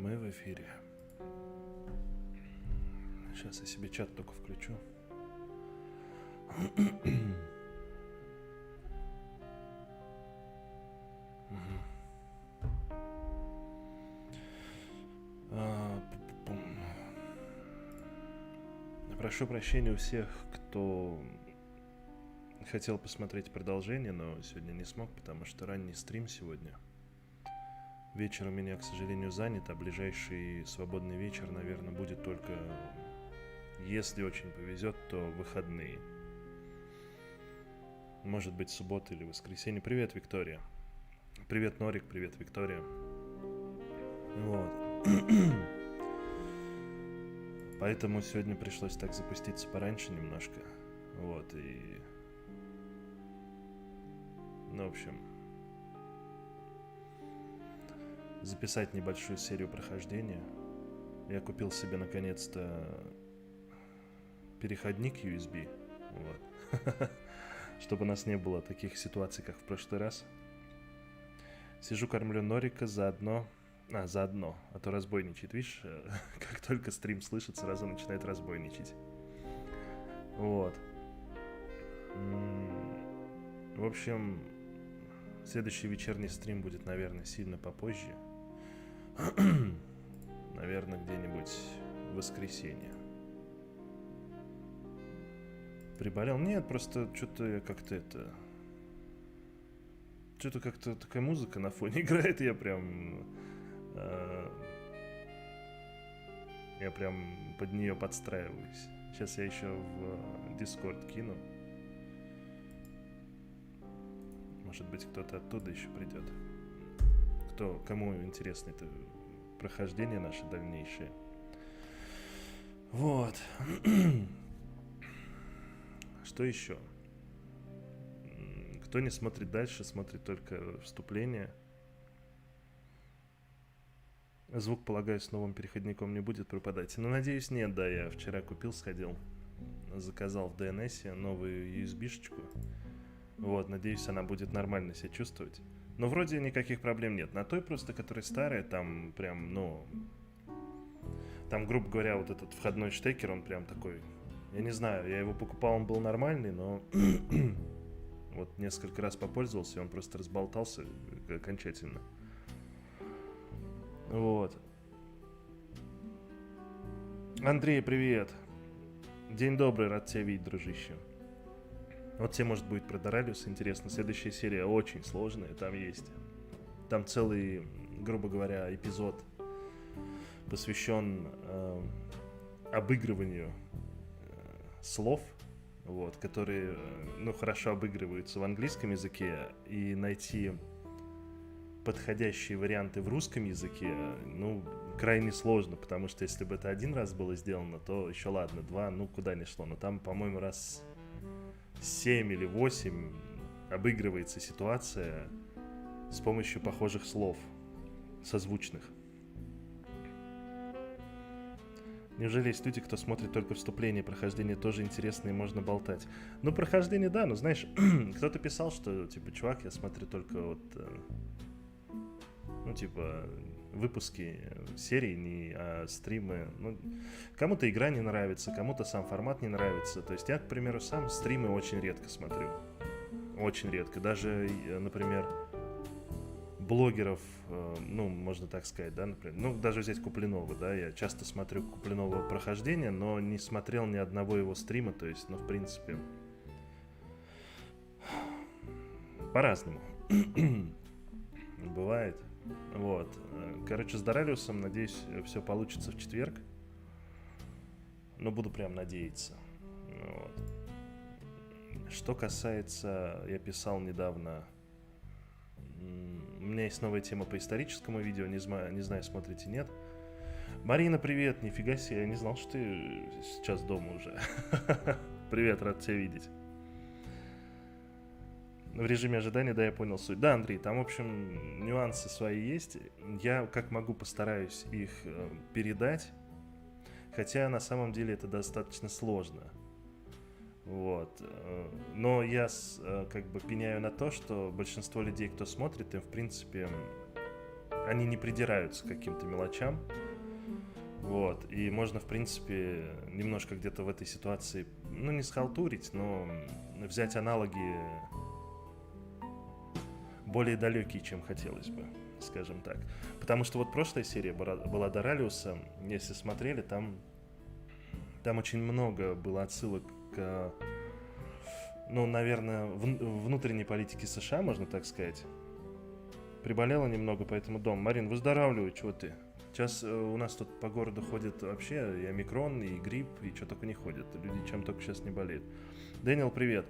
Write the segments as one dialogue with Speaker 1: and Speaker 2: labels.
Speaker 1: Мы в эфире. Сейчас я себе чат только включу. Прошу прощения у всех, кто хотел посмотреть продолжение, но сегодня не смог, потому что ранний стрим сегодня. Вечер у меня, к сожалению, занят, а ближайший свободный вечер, наверное, будет только, если очень повезет, то выходные. Может быть, суббота или воскресенье. Привет, Виктория. Привет, Норик, привет, Виктория. Вот. Поэтому сегодня пришлось так запуститься пораньше немножко. Вот, и... Ну, в общем... записать небольшую серию прохождения. Я купил себе, наконец-то, переходник USB. Вот. Чтобы у нас не было таких ситуаций, как в прошлый раз. Сижу, кормлю Норика заодно... заодно, а то разбойничает. Видишь, как только стрим слышит, сразу начинает разбойничать. Вот. В общем, следующий вечерний стрим будет, наверное, сильно попозже. Наверное, где-нибудь в воскресенье. Приболел? Нет, просто что-то я как-то это... Что-то как-то такая музыка на фоне играет, я прям под нее подстраиваюсь. Сейчас я еще в Discord кину. Может быть, кто-то оттуда еще придет. Кому интересно это прохождение наше дальнейшее. Вот. Что еще? Кто не смотрит дальше, смотрит только вступление. Звук, полагаю, с новым переходником не будет пропадать. Но, надеюсь, нет, да, я вчера купил, сходил, заказал в DNS новую USB-шечку. Вот, надеюсь, она будет нормально себя чувствовать. Но вроде никаких проблем нет. На той просто, которая старая, там прям, ну... Там, грубо говоря, вот этот входной штекер, он прям такой... Я не знаю, я его покупал, он был нормальный, но... Вот несколько раз попользовался, и он просто разболтался окончательно. Вот. Андрей, привет. День добрый, рад тебя видеть, дружище. Вот тебе, может, будет про Доралиус интересно. Следующая серия очень сложная, там есть. Там целый, грубо говоря, эпизод посвящен обыгрыванию слов, вот, которые, ну, хорошо обыгрываются в английском языке, и найти подходящие варианты в русском языке, ну, крайне сложно, потому что если бы это один раз было сделано, то еще ладно, два, ну, куда ни шло. Но там, по-моему, раз 7 или 8 обыгрывается ситуация с помощью похожих слов, созвучных. Неужели есть люди, кто смотрит только вступление, прохождение тоже интересно и можно болтать? Ну, прохождение, да, но знаешь, кто-то писал, что, типа, чувак, я смотрю только вот, ну, типа, выпуски серий, а стримы. Ну, кому-то игра не нравится, кому-то сам формат не нравится. То есть я, к примеру, сам стримы очень редко смотрю. Очень редко. Даже, например, блогеров, ну, можно так сказать, да, например, ну, даже взять Куплинова, да, я часто смотрю Куплинова прохождение, но не смотрел ни одного его стрима, то есть, ну, в принципе, по-разному бывает. Вот. Короче, с Доралиусом, надеюсь, все получится в четверг. Но буду прям надеяться. Вот. Что касается, я писал недавно, у меня есть новая тема по историческому видео, не знаю, смотрите, нет. Марина, привет, нифига себе, я не знал, что ты сейчас дома уже. Привет, рад тебя видеть. В режиме ожидания, да, я понял суть. Да, Андрей, там, в общем, нюансы свои есть. Я, как могу, постараюсь их передать. Хотя, на самом деле, это достаточно сложно. Вот. Но я как бы пеняю на то, что большинство людей, кто смотрит, им, в принципе, они не придираются к каким-то мелочам. Вот, и можно, в принципе, немножко где-то в этой ситуации, ну, не схалтурить, но взять аналоги более далекие, чем хотелось бы, скажем так. Потому что вот прошлая серия была Доралиуса, если смотрели, там очень много было отсылок к, ну, наверное, внутренней политике США, можно так сказать. Приболела немного, поэтому дома. Марин, выздоравливай, чего ты? Сейчас у нас тут по городу ходит вообще и омикрон, и грипп, и что только не ходит. Люди чем только сейчас не болеют. Дэниел, привет.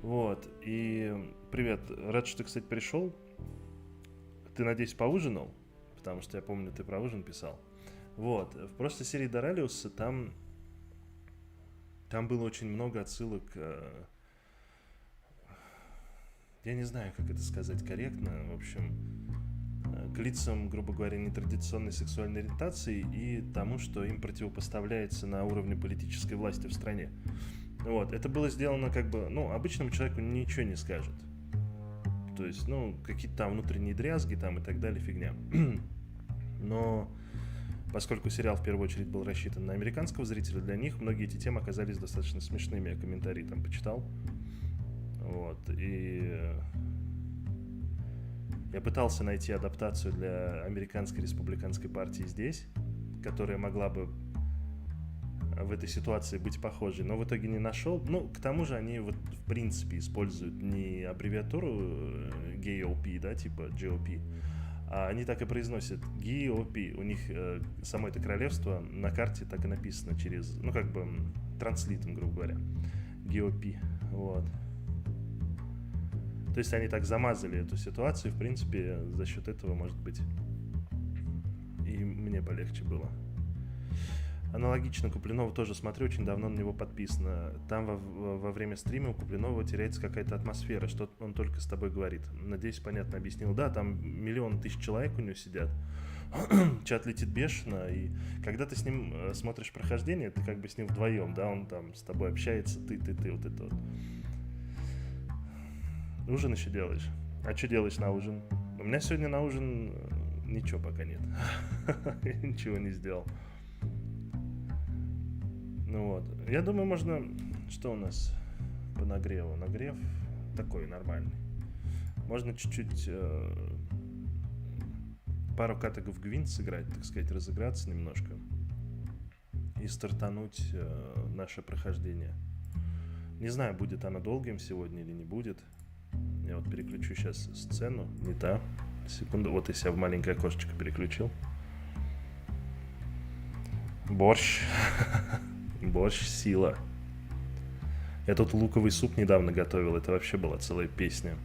Speaker 1: Вот, и привет. Рад, что ты, кстати, пришел. Ты, надеюсь, поужинал? Потому что я помню, ты про ужин писал. Вот, в прошлой серии Доралиуса там было очень много отсылок, я не знаю, как это сказать корректно, в общем, к лицам, грубо говоря, нетрадиционной сексуальной ориентации и тому, что им противопоставляется на уровне политической власти в стране. Вот, это было сделано как бы, ну, обычному человеку ничего не скажет. То есть, ну, какие-то там внутренние дрязги там и так далее, фигня. Но поскольку сериал в первую очередь был рассчитан на американского зрителя, для них многие эти темы оказались достаточно смешными. Я комментарии там почитал. Вот, и я пытался найти адаптацию для американской республиканской партии здесь, которая могла бы в этой ситуации быть похожей, но в итоге не нашел. Ну, к тому же они вот в принципе используют не аббревиатуру GOP, да, типа GOP, а они так и произносят GOP. У них само это королевство на карте так и написано через, ну, как бы транслитом, грубо говоря. GOP, вот. То есть они так замазали эту ситуацию, в принципе, за счет этого, может быть, и мне полегче было. Аналогично Куплинова тоже смотрю, очень давно на него подписано. Там во время стрима у Куплинова теряется какая-то атмосфера, что он только с тобой говорит. Надеюсь, понятно объяснил. Да, там 1 000 000 человек у него сидят. Чат летит бешено, и когда ты с ним смотришь прохождение, ты как бы с ним вдвоем, да, он там с тобой общается, ты, вот это вот. Ужин еще делаешь? А что делаешь на ужин? У меня сегодня на ужин ничего пока нет. Ничего не сделал. Ну вот. Я думаю, можно... Что у нас по нагреву? Нагрев такой нормальный. Можно чуть-чуть пару каток в гвинт сыграть, так сказать, разыграться немножко и стартануть наше прохождение. Не знаю, будет оно долгим сегодня или не будет. Я вот переключу сейчас сцену. Не та. Секунду. Вот я себя в маленькое окошечко переключил. Борщ. Борщ сила. Я тут луковый суп недавно готовил. Это вообще была целая песня.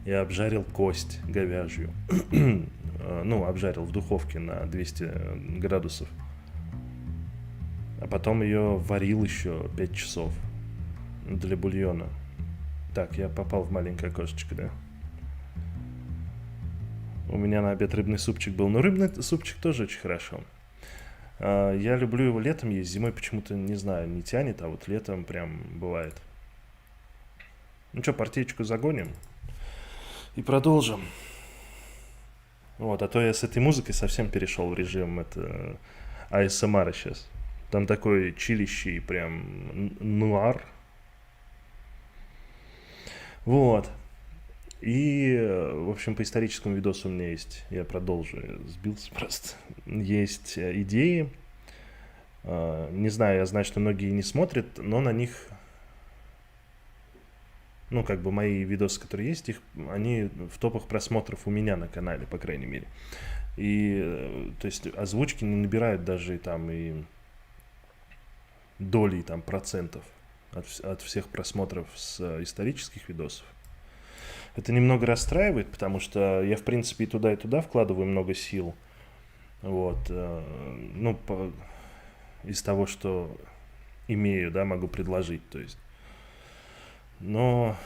Speaker 1: Я обжарил кость говяжью. Ну, обжарил в духовке на 200 градусов. А потом ее варил еще 5 часов для бульона. Так, я попал в маленькое окошечко, да? У меня на обед рыбный супчик был. Но рыбный супчик тоже очень хорошо. Я люблю его летом есть. Зимой почему-то, не знаю, не тянет, а вот летом прям бывает. Ну что, партиечку загоним и продолжим. Вот, а то я с этой музыкой совсем перешел в режим ASMR сейчас. Там такой чилищий прям нуар. Вот. И, в общем, по историческому видосу у меня есть, я продолжу, сбился просто, есть идеи. Не знаю, я знаю, что многие не смотрят, но на них, ну, как бы мои видосы, которые есть, они в топах просмотров у меня на канале, по крайней мере. И, то есть, озвучки не набирают даже там и долей там процентов от всех просмотров с исторических видосов. Это немного расстраивает, потому что я, в принципе, и туда вкладываю много сил. Вот. Ну, из того, что имею, да, могу предложить. То есть. Но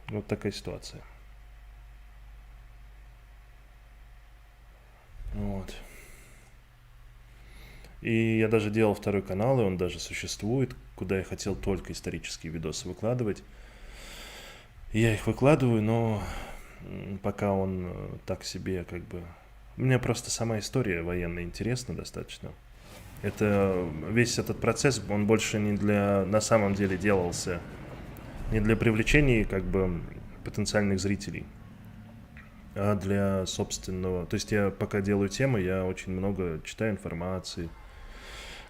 Speaker 1: вот такая ситуация. Вот. И я даже делал второй канал, и он даже существует, куда я хотел только исторические видосы выкладывать. Я их выкладываю, но пока он так себе как бы... Мне просто сама история военная интересна достаточно. Это весь этот процесс, он больше не для... На самом деле делался не для привлечения как бы потенциальных зрителей, а для собственного... То есть я пока делаю темы, я очень много читаю информации,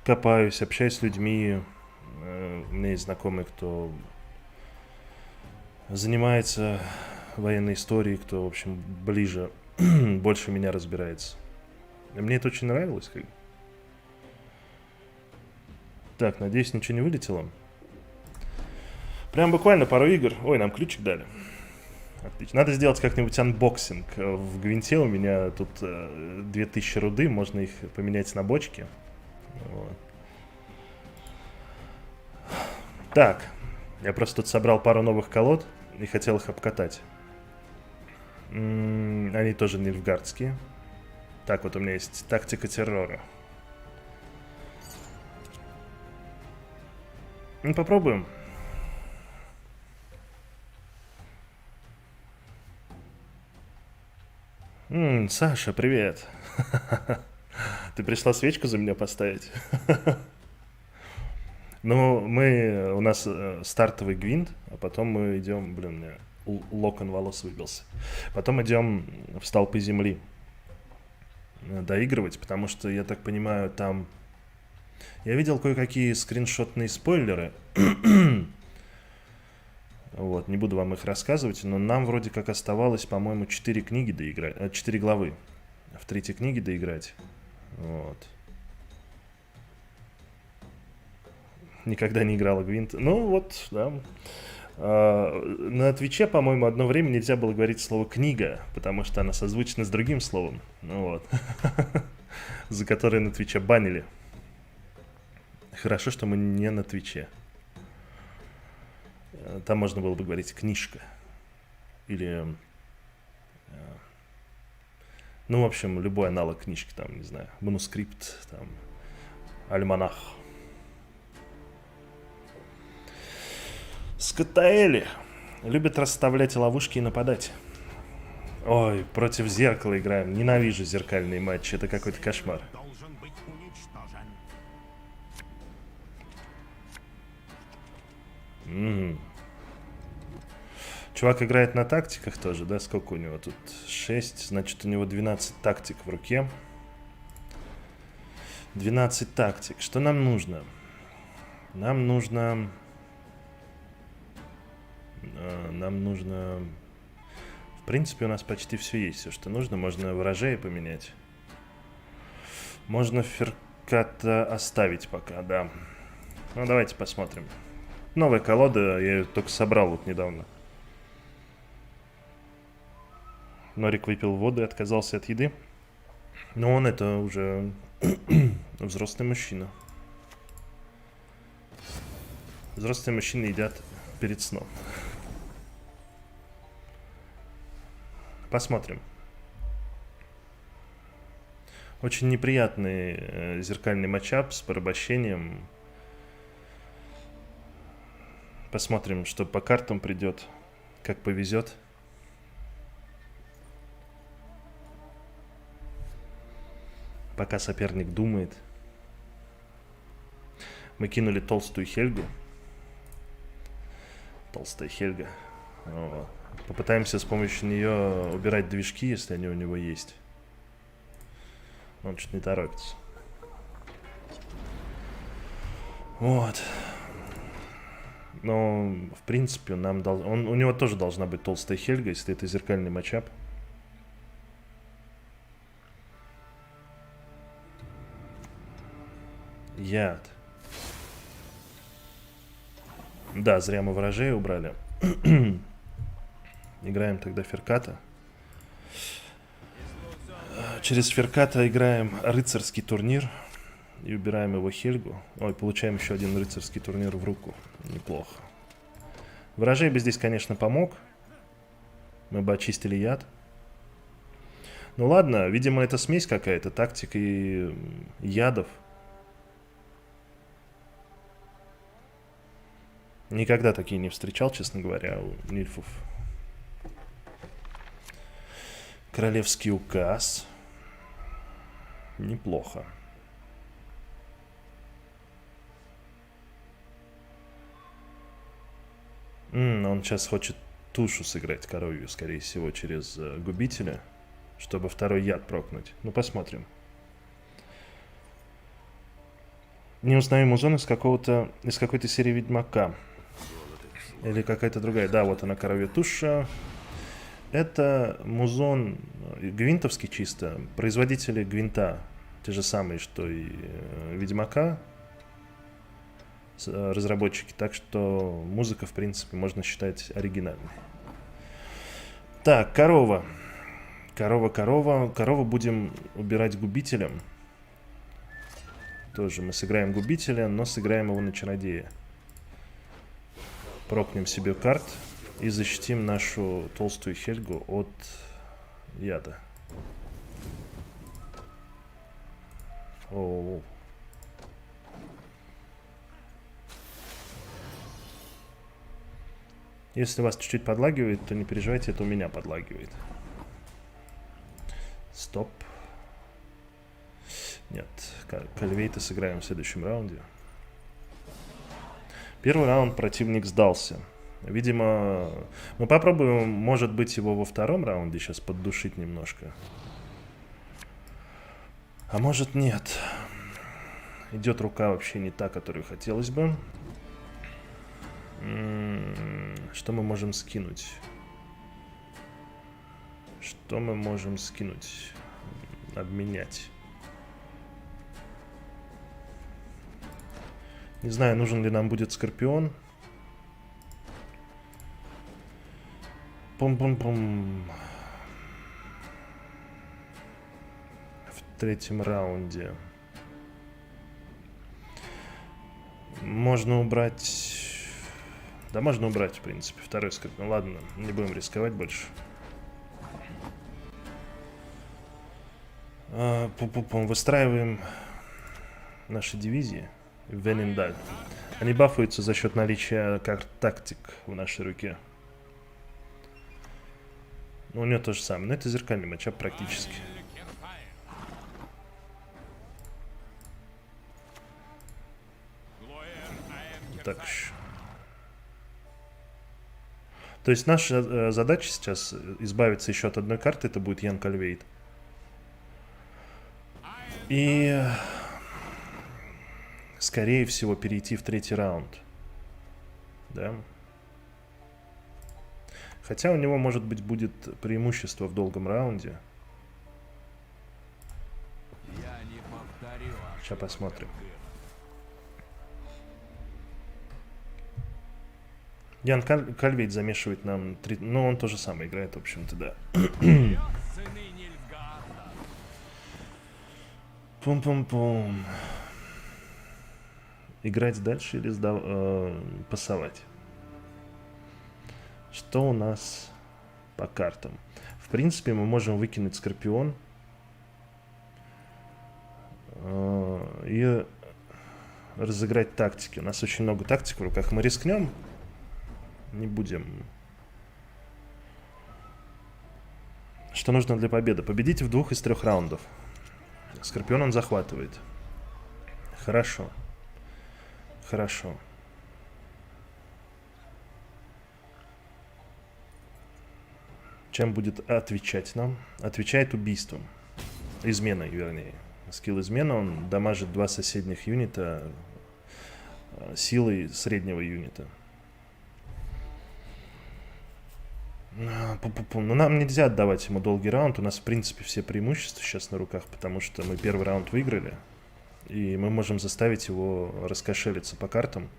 Speaker 1: копаюсь, общаюсь с людьми. У меня есть знакомые, кто занимается военной историей, кто, в общем, ближе, больше меня разбирается. И мне это очень нравилось. Так, надеюсь, ничего не вылетело. Прям буквально пару игр. Ой, нам ключик дали. Отлично. Надо сделать как-нибудь анбоксинг. В Гвинте у меня тут 2000 руды, можно их поменять на бочки. Вот. Так, я просто тут собрал пару новых колод и хотел их обкатать. Они тоже нильфгардские. Так, вот у меня есть тактика террора. Ну, попробуем. Саша, привет. Ты пришла свечку за меня поставить? Ну, у нас стартовый гвинт, а потом мы идем, блин, у меня локон волос выбился. Потом идем в столпы земли доигрывать, потому что, я так понимаю, там... Я видел кое-какие скриншотные спойлеры. Вот, не буду вам их рассказывать, но нам вроде как оставалось, по-моему, 4 книги доиграть, 4 главы в 3-й книге доиграть. Вот. Никогда не играла Гвинт. Ну вот, да. На Твиче, по-моему, одно время нельзя было говорить слово «книга», потому что она созвучна с другим словом. Вот. За которое на Твиче банили. Хорошо, что мы не на Твиче. Там можно было бы говорить «книжка». Или... Ну, в общем, любой аналог книжки, там, не знаю, манускрипт, там, альманах. Скотаэли любят расставлять ловушки и нападать. Ой, против зеркала играем. Ненавижу зеркальные матчи, это какой-то кошмар. Чувак играет на тактиках тоже, да? Сколько у него тут? 6, значит, у него 12 тактик в руке. 12 тактик. Что нам нужно? Нам нужно... В принципе, у нас почти все есть. Все, что нужно. Можно ворожея поменять. Можно ферката оставить пока, да. Ну, давайте посмотрим. Новая колода. Я ее только собрал вот недавно. Норик выпил воду и отказался от еды. Но он это уже взрослый мужчина. Взрослые мужчины едят перед сном. Посмотрим. Очень неприятный зеркальный матчап с порабощением. Посмотрим, что по картам придет, как повезет. Пока соперник думает. Мы кинули толстую Хельгу. Толстая Хельга. Вот. Попытаемся с помощью нее убирать движки, если они у него есть. Он чуть не торопится. Вот. Но, в принципе, у него тоже должна быть толстая Хельга, если это зеркальный матчап. Яд. Да, зря мы ворожея убрали. Играем тогда ферката. Через ферката играем рыцарский турнир. И убираем его Хельгу. Ой, получаем еще один рыцарский турнир в руку. Неплохо. Ворожей бы здесь, конечно, помог. Мы бы очистили яд. Ну ладно, видимо, это смесь какая-то. Тактика и ядов. Никогда такие не встречал, честно говоря, у нильфов. Королевский указ. Неплохо. Он сейчас хочет тушу сыграть коровью, скорее всего, через губителя, чтобы второй яд прокнуть. Ну, посмотрим. Не узнаю музон из какой-то серии Ведьмака. Или какая-то другая. Да, вот она, коровья туша. Это музон гвинтовский чисто. Производители гвинта те же самые, что и Ведьмака. Разработчики. Так что музыка, в принципе, можно считать оригинальной. Так, корова. Корову будем убирать губителем. Тоже мы сыграем губителя, но сыграем его на чародея. Прокнем себе карт и защитим нашу толстую Хельгу от яда. О-о-о. Если вас чуть-чуть подлагивает, то не переживайте, это у меня подлагивает. Стоп. Нет, Кальвейта сыграем в следующем раунде. Первый раунд противник сдался. Видимо, мы попробуем, может быть, его во втором раунде сейчас поддушить немножко. А может, нет. Идет рука вообще не та, которую хотелось бы. Что мы можем скинуть? Что мы можем скинуть? Обменять. Не знаю, нужен ли нам будет Скорпион. Пум-пум-пум. В третьем раунде. Можно убрать... Да, можно убрать, в принципе, второй Скорпион. Ну, ладно, не будем рисковать больше. Выстраиваем наши дивизии. Венендаль. Они бафуются за счет наличия карт тактик в нашей руке. Ну, у нее то же самое. Но это зеркальный матчап практически. Так. То есть наша задача сейчас избавиться еще от одной карты. Это будет Ян Кальвейт. И... скорее всего, перейти в третий раунд. Да. Хотя у него, может быть, будет преимущество в долгом раунде. Сейчас посмотрим. Ян Кальвейт замешивает нам... Ну, он то же самое играет, в общем-то, да. Пум-пум-пум. Играть дальше или пасовать? Что у нас по картам? В принципе, мы можем выкинуть Скорпион. И разыграть тактики. У нас очень много тактик в руках. Мы рискнем. Не будем. Что нужно для победы? Победить в 2 из 3 раундов. Скорпион он захватывает. Хорошо. Хорошо. Чем будет отвечать нам? Отвечает убийством. Изменой, вернее. Скилл измена, он дамажит 2 соседних юнита силой среднего юнита. Но нам нельзя отдавать ему долгий раунд. У нас, в принципе, все преимущества сейчас на руках, потому что мы первый раунд выиграли. И мы можем заставить его раскошелиться по картам.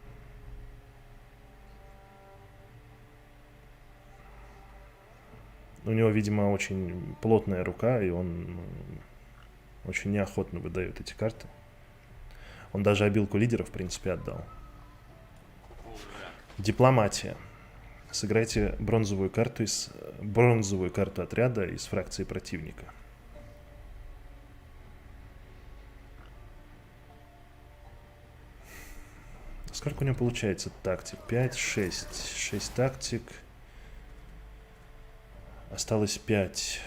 Speaker 1: У него, видимо, очень плотная рука, и он очень неохотно выдает эти карты. Он даже обилку лидера, в принципе, отдал. Дипломатия. Сыграйте бронзовую карту отряда из фракции противника. Сколько у него получается тактик? 5, 6. 6 тактик. Осталось 5.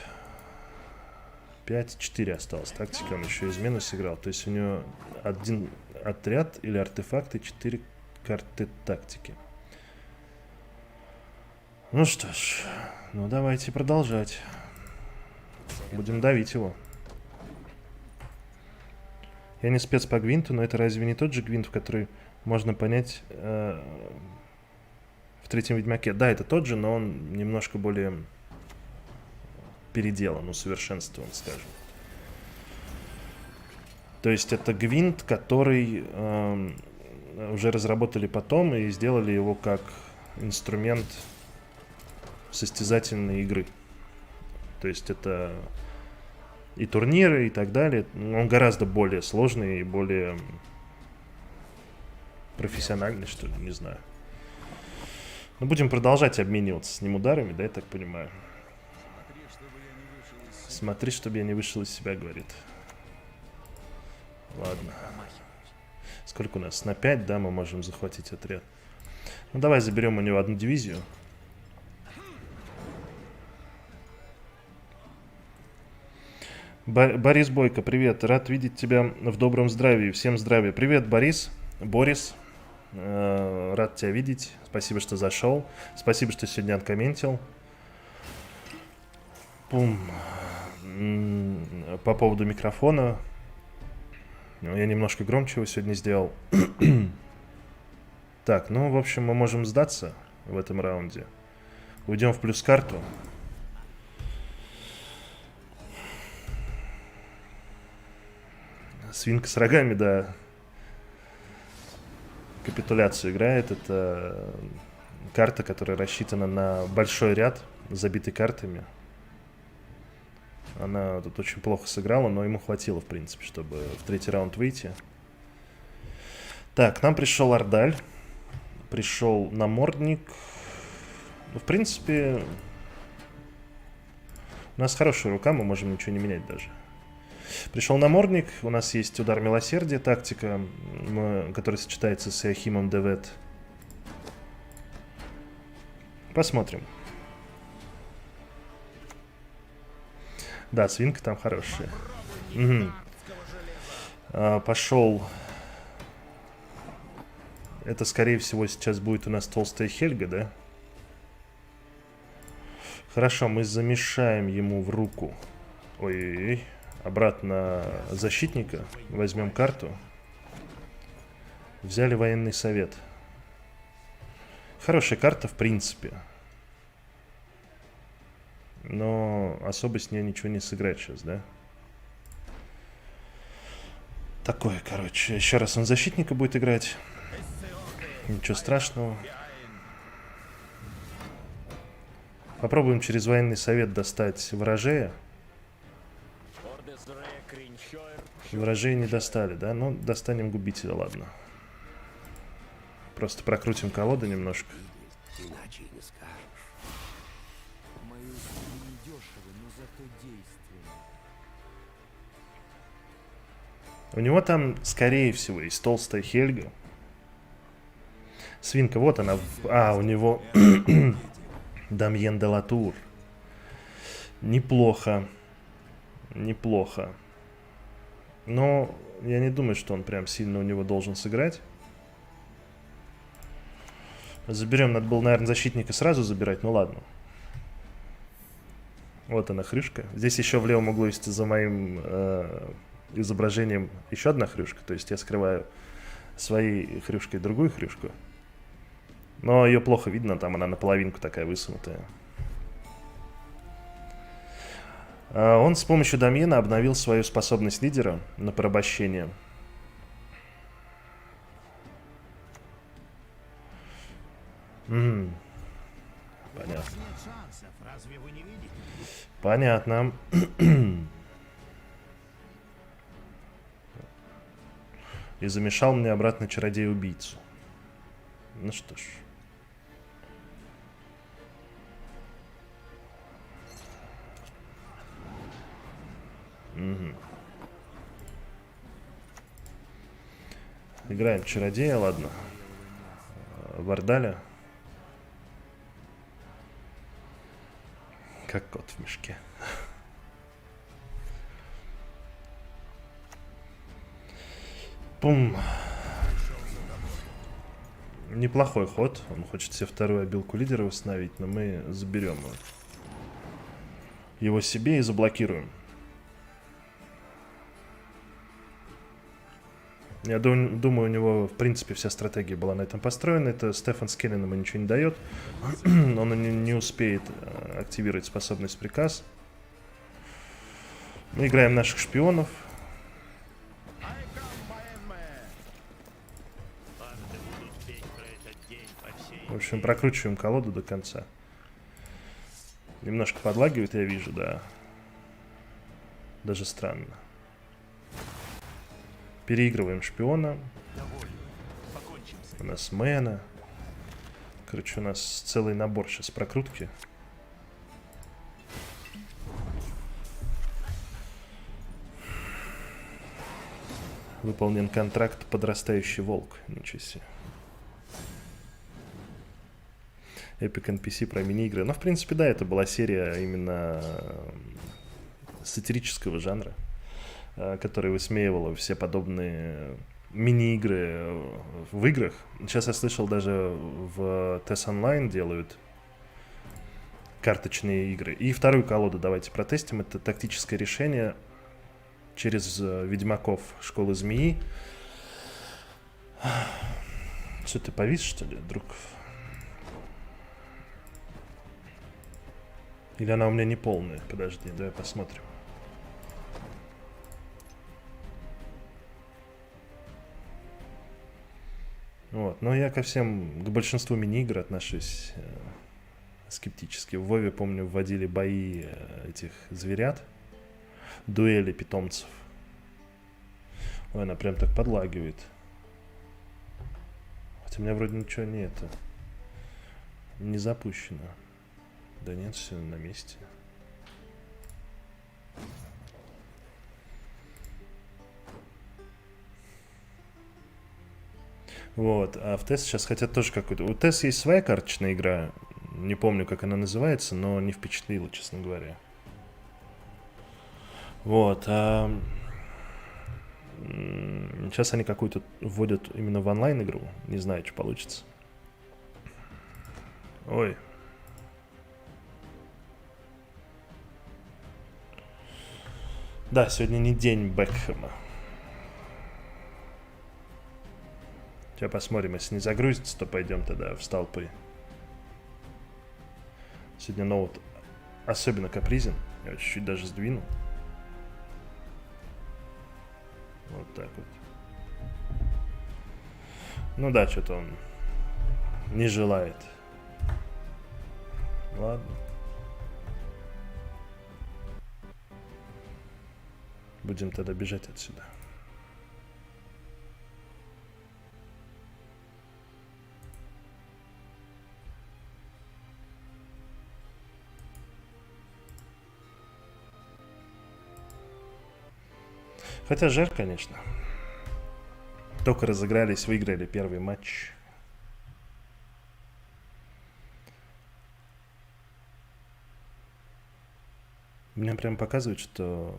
Speaker 1: 5-4 осталось тактики, он еще измену сыграл. То есть у него один отряд или артефакты, 4 карты тактики. Ну что ж, ну давайте продолжать. Будем давить его. Я не спец по гвинту, но это разве не тот же гвинт, в который можно понять в третьем Ведьмаке? Да, это тот же, но он немножко более переделан, усовершенствован, скажем. То есть это гвинт, который уже разработали потом и сделали его как инструмент состязательной игры. То есть это и турниры, и так далее. Он гораздо более сложный и более профессиональный, что ли, не знаю. Но будем продолжать обмениваться с ним ударами, да, я так понимаю. Смотри, чтобы я не вышел из себя, говорит. Ладно. Сколько у нас? На 5, да, мы можем захватить отряд. Ну, давай заберем у него одну дивизию. Борис Бойко, привет. Рад видеть тебя в добром здравии. Всем здравия. Привет, Борис. Борис. Рад тебя видеть. Спасибо, что зашел. Спасибо, что сегодня откомментил. Пум. По поводу микрофона. Я немножко громче его сегодня сделал. Так, ну, в общем, мы можем сдаться в этом раунде. Уйдем в плюс карту. Свинка с рогами, да. Капитуляцию играет. Это карта, которая рассчитана на большой ряд, забитый картами. Она тут очень плохо сыграла, но ему хватило, в принципе, чтобы в третий раунд выйти. Так, к нам пришел Ордаль. Пришел намордник. Ну, в принципе, у нас хорошая рука, мы можем ничего не менять даже. Пришел намордник, у нас есть удар милосердия, тактика, которая сочетается с Иохимом Девет. Посмотрим. Да, свинка там хорошая. Угу. Пошел. Это, скорее всего, сейчас будет у нас толстая Хельга, да? Хорошо, мы замешаем ему в руку. Ой-ой-ой. Обратно защитника. Возьмем карту. Взяли военный совет. Хорошая карта, в принципе. Но особо с ней ничего не сыграть сейчас, да? Такое, короче. Еще раз он защитника будет играть. Ничего страшного. Попробуем через военный совет достать ворожея. Ворожей не достали, да? Ну, достанем губителя, ладно. Просто прокрутим колоду немножко. У него там, скорее всего, есть толстая Хельга. Свинка, вот она. А, у него Дамьен де Латур. Неплохо. Неплохо. Но я не думаю, что он прям сильно у него должен сыграть. Заберем, надо было, наверное, защитника сразу забирать, ну ладно. Вот она, хрюшка. Здесь еще в левом углу есть за моим изображением еще одна хрюшка. То есть я скрываю своей хрюшкой другую хрюшку. Но ее плохо видно, там она наполовинку такая высунутая. Он с помощью Дамьена обновил свою способность лидера на порабощение. Понятно. Понятно. И замешал мне обратно чародея-убийцу. Ну что ж. Угу. Играем чародея, ладно. Вардаля. Как кот в мешке. Пум. Неплохой ход. Он хочет себе вторую обилку лидера восстановить, но мы заберем его себе и заблокируем. Я думаю, у него, в принципе, вся стратегия была на этом построена. Это Стефан Скеллен ему ничего не дает. Он не успеет активировать способность приказ. Мы играем наших шпионов. В общем, прокручиваем колоду до конца. Немножко подлагивает, я вижу, да. Даже странно. Переигрываем шпиона. У нас мэна. Короче, у нас целый набор сейчас прокрутки. Выполнен контракт «Подрастающий волк». Ничего себе. Epic NPC про мини-игры. Но, в принципе, да, это была серия именно сатирического жанра, которая высмеивала все подобные мини-игры в играх. Сейчас я слышал, даже в TES Online делают карточные игры. И вторую колоду давайте протестим. Это тактическое решение через ведьмаков Школы Змеи. Что, ты повис, что ли, друг? Или она у меня не полная? Подожди, давай посмотрим. Вот, но я к большинству мини-игр отношусь скептически. В Вове, помню, вводили бои этих зверят, дуэли питомцев. Ой, она прям так подлагивает. Хотя у меня вроде ничего не запущено. Да нет, все на месте. Вот, а в TES сейчас хотят тоже какой-то... У TES есть своя карточная игра, не помню, как она называется, но не впечатлила, честно говоря. Вот, сейчас они какую-то вводят именно в онлайн-игру, не знаю, что получится. Ой. Да, сегодня не день Бекхэма. Сейчас посмотрим, если не загрузится, то пойдем тогда в столпы. Сегодня ноут особенно капризен. Я его чуть-чуть даже сдвину. Вот так вот. Ну да, что-то он не желает. Ладно. Будем тогда бежать отсюда. Хотя жаль, конечно. Только разыгрались, выиграли первый матч. Меня прям показывает, что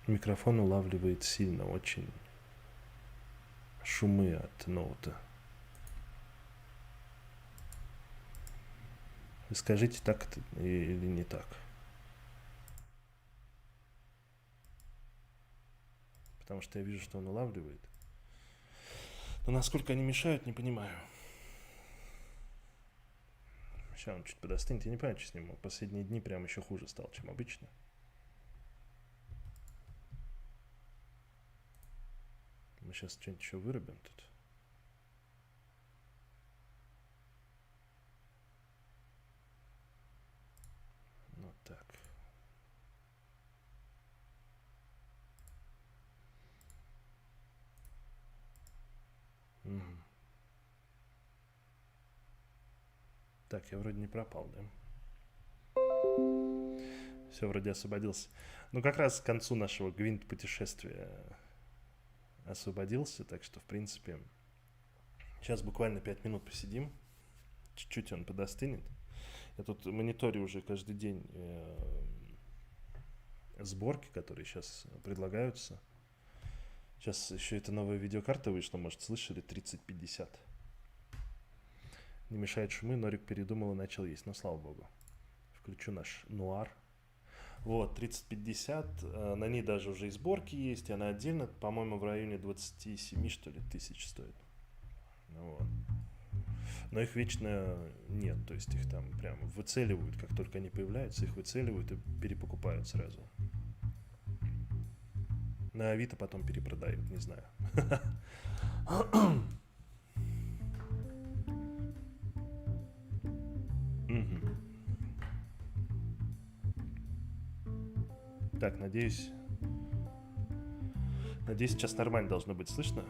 Speaker 1: микрофон улавливает сильно очень шумы от ноута. Вы скажите, так это или не так? Потому что я вижу, что он улавливает. Но насколько они мешают, не понимаю. Сейчас он чуть подостынет. Я не понимаю, что с ним. Последние дни прям еще хуже стал, чем обычно. Мы сейчас что-нибудь еще вырубим тут. Вот так. Угу. Так, я вроде не пропал, да? Все, вроде освободился. Ну, как раз к концу нашего гвинт-путешествия освободился, так что, в принципе, сейчас буквально 5 минут посидим. Чуть-чуть он подостынет. Я тут мониторю уже каждый день сборки, которые сейчас предлагаются. Сейчас еще эта новая видеокарта вышла, может, слышали, 3050. Не мешает шумы, Норик передумал и начал есть, но слава богу. Включу наш нуар. Вот, 3050, на ней даже уже и сборки есть, и она отдельно, по-моему, в районе 27, что ли, тысяч стоит. Вот. Но их вечно нет, то есть их там прям выцеливают, как только они появляются, их выцеливают и перепокупают сразу. На Авито потом перепродают, не знаю. Так, надеюсь, сейчас нормально должно быть слышно.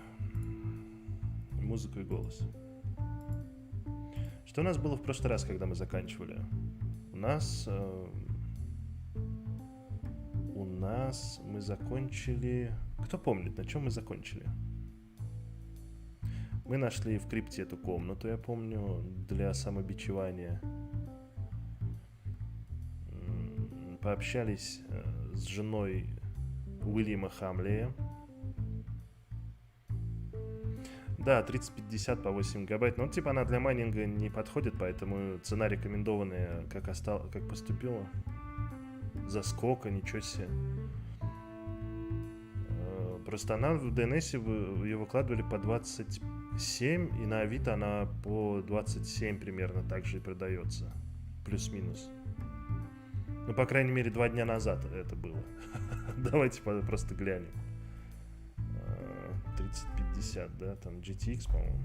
Speaker 1: Музыку и голос. Что у нас было в прошлый раз, когда мы заканчивали? У нас мы закончили... Кто помнит, на чем мы закончили? Мы нашли в крипте эту комнату, я помню, для самобичевания. Пообщались с женой Уильяма Хамлея. Да, 3050 по 8 гигабайт. Ну, типа, она для майнинга не подходит, поэтому цена рекомендованная, как поступила. За сколько, ничего себе. Просто она в DNS ее выкладывали по 27, и на Авито она по 27 примерно так же и продается. Плюс-минус. Ну, по крайней мере, 2 дня назад это было. Давайте просто глянем. 3050, да, там GTX, по-моему.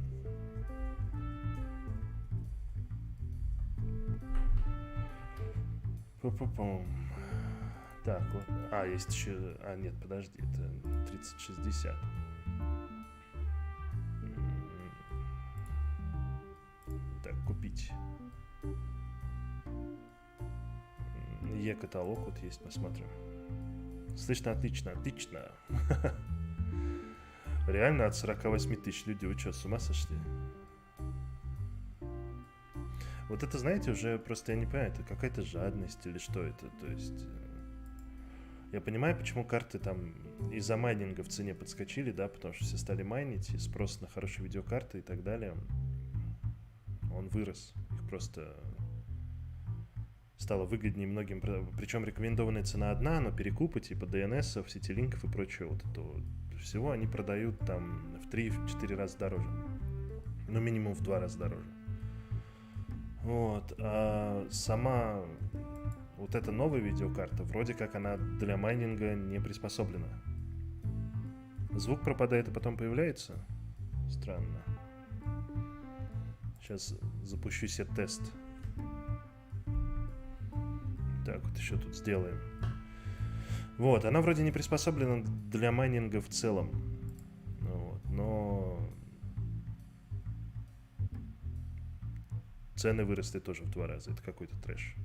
Speaker 1: Пу-пу-пум. Так, вот. Есть еще... нет, подожди, это 3060. Так, купить. Каталог вот есть, посмотрим. Слышно отлично, отлично. Реально от 48 тысяч людей. Вы что, с ума сошли? Вот это, знаете, уже просто я не понимаю, это какая-то жадность или что это? То есть... Я понимаю, почему карты там из-за майнинга в цене подскочили, да, потому что все стали майнить, и спрос на хорошие видеокарты и так далее, он вырос. Их просто стало выгоднее многим. Причем рекомендованная цена одна, но перекупы типа DNS, сетилинков и прочего вот этого всего они продают там в 3-4 раза дороже. Ну, минимум в 2 раза дороже. Вот. А сама... Вот эта новая видеокарта, вроде как она для майнинга не приспособлена. Звук пропадает и потом появляется? Странно. Сейчас запущу себе тест. Так, вот еще тут сделаем. Вот, она вроде не приспособлена для майнинга в целом. Вот, но... Цены выросли тоже в 2 раза. Это какой-то трэш.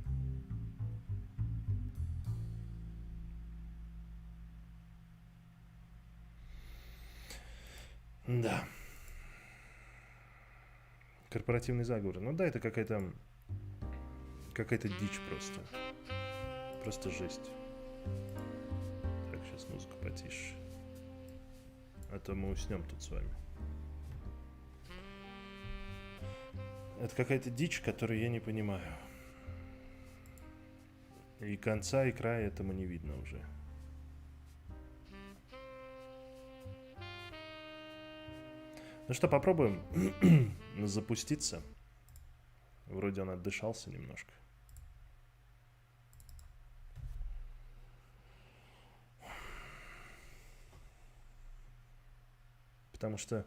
Speaker 1: Да. Корпоративный заговор. Ну да, это какая-то дичь просто. Просто жесть. Так, сейчас музыку потише. А то мы уснем тут с вами. Это какая-то дичь, которую я не понимаю. И конца, и края этому не видно уже. Ну что, попробуем запуститься. Вроде он отдышался немножко. Потому что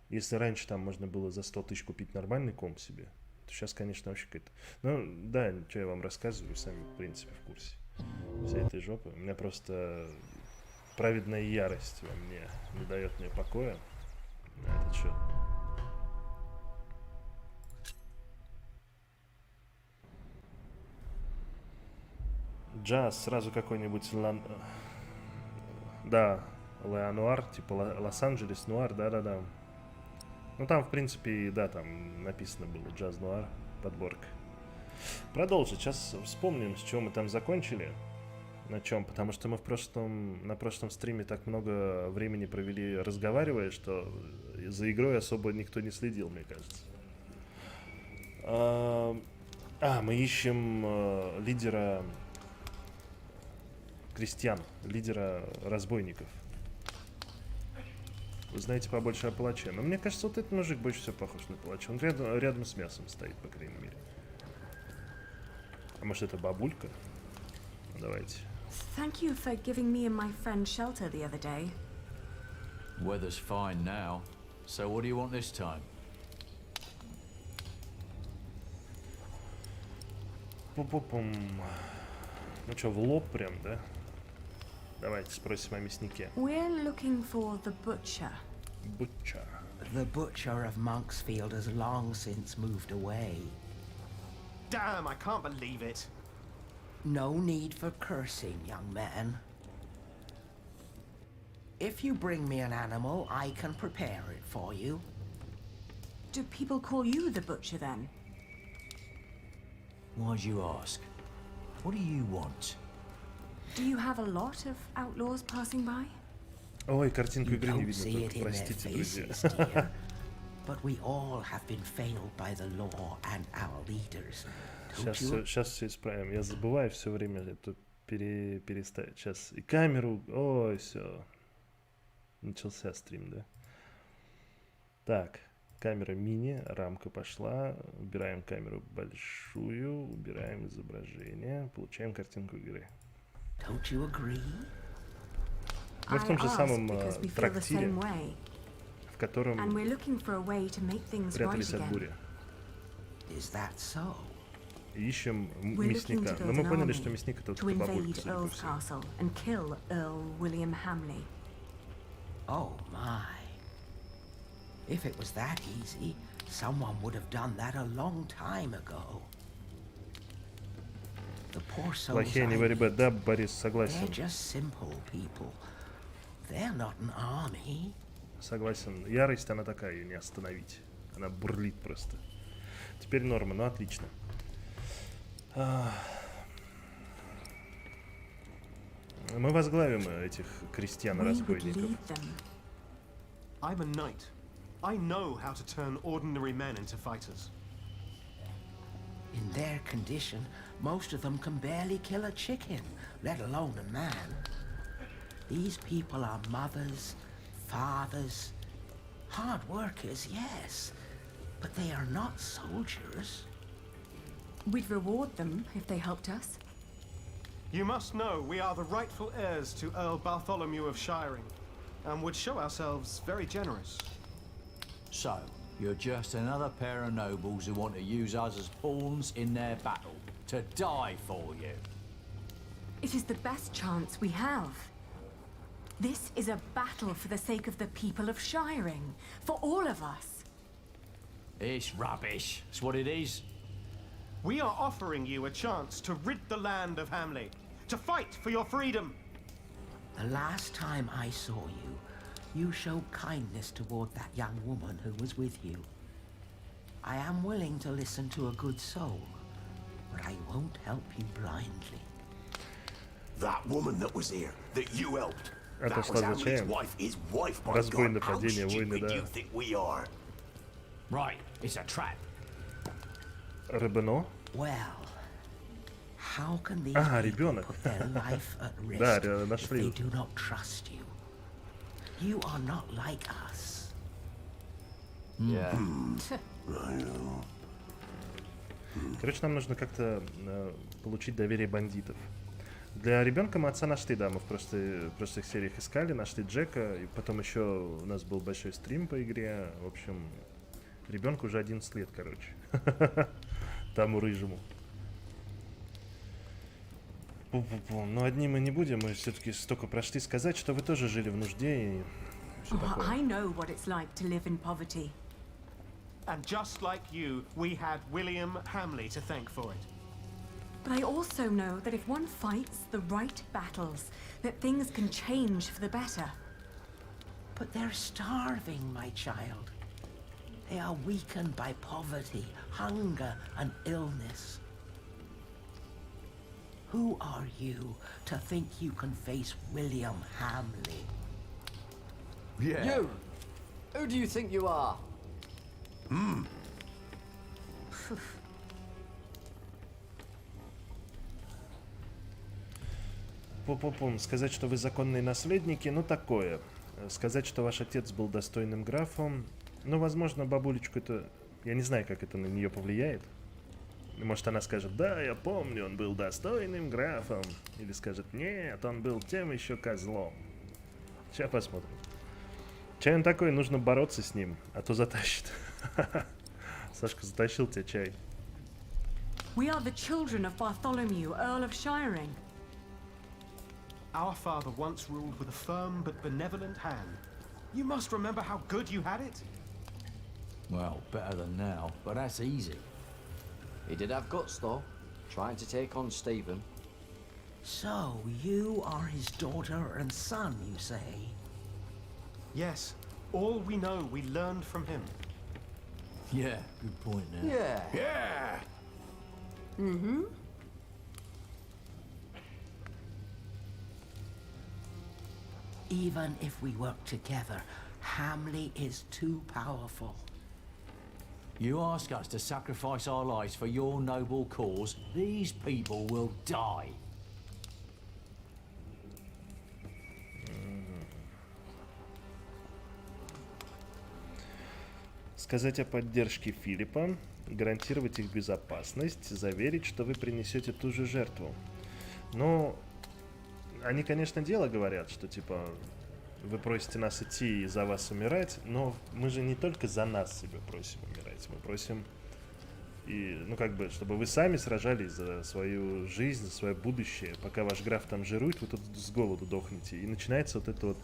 Speaker 1: если раньше там можно было за 100 тысяч купить нормальный комп себе, то сейчас, конечно, вообще какая-то... Ну, да, что я вам рассказываю, сами, в принципе, в курсе всей этой жопы. У меня просто... Праведная ярость во мне не дает мне покоя на этот счет. Джаз, сразу какой-нибудь да, Леонуар, типа Лос-Анджелес Нуар, да-да-да. Ну там, в принципе, да, там написано было Джаз Нуар, подборка. Продолжить, сейчас вспомним, с чего мы там закончили. На чем? Потому что мы на прошлом стриме так много времени провели разговаривая, что за игрой особо никто не следил, мне кажется. Мы ищем лидера крестьян, лидера разбойников. Вы знаете побольше о палаче. Но мне кажется, вот этот мужик больше всего похож на палача. Он рядом с мясом стоит, по крайней мере. А может, это бабулька? Давайте.
Speaker 2: Thank you for giving me and my friend shelter the other day.
Speaker 3: Weather's fine now. So what do you want this time?
Speaker 1: Пу-пу-пум. Ну что, в лоб прям, да? Давайте спросим о мяснике.
Speaker 2: We're looking for the butcher.
Speaker 1: Butcher.
Speaker 4: The butcher of Monksfield has long since moved away.
Speaker 5: Damn, I can't believe it.
Speaker 4: No need for cursing, young man. If you bring me an animal, I can prepare it for you.
Speaker 2: Do people call you the butcher then?
Speaker 3: Why'd you ask? What do you want?
Speaker 2: Do you have a lot of outlaws passing by?
Speaker 1: Ой, картинку
Speaker 4: You
Speaker 1: игры не
Speaker 4: don't
Speaker 1: видно,
Speaker 4: see it
Speaker 1: только
Speaker 4: in their
Speaker 1: простите, друзья.
Speaker 4: faces, dear. But we all have been failed by the law and our leaders. Don't you?
Speaker 1: Сейчас все исправим. Я забываю все время это переставить. Сейчас и камеру. Ой, все. Начался стрим, да? Так, камера мини, рамка пошла. Убираем камеру большую, убираем изображение, получаем картинку игры.
Speaker 4: Don't you agree?
Speaker 1: Мы в том же самом трактире,
Speaker 2: way,
Speaker 1: в котором
Speaker 2: and we're looking for a way to make things right
Speaker 1: прятались от
Speaker 2: again.
Speaker 1: бури.
Speaker 4: Is that so?
Speaker 1: И ищем
Speaker 2: We're looking
Speaker 1: мясника.
Speaker 2: to
Speaker 1: Но
Speaker 2: build
Speaker 1: мы
Speaker 2: an
Speaker 1: поняли,
Speaker 2: army
Speaker 1: что мясник это
Speaker 2: to
Speaker 1: вот бабулька,
Speaker 2: invade
Speaker 1: судя по
Speaker 2: Earl's
Speaker 1: всему.
Speaker 2: castle and kill Earl William Hamley.
Speaker 4: Oh my. If it was that easy, someone would have done that a long time ago. The poor souls
Speaker 1: Плохие,
Speaker 4: I
Speaker 1: не very bad.
Speaker 4: meet,
Speaker 1: Да, Борис,
Speaker 4: they're
Speaker 1: согласен.
Speaker 4: just simple people. They're not an army.
Speaker 1: Согласен. Ярость, она такая, ее не остановить. Она бурлит просто. Теперь норма, ну отлично. Мы возглавим этих
Speaker 2: We would
Speaker 1: крестьян-разбойников.
Speaker 2: lead them.
Speaker 5: I'm a knight. I know how to turn ordinary men into fighters.
Speaker 4: In their condition, most of them can barely kill a chicken, let alone a man. These people are mothers, fathers, hard workers, yes, but they are not soldiers.
Speaker 2: We'd reward them if they helped us.
Speaker 5: You must know we are the rightful heirs to Earl Bartholomew of Shiring, and would show ourselves very generous.
Speaker 3: So, you're just another pair of nobles who want to use us as pawns in their battle, to die for you.
Speaker 2: It is the best chance we have. This is a battle for the sake of the people of Shiring, for all of us.
Speaker 3: It's rubbish. It's what it is.
Speaker 5: We are offering you a chance to rid the land of Hamley, to fight for your freedom.
Speaker 4: The last time I saw you, you showed kindness toward that young woman who was with you. I am willing to listen to a good soul, but I won't help you blindly.
Speaker 6: That woman that was here, that you helped,
Speaker 1: Это
Speaker 6: that
Speaker 1: что
Speaker 6: was Hamlet's
Speaker 1: означает?
Speaker 6: wife, his wife, my
Speaker 1: Разбой,
Speaker 6: God. How
Speaker 1: нападение, войны,
Speaker 6: stupid
Speaker 1: да.
Speaker 6: you think we are?
Speaker 3: Right, it's a trap.
Speaker 1: Рыбино?
Speaker 4: Well, how can these
Speaker 1: Ага,
Speaker 4: people
Speaker 1: ребенок.
Speaker 4: put their life at risk
Speaker 1: Да,
Speaker 4: if they
Speaker 1: нашли.
Speaker 4: do not trust you? You are not like us.
Speaker 3: Yeah.
Speaker 1: Короче, нам нужно как-то получить доверие бандитов. Для ребенка мы отца нашли, да, мы в прошлых сериях искали, нашли Джека, и потом еще у нас был большой стрим по игре. В общем, ребенку уже 11 лет, короче. Тому рыжему. Пу-пу-пу. Но одни мы не будем, мы все-таки столько прошли. Сказать, что вы тоже жили в нужде и все
Speaker 2: Oh,
Speaker 1: такое.
Speaker 2: I know what it's like to live in poverty.
Speaker 5: And just like you, we had William Hamley to thank for it.
Speaker 2: But I also know that if one fights the right battles, that things can change for the better.
Speaker 4: But they're starving, my child. They are weakened by poverty, hunger, and illness. Who are you to think you can face William Hamley?
Speaker 3: Yeah.
Speaker 7: You! Who do you think you are?
Speaker 1: Пум-пум-пум. Сказать, что вы законные наследники, ну такое. Сказать, что ваш отец был достойным графом, ну, возможно, бабулечку это... Я не знаю, как это на нее повлияет. Может, она скажет, да, я помню, он был достойным графом. Или скажет, нет, он был тем еще козлом. Сейчас посмотрим. Чай он такой, нужно бороться с ним, а то затащит. Сашка затащил тебе чай.
Speaker 2: We are the children of Bartholomew, Earl of Shiring.
Speaker 5: Our father once ruled with a firm but benevolent hand. You must remember how good you had it.
Speaker 3: Well, better than now, but that's easy.
Speaker 7: He did have guts, though, trying to take on Stephen.
Speaker 4: So, you are his daughter and son, you say?
Speaker 5: Yes, all we know we learned from him.
Speaker 3: Yeah, good point now.
Speaker 7: Yeah.
Speaker 6: Yeah!
Speaker 4: Even if we work together, Hamley is too powerful.
Speaker 3: You ask us to sacrifice our lives for your noble cause, these people will die.
Speaker 1: Сказать о поддержке Филиппа, гарантировать их безопасность, заверить, что вы принесете ту же жертву. Ну, они, конечно, дело говорят, что типа вы просите нас идти и за вас умирать, но мы же не только за нас себя просим умирать, мы просим и, ну как бы, чтобы вы сами сражались за свою жизнь, за свое будущее, пока ваш граф там жирует, вы тут с голоду дохнете, и начинается вот эта вот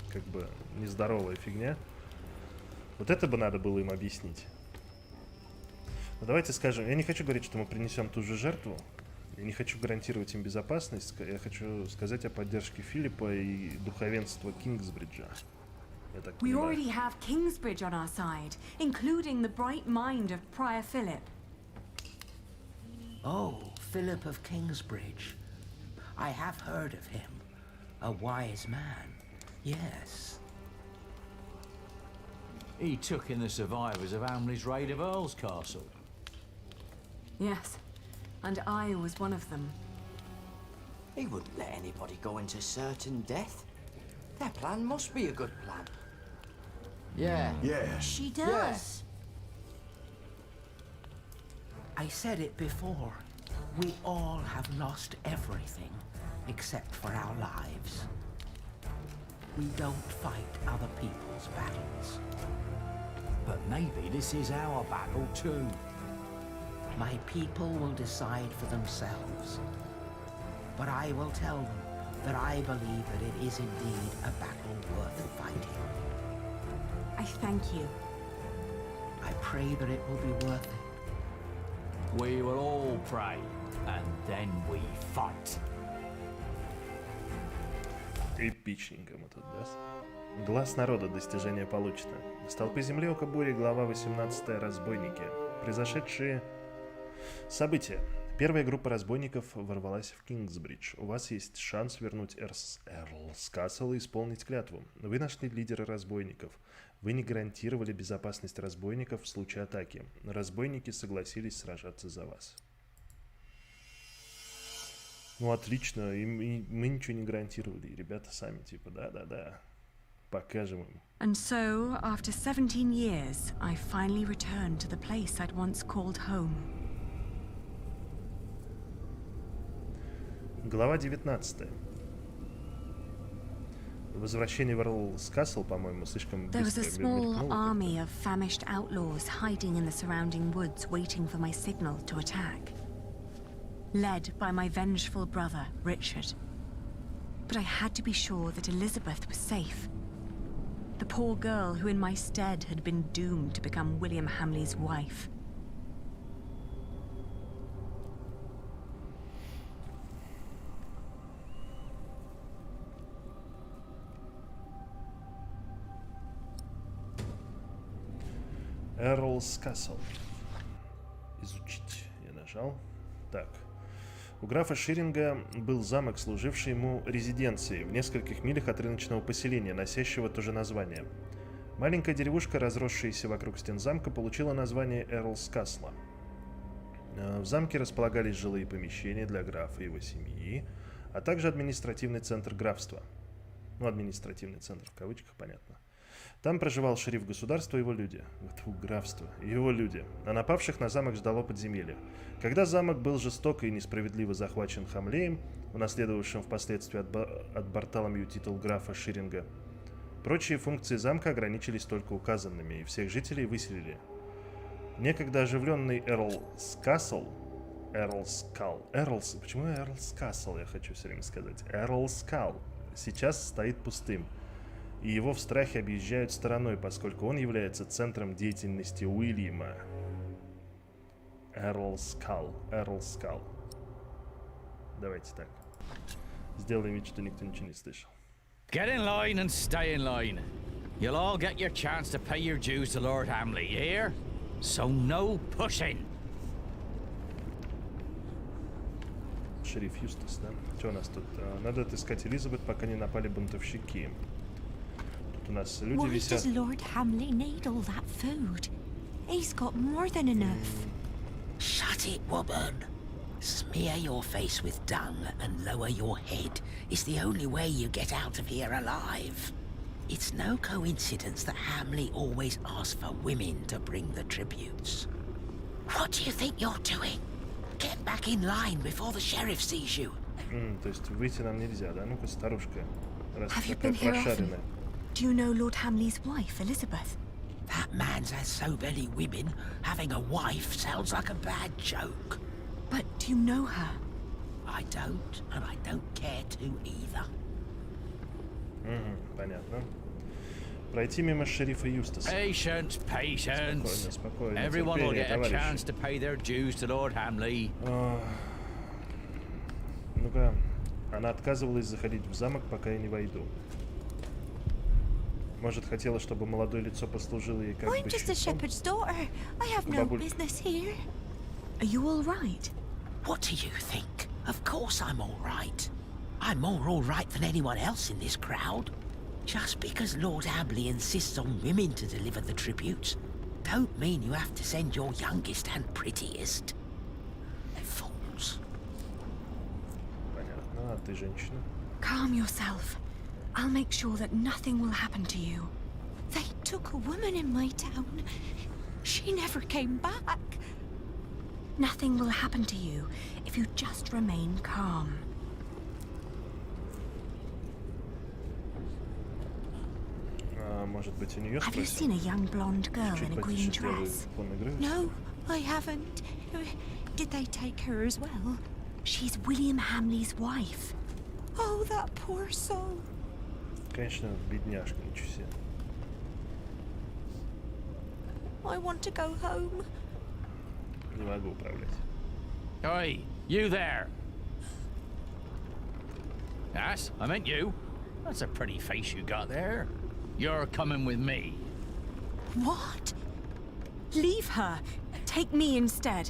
Speaker 1: как бы нездоровая фигня. Вот это бы надо было им объяснить. Но давайте скажем, я не хочу говорить, что мы принесем ту же жертву. Я не хочу гарантировать им безопасность. Я хочу сказать о поддержке Филиппа и духовенства Кингсбриджа. Я так
Speaker 2: We
Speaker 1: понимаю.
Speaker 2: already have Kingsbridge on our side, including the bright mind of Prior Philip.
Speaker 4: Oh, Philip of Kingsbridge. I have heard of him. A wise man. Yes.
Speaker 3: He took in the survivors of Hamley's raid of Earl's Castle.
Speaker 2: Yes, and I was one of them.
Speaker 7: He wouldn't let anybody go into certain death. Their plan must be a good plan. Yeah.
Speaker 6: Yeah.
Speaker 4: She does. I said it before. We all have lost everything except for our lives. We don't fight other people's battles.
Speaker 3: But maybe this is our battle too.
Speaker 4: My people will decide for themselves. But I will tell them that I believe that it is indeed a battle worth fighting.
Speaker 2: I thank you.
Speaker 4: I pray that it will be worth it.
Speaker 3: We will all pray, and then we fight.
Speaker 1: Эпичненько мы тут, да? Глаз народа, достижение получено. Столпы земли, око бури, глава 18, разбойники. Произошедшие события. Первая группа разбойников ворвалась в Кингсбридж. У вас есть шанс вернуть Эрлс Касл и исполнить клятву. Вы нашли лидера разбойников. Вы не гарантировали безопасность разбойников в случае атаки. Разбойники согласились сражаться за вас. Ну, отлично. И мы ничего не гарантировали. Ребята сами типа, да-да-да. Покажем им.
Speaker 2: And so, after 17 years, I finally returned to the place I'd once called home.
Speaker 1: Глава 19. Возвращение в Эрлс Касл, по-моему, слишком
Speaker 2: There was
Speaker 1: быстро
Speaker 2: a small
Speaker 1: мелькнуло
Speaker 2: army of famished outlaws hiding in the surrounding woods, waiting for my signal to attack. Led by my vengeful brother, Richard. But I had to be sure that Elizabeth was safe. The poor girl who in my stead had been doomed to become William Hamley's wife.
Speaker 1: Эрлс Касл. Изучить. Я нажал. Так. У графа Ширинга был замок, служивший ему резиденцией в нескольких милях от рыночного поселения, носящего то же название. Маленькая деревушка, разросшаяся вокруг стен замка, получила название Эрлскасла. В замке располагались жилые помещения для графа и его семьи, а также административный центр графства. Ну, административный центр в кавычках, понятно. Там проживал шериф государства и его люди. Графство и его люди. А напавших на замок ждало подземелье. Когда замок был жестоко и несправедливо захвачен Хамлеем, унаследовавшим впоследствии от Бартоломью титул графа Ширинга, прочие функции замка ограничились только указанными, и всех жителей выселили. Некогда оживленный почему Эрлскасл, я хочу все время сказать, Эрлскал, сейчас стоит пустым, и его в страхе объезжают стороной, поскольку он является центром деятельности Уильяма. Эрлскал. Давайте так. Сделаем вид, что никто ничего не слышал.
Speaker 3: Get in line and stay in line. You'll all get your chance to pay your dues to Lord Hamley, you hear? So no pushing.
Speaker 1: Шериф Юстас, да? Что у нас тут? Надо отыскать Элизабет, пока не напали бунтовщики. Тут у нас люди
Speaker 2: Why
Speaker 1: висят.
Speaker 2: does Lord Hamley need all that food? He's got more than enough.
Speaker 4: Shut it, woman. Smear your face with dung and lower your head is the only way you get out of here alive. It's no coincidence that Hamley always asks for women to bring the tributes. What do you think you're doing? Get back in line before the sheriff sees you.
Speaker 1: То есть выйти нам нельзя, да? Ну-ка, старушка. Раз
Speaker 2: Have you
Speaker 1: такая
Speaker 2: been here often?
Speaker 1: прошаренная.
Speaker 2: Do you know Lord Hamley's wife, Elizabeth?
Speaker 4: That man's had so many women, having a wife sounds like a bad joke.
Speaker 2: But do you know her?
Speaker 4: I don't, and I don't care to either.
Speaker 1: Понятно. Пройти мимо шерифа Юстаса.
Speaker 3: Patience.
Speaker 1: Спокойно, спокойно.
Speaker 3: Everyone will
Speaker 1: Терпение,
Speaker 3: get a
Speaker 1: товарищи.
Speaker 3: chance to pay their dues to Lord Hamley.
Speaker 1: Ну-ка, она отказывалась заходить в замок, пока я не войду. Может, хотела, чтобы молодое лицо послужило ей как бы
Speaker 2: I'm just a
Speaker 1: щитом?
Speaker 2: shepherd's daughter. I have no
Speaker 1: Бабуль.
Speaker 2: business here. Are you all right?
Speaker 4: What do you think? Of course I'm all right. I'm more all right than anyone else in this crowd. Just because Lord Hamley insists on women to deliver the tributes, don't mean you have to send your youngest and prettiest. Fools.
Speaker 1: Понятно, а ты женщина.
Speaker 2: Calm yourself. I'll make sure that nothing will happen to you. They took a woman in my town. She never came back. Nothing will happen to you if you just remain calm.
Speaker 1: Может быть, у нее
Speaker 2: Have you
Speaker 1: спросим?
Speaker 2: seen a young blonde girl
Speaker 1: Чуть
Speaker 2: in a
Speaker 1: потише
Speaker 2: green
Speaker 1: делаю
Speaker 2: dress?
Speaker 1: фон игры.
Speaker 2: No, I haven't. Did they take her as well? She's William Hamley's wife. Oh, that poor soul.
Speaker 1: Конечно, бедняжка, ничего себе.
Speaker 2: I want to go home.
Speaker 1: Не могу управлять.
Speaker 3: Oi, you there. Yes, I meant you. That's a pretty face you got there. You're coming with me.
Speaker 2: What? Leave her. Take me instead.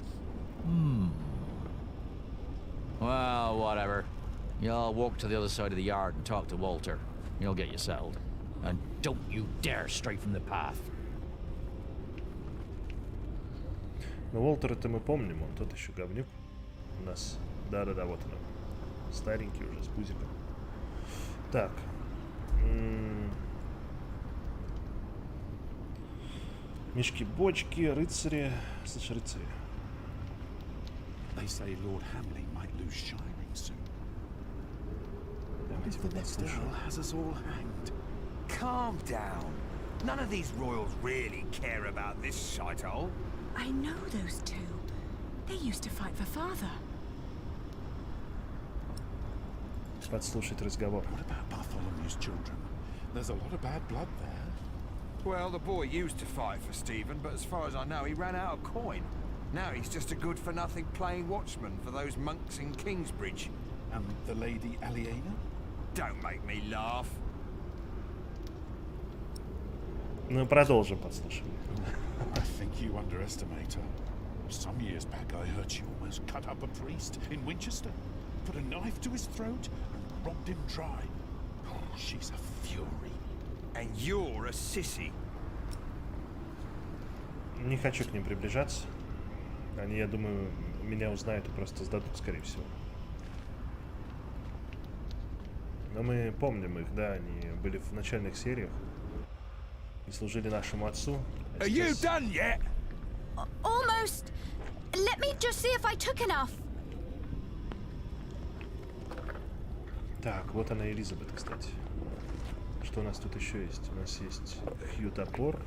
Speaker 3: Well, whatever. You'll walk to the other side of the yard and talk to Walter. You'll get you settled. And don't you dare stray from the path.
Speaker 1: Но Уолтера-то мы помним, он тот еще говнюк. У нас. Да-да-да, вот он. Старенький уже, с пузиком. Так. Мешки-бочки, рыцари. Слышь, рыцари.
Speaker 6: They say Lord Hamley might lose Shiring soon.
Speaker 1: Давайте
Speaker 6: The next
Speaker 1: послушаем.
Speaker 6: Earl has us all hanged.
Speaker 8: Calm down. None of these royals really care about this shithole.
Speaker 2: I know those two. They used to fight for father.
Speaker 1: Подслушать разговор.
Speaker 6: What about Bartholomew's children? There's a lot of bad blood there.
Speaker 8: Well, the boy used to fight for Stephen, but as far as I know, he ran out of coin. Now he's just a good-for-nothing playing watchman for those monks in Kingsbridge.
Speaker 6: And the Lady Aliena?
Speaker 8: Don't make me laugh.
Speaker 1: Ну, продолжим подслушивание.
Speaker 6: I think you underestimate her. Some years back I heard she almost cut up a priest in Winchester, put a knife to his throat and robbed him dry. Oh, she's a fury.
Speaker 8: And you're a sissy.
Speaker 1: Не хочу к ним приближаться. Они, я думаю, меня узнают и просто сдадут, скорее всего. Но мы помним их, да, они были в начальных сериях и служили нашему отцу. А
Speaker 8: Are you done yet?
Speaker 2: Almost. Let me just see if I took enough.
Speaker 1: Так, вот она, Элизабет, кстати. Что у нас тут еще есть? У нас есть Хью топор.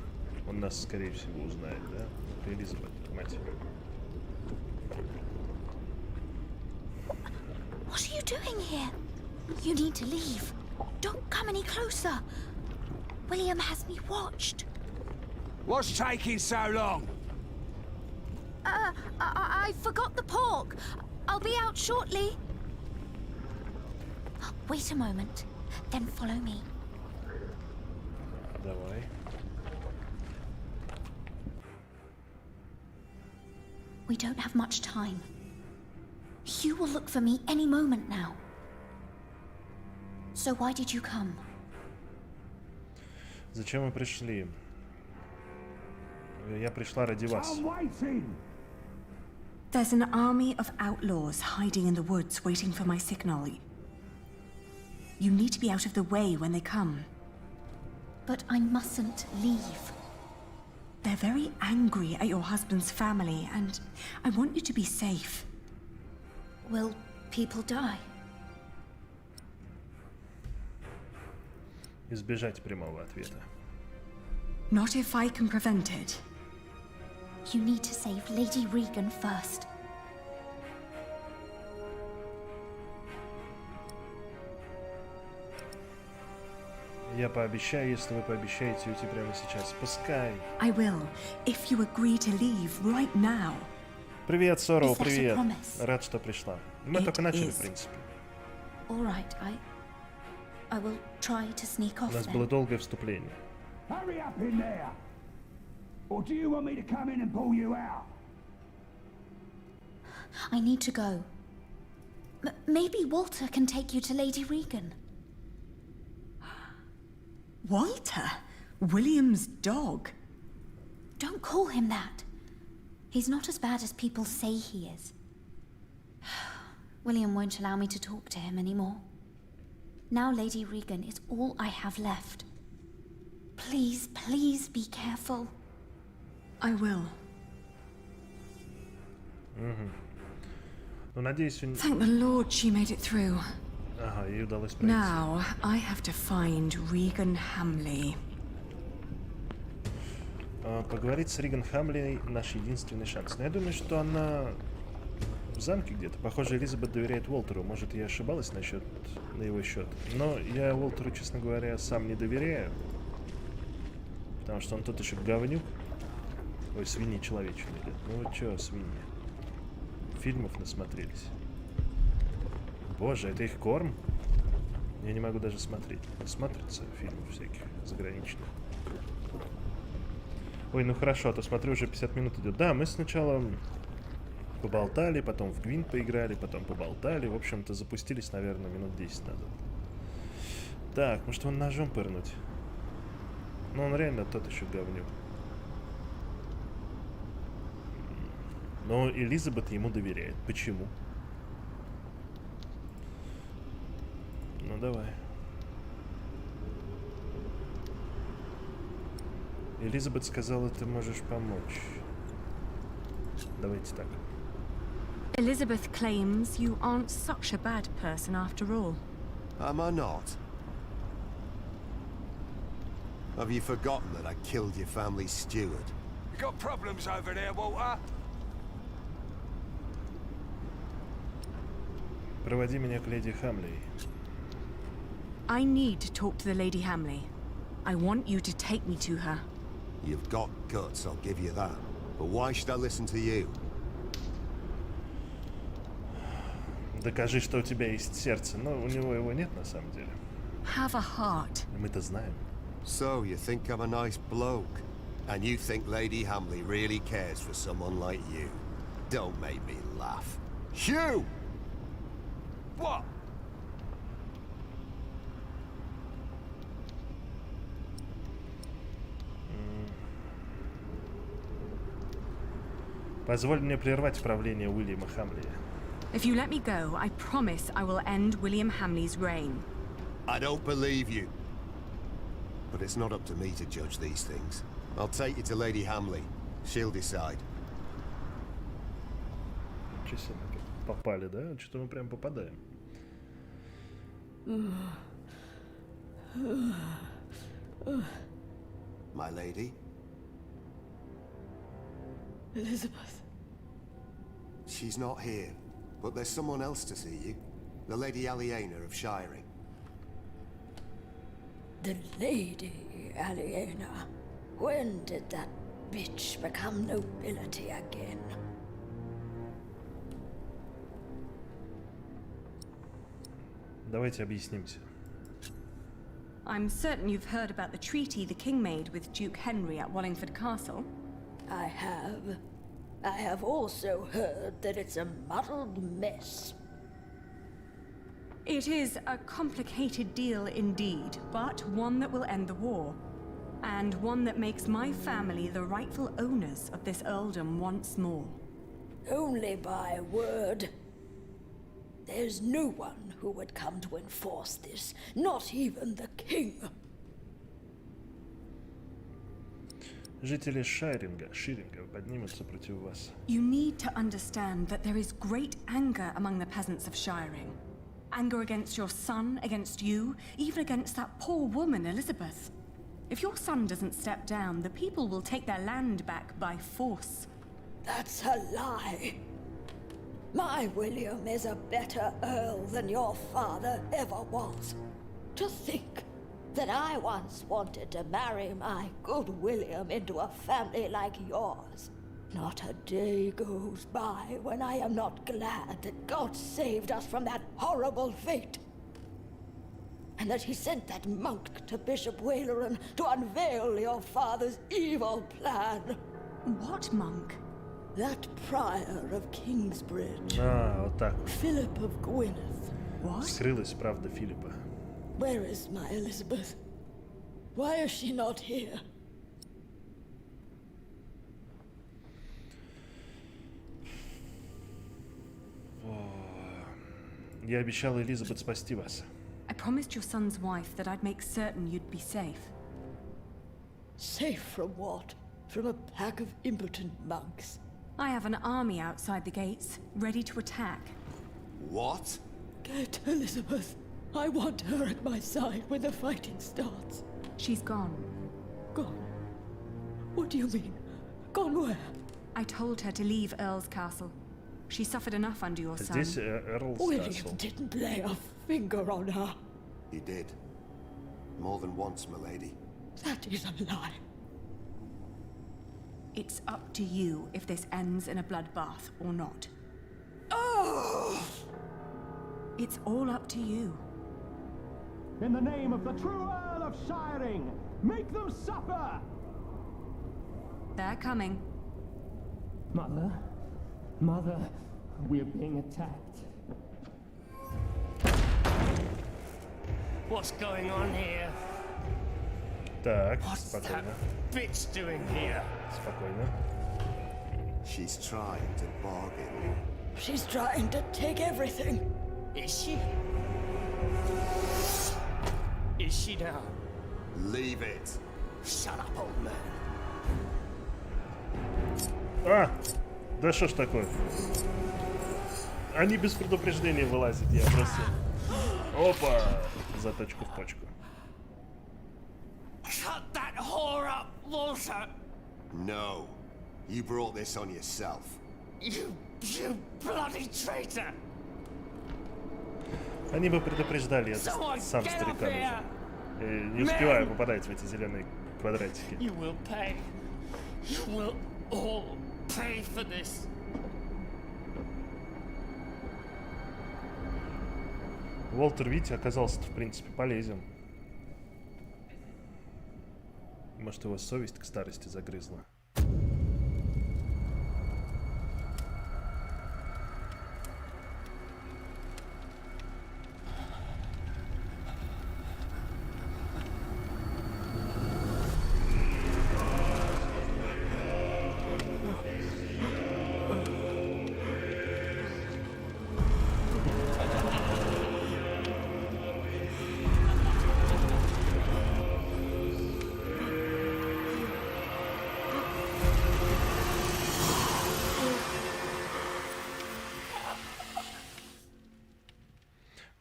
Speaker 1: Он нас, скорее всего, узнает, да? Элизабет, мать.
Speaker 2: What are you doing here? You need to leave. Don't come any closer. William has me watched.
Speaker 8: What's taking so long?
Speaker 2: I forgot the pork. I'll be out shortly. Wait a moment, then follow me.
Speaker 1: Давай.
Speaker 2: We don't have much time. Hugh will look for me any moment now. So why did you come?
Speaker 1: Зачем мы пришли? Я пришла ради вас.
Speaker 2: There's an army of outlaws hiding in the woods waiting for my signal. You need to be out of the way when they come. But I mustn't leave. They're very angry at your husband's family, and I want you to be safe. Will people die?
Speaker 1: Избежать прямого ответа.
Speaker 2: Not if I can prevent it. You need to save Lady Regan first.
Speaker 1: Я пообещаю, если вы пообещаете уйти прямо сейчас. Пускай.
Speaker 2: I will, if you agree to leave right now.
Speaker 1: Привет, Сороу,
Speaker 2: Is that a
Speaker 1: привет.
Speaker 2: promise?
Speaker 1: Рад, что пришла. Мы
Speaker 2: It
Speaker 1: только начали,
Speaker 2: is.
Speaker 1: в принципе.
Speaker 2: All right, I will try to sneak
Speaker 1: У
Speaker 2: off
Speaker 1: нас
Speaker 2: then.
Speaker 1: было долгое вступление.
Speaker 9: Hurry up in there! Or do you want me to come in and pull you out?
Speaker 2: I need to go. Maybe Walter can take you to Lady Regan. Walter? William's dog? Don't call him that. He's not as bad as people say he is. William won't allow me to talk to him anymore. Now Lady Regan is all I have left. Please, please be careful. I will.
Speaker 1: Ну, надеюсь, он...
Speaker 2: Thank the Lord she made it through.
Speaker 1: Ага, ей удалось пройти.
Speaker 2: Now I have to find Regan Hamley.
Speaker 1: Поговорить с Риган Хамли — наш единственный шанс. Но я думаю, что она в замке где-то. Похоже, Элизабет доверяет Уолтеру. Может, я ошибалась на его счет. Но я Уолтеру, честно говоря, сам не доверяю. Потому что он тут еще говнюк. Ой, свиньи человечные. Ну вы чё, свиньи? Фильмов насмотрелись. Боже, это их корм? Я не могу даже смотреть. Смотрится фильмов всяких заграничных. Ой, ну хорошо, а то смотрю, уже 50 минут идет. Да, мы сначала поболтали, потом в Гвинт поиграли, потом поболтали. В общем-то, запустились, наверное, минут 10 назад. Так, может, он ножом пырнуть? Ну, он реально тот еще говнюк. Но Элизабет ему доверяет. Почему? Ну, давай. Элизабет сказала, ты можешь помочь. Давайте так.
Speaker 2: Elizabeth claims you aren't such a bad person after all.
Speaker 10: Am I not? Have you forgotten that I killed your family's steward?
Speaker 8: You got problems over there, Walter?
Speaker 1: Проводи меня к леди Хамли.
Speaker 2: I need to talk to the Lady Hamley. I want you to take me to her.
Speaker 10: You've got guts, I'll give you that. But why should I listen to you?
Speaker 1: Докажи, что у тебя есть сердце. Но у него его нет, на самом деле.
Speaker 2: Have a heart.
Speaker 1: Мы-то знаем.
Speaker 10: So, you think I'm a nice bloke? And you think Lady Hamley really cares for someone like you? Don't make me laugh. Hugh!
Speaker 8: What?
Speaker 1: Позволь мне прервать правление Уильяма Хамли.
Speaker 2: If you let me go, I promise I will end William Hamley's reign.
Speaker 10: I don't believe you. But it's not up to me to judge these things. I'll take you to Lady Hamley. She'll decide.
Speaker 1: Ничего себе, попали, да? Что-то мы прям попадаем.
Speaker 10: My lady?
Speaker 11: Elizabeth.
Speaker 10: She's not here, but there's someone else to see you. The Lady Aliena of Shiring.
Speaker 11: The Lady Aliena. When did that bitch become nobility again?
Speaker 1: Давайте объяснимся.
Speaker 2: I'm certain you've heard about the treaty the king made with Duke Henry at Wallingford Castle.
Speaker 11: I have. I have also heard that it's a muddled mess.
Speaker 2: It is a complicated deal indeed, but one that will end the war. And one that makes my family the rightful owners of this earldom once more.
Speaker 11: Only by word. There's no one who would come to enforce this, not even the king.
Speaker 1: Жители Ширинга поднимутся против вас.
Speaker 2: You need to understand that there is great anger among the peasants of Shiring. Anger against your son, against you, even against that poor woman, Elizabeth. If your son doesn't step down, the people will take their land back by force.
Speaker 11: That's a lie. My William is a better earl than your father ever was. To think that I once wanted to marry my good William into a family like yours. Not a day goes by when I am not glad that God saved us from that horrible fate. And that he sent that monk to Bishop Waleran to unveil your father's evil plan.
Speaker 2: What monk?
Speaker 11: That prior of Kingsbridge.
Speaker 1: Вот так вот.
Speaker 11: Philip of Gwynedd.
Speaker 2: What?
Speaker 1: Скрылась правда Филиппа.
Speaker 11: Where is my Elizabeth? Why is she not here?
Speaker 1: Я обещал Элизабет спасти вас.
Speaker 2: I promised your son's wife that I'd make certain you'd be safe.
Speaker 11: Safe from what? From a pack of impotent monks?
Speaker 2: I have an army outside the gates, ready to attack.
Speaker 10: What?
Speaker 11: Get Elizabeth. I want her at my side when the fighting starts.
Speaker 2: She's gone.
Speaker 11: Gone? What do you mean? Gone where?
Speaker 2: I told her to leave Earl's Castle. She suffered enough under your son.
Speaker 1: Здесь Эрл's
Speaker 11: William
Speaker 1: Castle.
Speaker 11: didn't lay a finger on her.
Speaker 10: He did. More than once, my lady.
Speaker 11: That is a lie.
Speaker 2: It's up to you if this ends in a bloodbath or not.
Speaker 11: Oh!
Speaker 2: It's all up to you.
Speaker 5: In the name of the true Earl of Shiring, make them suffer!
Speaker 2: They're coming.
Speaker 12: Mother? Mother, we're being attacked.
Speaker 13: What's going on here?
Speaker 1: Так,
Speaker 13: What's that
Speaker 1: спокойно.
Speaker 13: bitch doing here?
Speaker 1: Спокойно.
Speaker 10: She's trying to bargain.
Speaker 11: She's trying to take everything.
Speaker 13: Is she? Is she now?
Speaker 10: Leave it.
Speaker 13: Shut up, old man.
Speaker 1: Да что ж такое? Они без предупреждения вылазят, я просто... Опа! Заточку в почку.
Speaker 13: Shut that whore up, Walter!
Speaker 10: No. You brought this on yourself.
Speaker 13: You bloody traitor!
Speaker 1: Они бы предупреждали, я сам старикан уже. Не успеваю попадать в эти зеленые квадратики.
Speaker 13: You will pay. You will all pay for this.
Speaker 1: Уолтер, видите, оказался в принципе полезен. Может, его совесть к старости загрызла.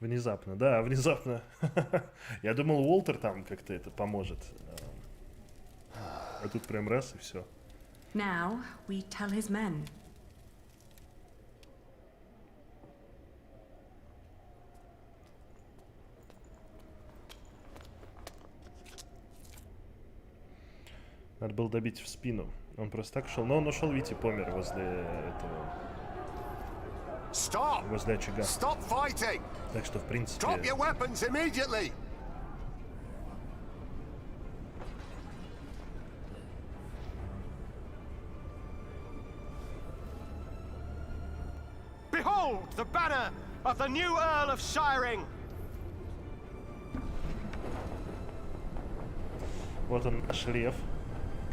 Speaker 1: Внезапно, да, внезапно. Я думал, Уолтер там как-то это поможет. А тут прям раз и все.
Speaker 2: Now we tell his men.
Speaker 1: Надо было добить в спину. Он просто так шел. Но он ушел, видите, помер возле этого. Возле очага. Так что, в принципе...
Speaker 5: Behold the banner of the new Earl of Shiring.
Speaker 1: Вот он, наш лев,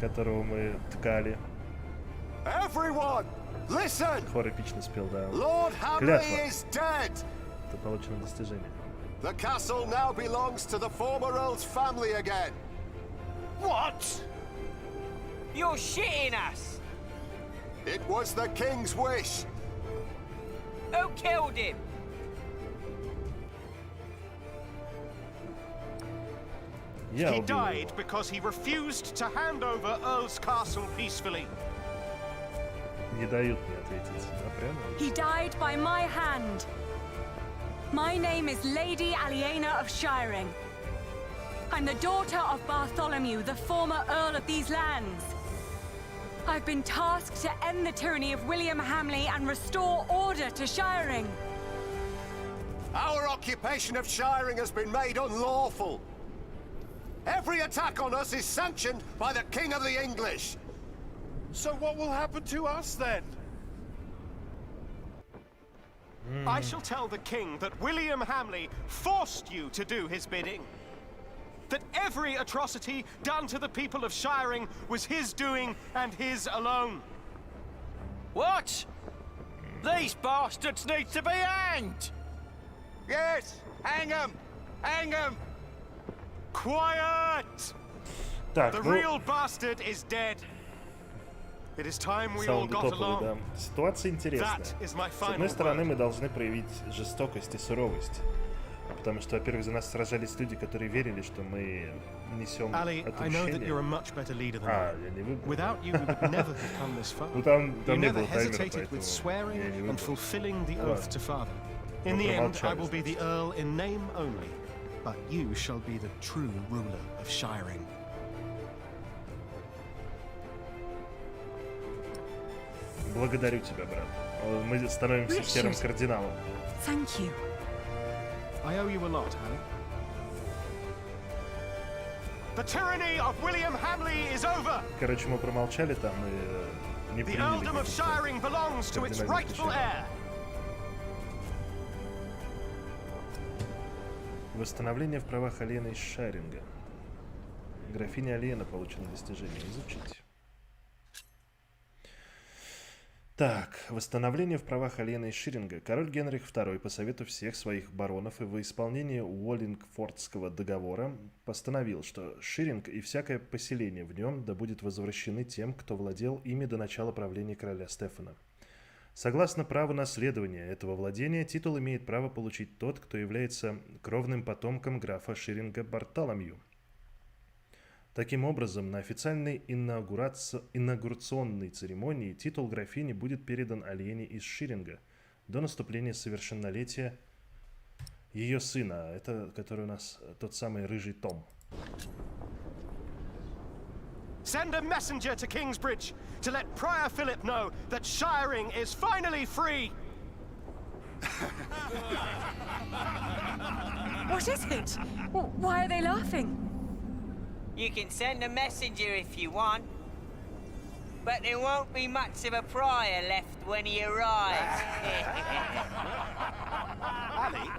Speaker 1: которого мы ткали.
Speaker 10: Everyone, listen!
Speaker 1: Хор эпично спел, да.
Speaker 10: Lord Hamley is dead.
Speaker 1: Это получено достижение.
Speaker 10: The castle now belongs to the former Earl's family again.
Speaker 8: What? You're shitting us!
Speaker 10: It was the king's wish.
Speaker 8: Who killed him?
Speaker 5: He died because he refused to hand over Earl's castle peacefully.
Speaker 1: Не дают мне ответить.
Speaker 2: He died by my hand. My name is Lady Aliena of Shiring. I'm the daughter of Bartholomew, the former Earl of these lands. I've been tasked to end the tyranny of William Hamley and restore order to Shiring.
Speaker 10: Our occupation of Shiring has been made unlawful. Every attack on us is sanctioned by the King of the English.
Speaker 6: So what will happen to us then?
Speaker 5: I shall tell the king that William Hamley forced you to do his bidding. That every atrocity done to the people of Shiring was his doing and his alone.
Speaker 8: What? These bastards need to be hanged!
Speaker 10: Yes, hang 'em! Hang 'em!
Speaker 5: Quiet!
Speaker 1: Так,
Speaker 5: the real bastard is dead. It is time we all got along.
Speaker 1: Да. Ситуация интересная. С одной стороны, мы должны проявить жестокость и суровость. Потому что, во-первых, за нас сражались люди, которые верили, что мы несем отмщение. Я не выбрал.
Speaker 5: Without you, we would never have come this far.
Speaker 1: Ну там
Speaker 5: you
Speaker 1: не
Speaker 5: never
Speaker 1: было таймера,
Speaker 5: hesitated with swearing and fulfilling the oath to father.
Speaker 1: Мы
Speaker 5: In the end, I
Speaker 1: промолчали.
Speaker 5: will be the Earl in name only, but you shall be the true ruler of Shiring.
Speaker 1: Благодарю тебя, брат. Мы становимся серым кардиналом.
Speaker 2: Thank you.
Speaker 5: I owe you a lot, Harry. The tyranny of William Hamley is over.
Speaker 1: Короче, мы промолчали там и не
Speaker 5: The
Speaker 1: приняли
Speaker 5: earldom of Shiring belongs to its rightful heir.
Speaker 1: Восстановление в правах Алены из Шайринга. Графиня Алена получила достижение. Изучить. Так, восстановление в правах Алены из Ширинга. Король Генрих II по совету всех своих баронов и во исполнение Уоллингфордского договора постановил, что Ширинг и всякое поселение в нем да будет возвращены тем, кто владел ими до начала правления короля Стефана. Согласно праву наследования этого владения, титул имеет право получить тот, кто является кровным потомком графа Ширинга Бартоломью. Таким образом, на официальной инаугурационной церемонии титул графини будет передан Алене из Ширинга до наступления совершеннолетия ее сына, это который у нас тот самый рыжий Том.
Speaker 5: Send a messenger to Kingsbridge to let Prior Philip know that Shiring is finally free.
Speaker 2: What is it? Why are they laughing?
Speaker 14: You can send a messenger if you want. But there won't be much of a prior left when he arrives.
Speaker 5: Ali,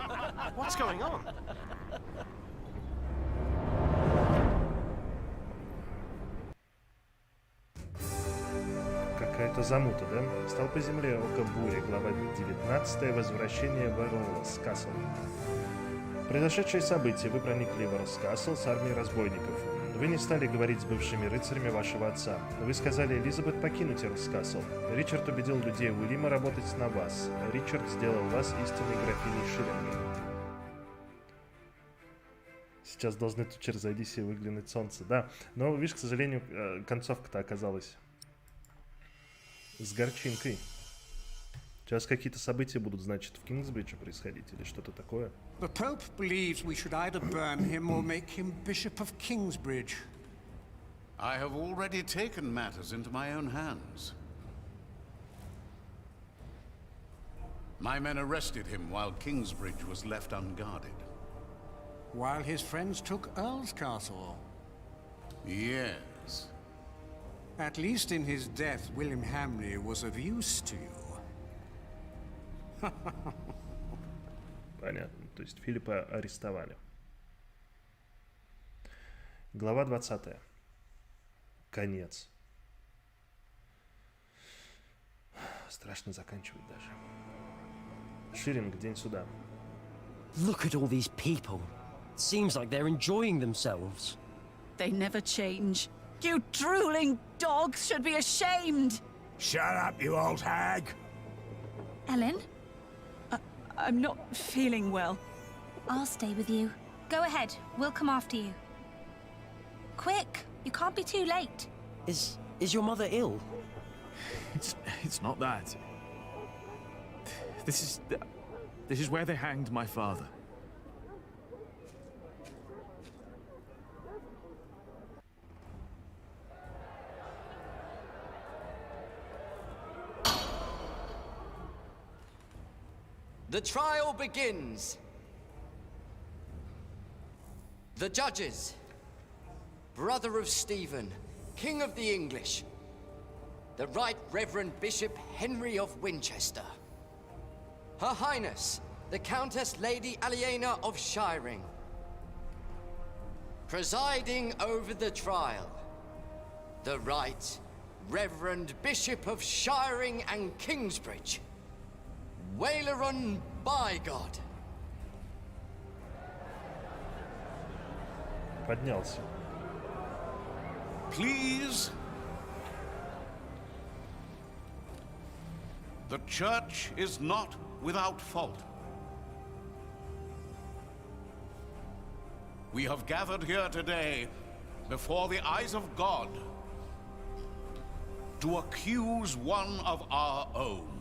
Speaker 5: what's going on?
Speaker 1: Какая-то замута, да? Стал по земле око бури, глава 19, возвращение в Эрлс-Касл. Произошедшие события. Вы проникли в Эрлс-Касл с армией разбойников. Вы не стали говорить с бывшими рыцарями вашего отца. Вы сказали Элизабет покинуть Эрлс-Касл. Ричард убедил людей Уильяма работать на вас. Ричард сделал вас истинной графиней Ширингом. Сейчас должны тут через Одиссею выглянуть солнце. Да, но, видишь, к сожалению, концовка-то оказалась с горчинкой. Сейчас какие-то события будут, значит, в Кингсбридже происходить или что-то такое.
Speaker 15: The Pope believes we should either burn him or make him Bishop of Kingsbridge.
Speaker 16: I have already taken matters into my own hands. My men arrested him while Kingsbridge was left unguarded.
Speaker 15: While his friends took Earl's Castle?
Speaker 16: Yes.
Speaker 15: At least in his death, William Hamley was of use to you.
Speaker 1: Понятно. То есть Филиппа арестовали. Глава 20. Конец. Страшно заканчивать даже. Ширинг, день суда.
Speaker 17: Look at all these people. Seems like they're enjoying themselves.
Speaker 18: They never change. You drooling dogs should be ashamed.
Speaker 9: Shut up, you old hag.
Speaker 18: Ellen? I'm not feeling well.
Speaker 19: I'll stay with you. Go ahead. We'll come after you. Quick! You can't be too late.
Speaker 17: Is your mother ill?
Speaker 20: It's not that. This is where they hanged my father.
Speaker 7: The trial begins. The judges. Brother of Stephen, King of the English. The Right Reverend Bishop Henry of Winchester. Her Highness, the Countess Lady Aliena of Shiring. Presiding over the trial, the Right Reverend Bishop of Shiring and Kingsbridge. Waileron by God.
Speaker 1: Поднялся.
Speaker 16: Please. The church is not without fault. We have gathered here today before the eyes of God to accuse one of our own.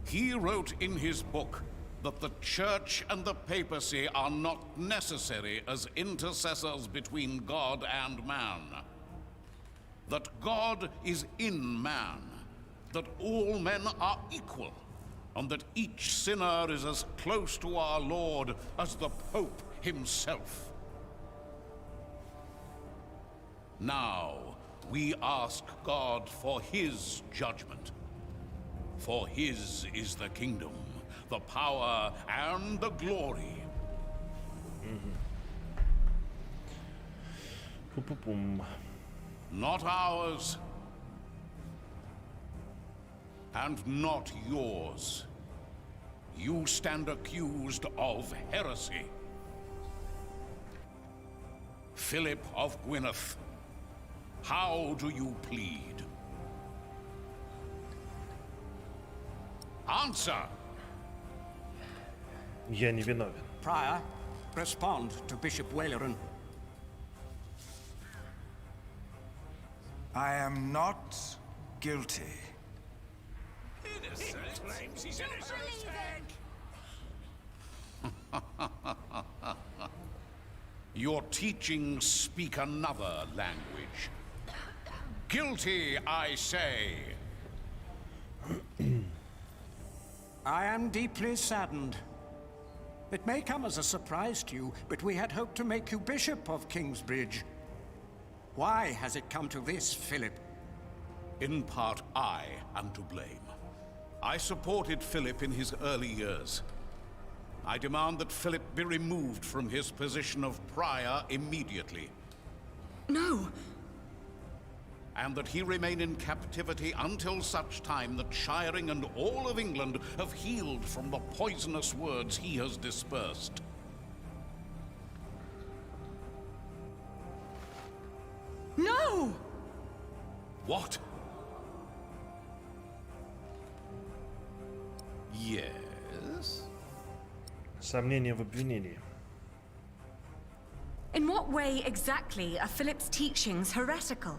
Speaker 16: He wrote in his book that the church and the papacy are not necessary as intercessors between God and man. That God is in man, that all men are equal, and that each sinner is as close to our Lord as the Pope himself. Now, we ask God for his judgment. For his is the kingdom, the power, and the glory. Not ours, and not yours. You stand accused of heresy. Philip of Gwynedd, how do you plead? Answer!
Speaker 1: Я не виновен.
Speaker 15: Prior, respond to Bishop Waileron.
Speaker 9: I am not guilty.
Speaker 16: Innocent? Claims he's innocent. Your teachings speak another language. Guilty, I say.
Speaker 15: I am deeply saddened. It may come as a surprise to you, but we had hoped to make you Bishop of Kingsbridge. Why has it come to this, Philip?
Speaker 16: In part, I am to blame. I supported Philip in his early years. I demand that Philip be removed from his position of prior immediately.
Speaker 2: No.
Speaker 16: And that he remain in captivity until such time that Shiring and all of England have healed from the poisonous words he has dispersed.
Speaker 2: No!
Speaker 16: What? Yes?
Speaker 1: Сомнения в обвинении.
Speaker 2: In what way exactly are Philip's teachings heretical?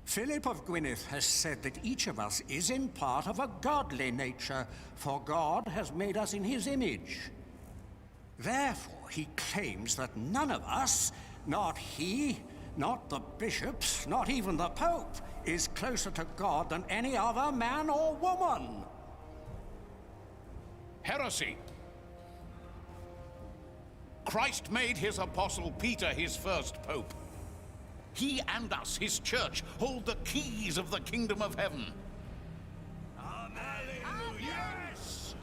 Speaker 15: Philip of Gwynedd has said that each of us is in part of a godly nature, for God has made us in his image. Therefore, he claims that none of us, not he, not the bishops, not even the Pope, is closer to God than any other man or woman.
Speaker 16: Heresy! Christ made his apostle Peter his first pope. He and us, his church, hold the keys of the kingdom of heaven.
Speaker 15: Yes!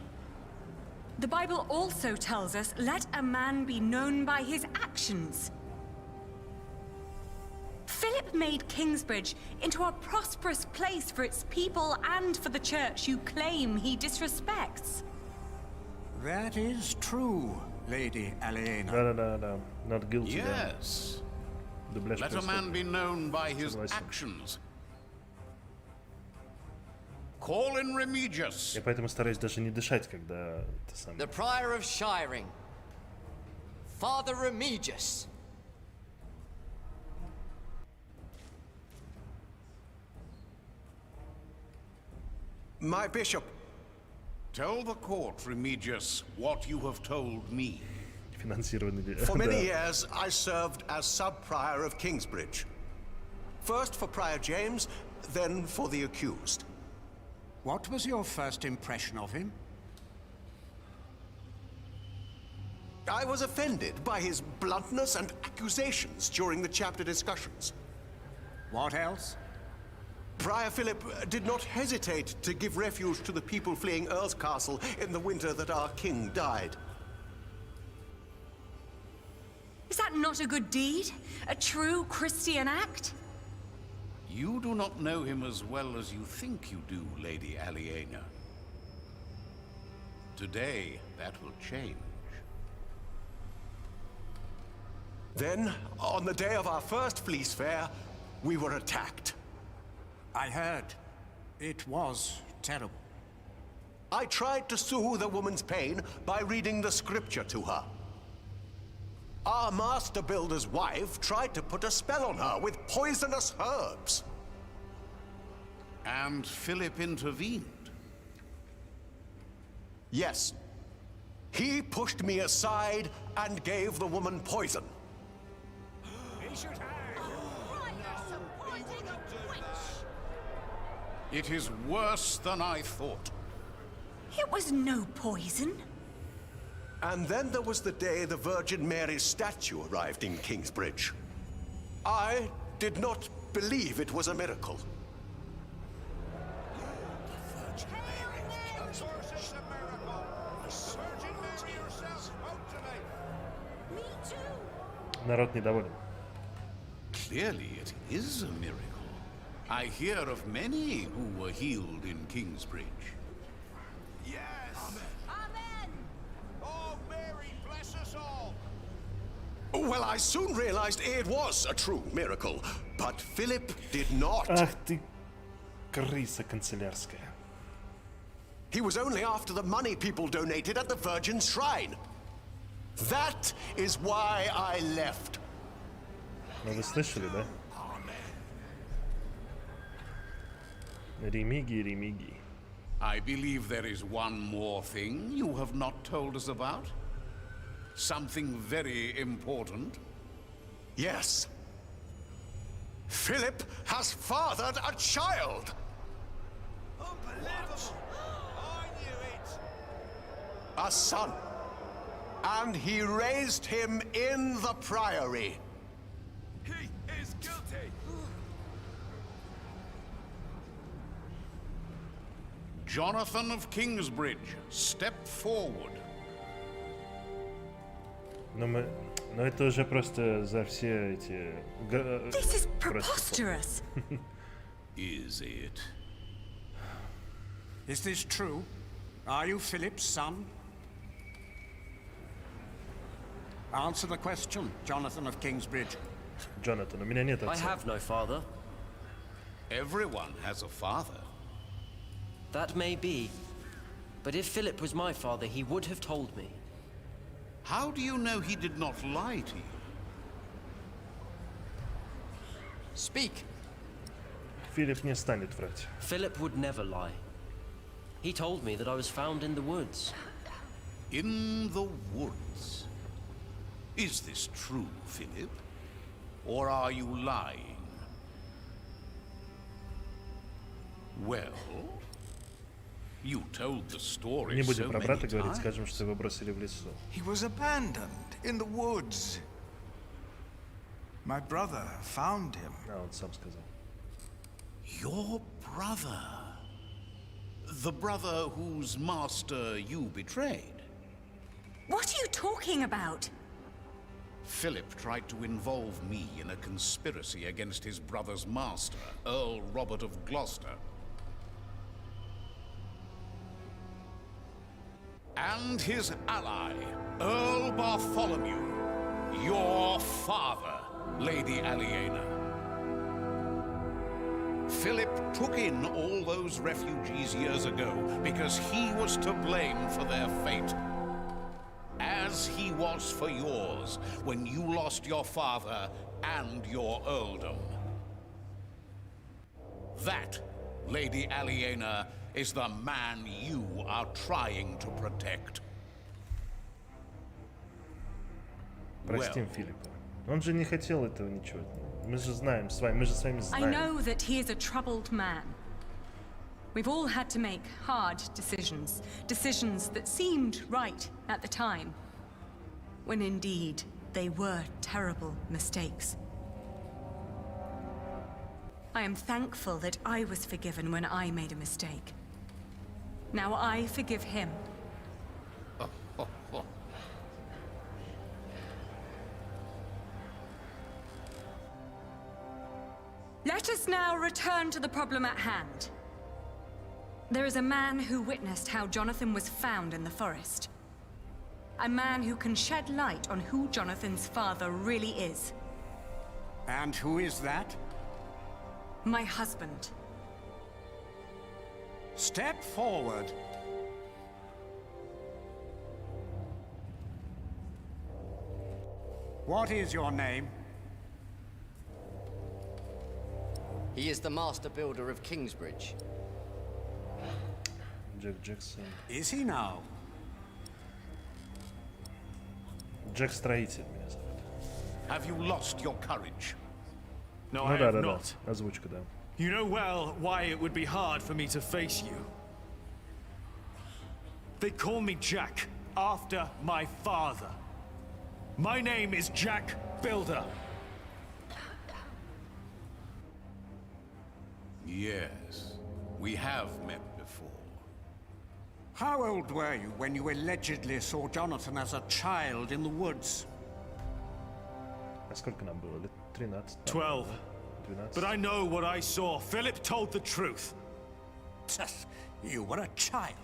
Speaker 2: The Bible also tells us, let a man be known by his actions. Philip made Kingsbridge into a prosperous place for its people and for the church you claim he disrespects.
Speaker 15: That is true, Lady Aliena.
Speaker 1: Да. Not guilty.
Speaker 16: Yes. Let a man be known by his actions. Call in Remigius.
Speaker 1: Я поэтому стараюсь даже не дышать, когда это самое.
Speaker 7: The Prior of Shiring, Father Remigius.
Speaker 10: My bishop.
Speaker 16: Tell the court, Remigius, what you have told me.
Speaker 10: For many years, I served as sub-prior of Kingsbridge. First for Prior James, then for the accused.
Speaker 15: What was your first impression of him?
Speaker 10: I was offended by his bluntness and accusations during the chapter discussions.
Speaker 15: What else?
Speaker 10: Prior Philip did not hesitate to give refuge to the people fleeing Earl's Castle in the winter that our king died.
Speaker 2: Is that not a good deed? A true Christian act?
Speaker 16: You do not know him as well as you think you do, Lady Aliena. Today, that will change.
Speaker 10: Then, on the day of our first fleece fair, we were attacked.
Speaker 15: I heard. It was terrible.
Speaker 10: I tried to soothe the woman's pain by reading the scripture to her. Our master builder's wife tried to put a spell on her with poisonous herbs.
Speaker 16: And Philip intervened?
Speaker 10: Yes. He pushed me aside and gave the woman poison.
Speaker 15: He should have.
Speaker 16: It is worse than I thought.
Speaker 2: It was no poison.
Speaker 10: And then there was the day the Virgin Mary's statue arrived in Kingsbridge. I did not believe it was a miracle.
Speaker 1: Народ недоволен.
Speaker 16: Clearly, it is a miracle. I hear of many who were healed in Kingsbridge.
Speaker 10: Yes!
Speaker 11: Amen!
Speaker 10: Oh, Mary, bless us all! Well, I soon realized it was a true miracle, but Philip did not.
Speaker 1: Ах ты, крыса канцелярская.
Speaker 10: He was only after the money people donated at the Virgin's Shrine. That is why I left.
Speaker 1: Ну вы слышали, да? Ремиги.
Speaker 16: I believe there is one more thing you have not told us about. Something very important.
Speaker 10: Yes. Philip has fathered a child. a son. And he raised him in the priory.
Speaker 6: He is guilty.
Speaker 16: Jonathan of Kingsbridge, step forward.
Speaker 1: Но это уже просто за все эти...
Speaker 2: This is preposterous.
Speaker 16: Is it?
Speaker 15: Is this true? Are you Philip's son? Answer the question, Jonathan of Kingsbridge.
Speaker 1: Jonathan, у меня нет отца.
Speaker 17: I have no father.
Speaker 16: Everyone has a father.
Speaker 17: That may be. But if Philip was my father, he would have told me.
Speaker 16: How do you know he did not lie to you?
Speaker 7: Speak.
Speaker 1: Филипп не станет врать.
Speaker 17: Philip would never lie. He told me that I was found in the woods.
Speaker 16: In the woods? Is this true, Philip? Or are you lying? Well, you told the story
Speaker 1: Не будем
Speaker 16: so
Speaker 1: про
Speaker 16: many
Speaker 1: брата говорить,
Speaker 16: times.
Speaker 1: скажем, что его бросили в лесу.
Speaker 21: He was abandoned in the woods. My brother found him.
Speaker 1: А, он сам сказал.
Speaker 16: Your brother? The brother whose master you betrayed?
Speaker 2: What are you talking about?
Speaker 16: Philip tried to involve me in a conspiracy against his brother's master, Earl Robert of Gloucester. And his ally, Earl Bartholomew, your father, Lady Aliena. Philip took in all those refugees years ago because he was to blame for their fate. As he was for yours when you lost your father and your earldom. That, Lady Aliena, is the man you are trying to protect.
Speaker 1: Простим Филиппа. Он же не хотел этого ничего. Мы же знаем с вами, мы же с вами
Speaker 2: I
Speaker 1: знаем.
Speaker 2: know that he is a troubled man. We've all had to make hard decisions. Decisions that seemed right at the time. When indeed, they were terrible mistakes. I am thankful that I was forgiven when I made a mistake. Now I forgive him. Let us now return to the problem at hand. There is a man who witnessed how Jonathan was found in the forest. A man who can shed light on who Jonathan's father really is.
Speaker 15: And who is that?
Speaker 2: My husband.
Speaker 15: Step forward. What is your name?
Speaker 7: He is the master builder of Kingsbridge.
Speaker 1: Джек Джексон.
Speaker 15: Is he now?
Speaker 1: Джек Строитель меня зовут.
Speaker 16: Have you lost your courage?
Speaker 20: No,
Speaker 1: Ну
Speaker 20: I
Speaker 1: да,
Speaker 20: have
Speaker 1: да, да.
Speaker 20: not.
Speaker 1: Озвучка, да.
Speaker 20: You know well why it would be hard for me to face you. They call me Jack, after my father. My name is Jack Builder.
Speaker 16: Yes, we have met before.
Speaker 15: How old were you when you allegedly saw Jonathan as a child in the woods?
Speaker 1: А сколько нам было? Лет 13?
Speaker 20: 12.
Speaker 1: 12.
Speaker 20: But I know what I saw. Philip told the truth.
Speaker 15: You were a child.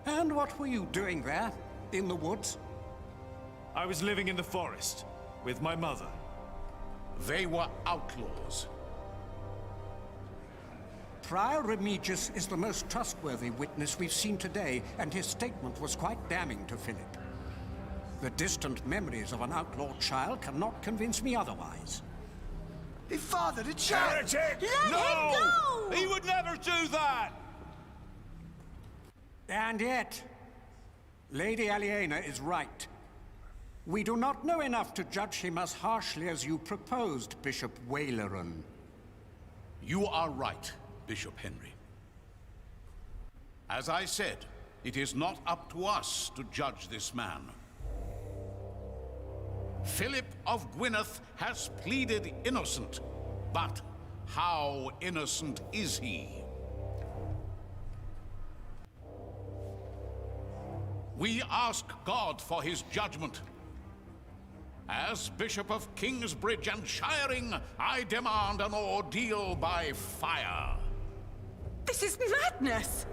Speaker 15: And what were you doing there, in the woods?
Speaker 20: I was living in the forest, with my mother.
Speaker 16: They were outlaws.
Speaker 15: Prior Remigius is the most trustworthy witness we've seen today, and his statement was quite damning to Philip. The distant memories of an outlawed child cannot convince me otherwise.
Speaker 21: He fathered a child!
Speaker 18: Let him go!
Speaker 21: He would never do that!
Speaker 15: And yet, Lady Aliena is right. We do not know enough to judge him as harshly as you proposed, Bishop Waileran.
Speaker 16: You are right, Bishop Henry. As I said, It is not up to us to judge this man. Philip of Gwynedd has pleaded innocent, but how innocent is he? We ask God for his judgment. As Bishop of Kingsbridge and Shiring, I demand an ordeal by fire.
Speaker 18: This is madness!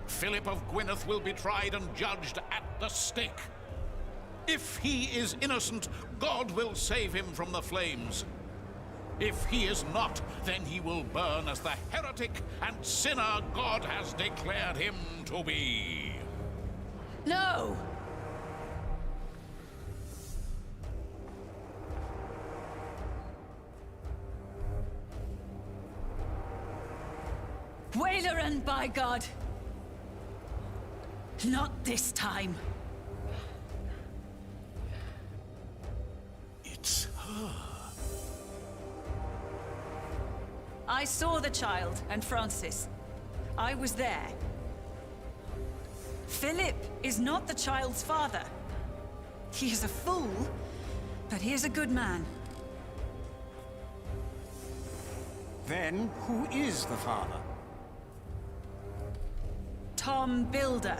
Speaker 16: Philip of Gwynedd will be tried and judged at the stake. If he is innocent, God will save him from the flames. If he is not, then he will burn as the heretic and sinner God has declared him to be.
Speaker 18: No! Waileran, by God! Not this time.
Speaker 16: It's her.
Speaker 18: I saw the child and Francis. I was there. Philip is not the child's father. He is a fool, but he is a good man.
Speaker 15: Then who is the father?
Speaker 18: Tom Builder.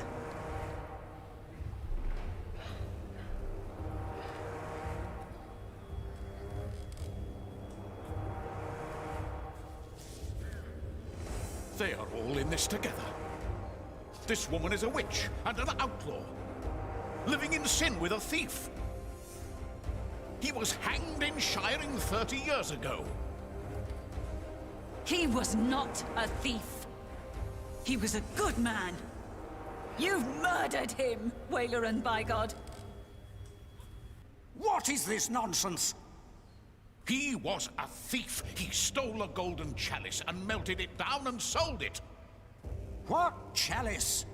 Speaker 16: They are all in this together. This woman is a witch and an outlaw, living in sin with a thief. He was hanged in Shiring 30 years ago.
Speaker 18: He was not a thief. He was a good man. You've murdered him, Waileran, by God.
Speaker 15: What is this nonsense?
Speaker 16: He was a thief. He stole a golden chalice and melted it down and sold it.
Speaker 15: What chalice?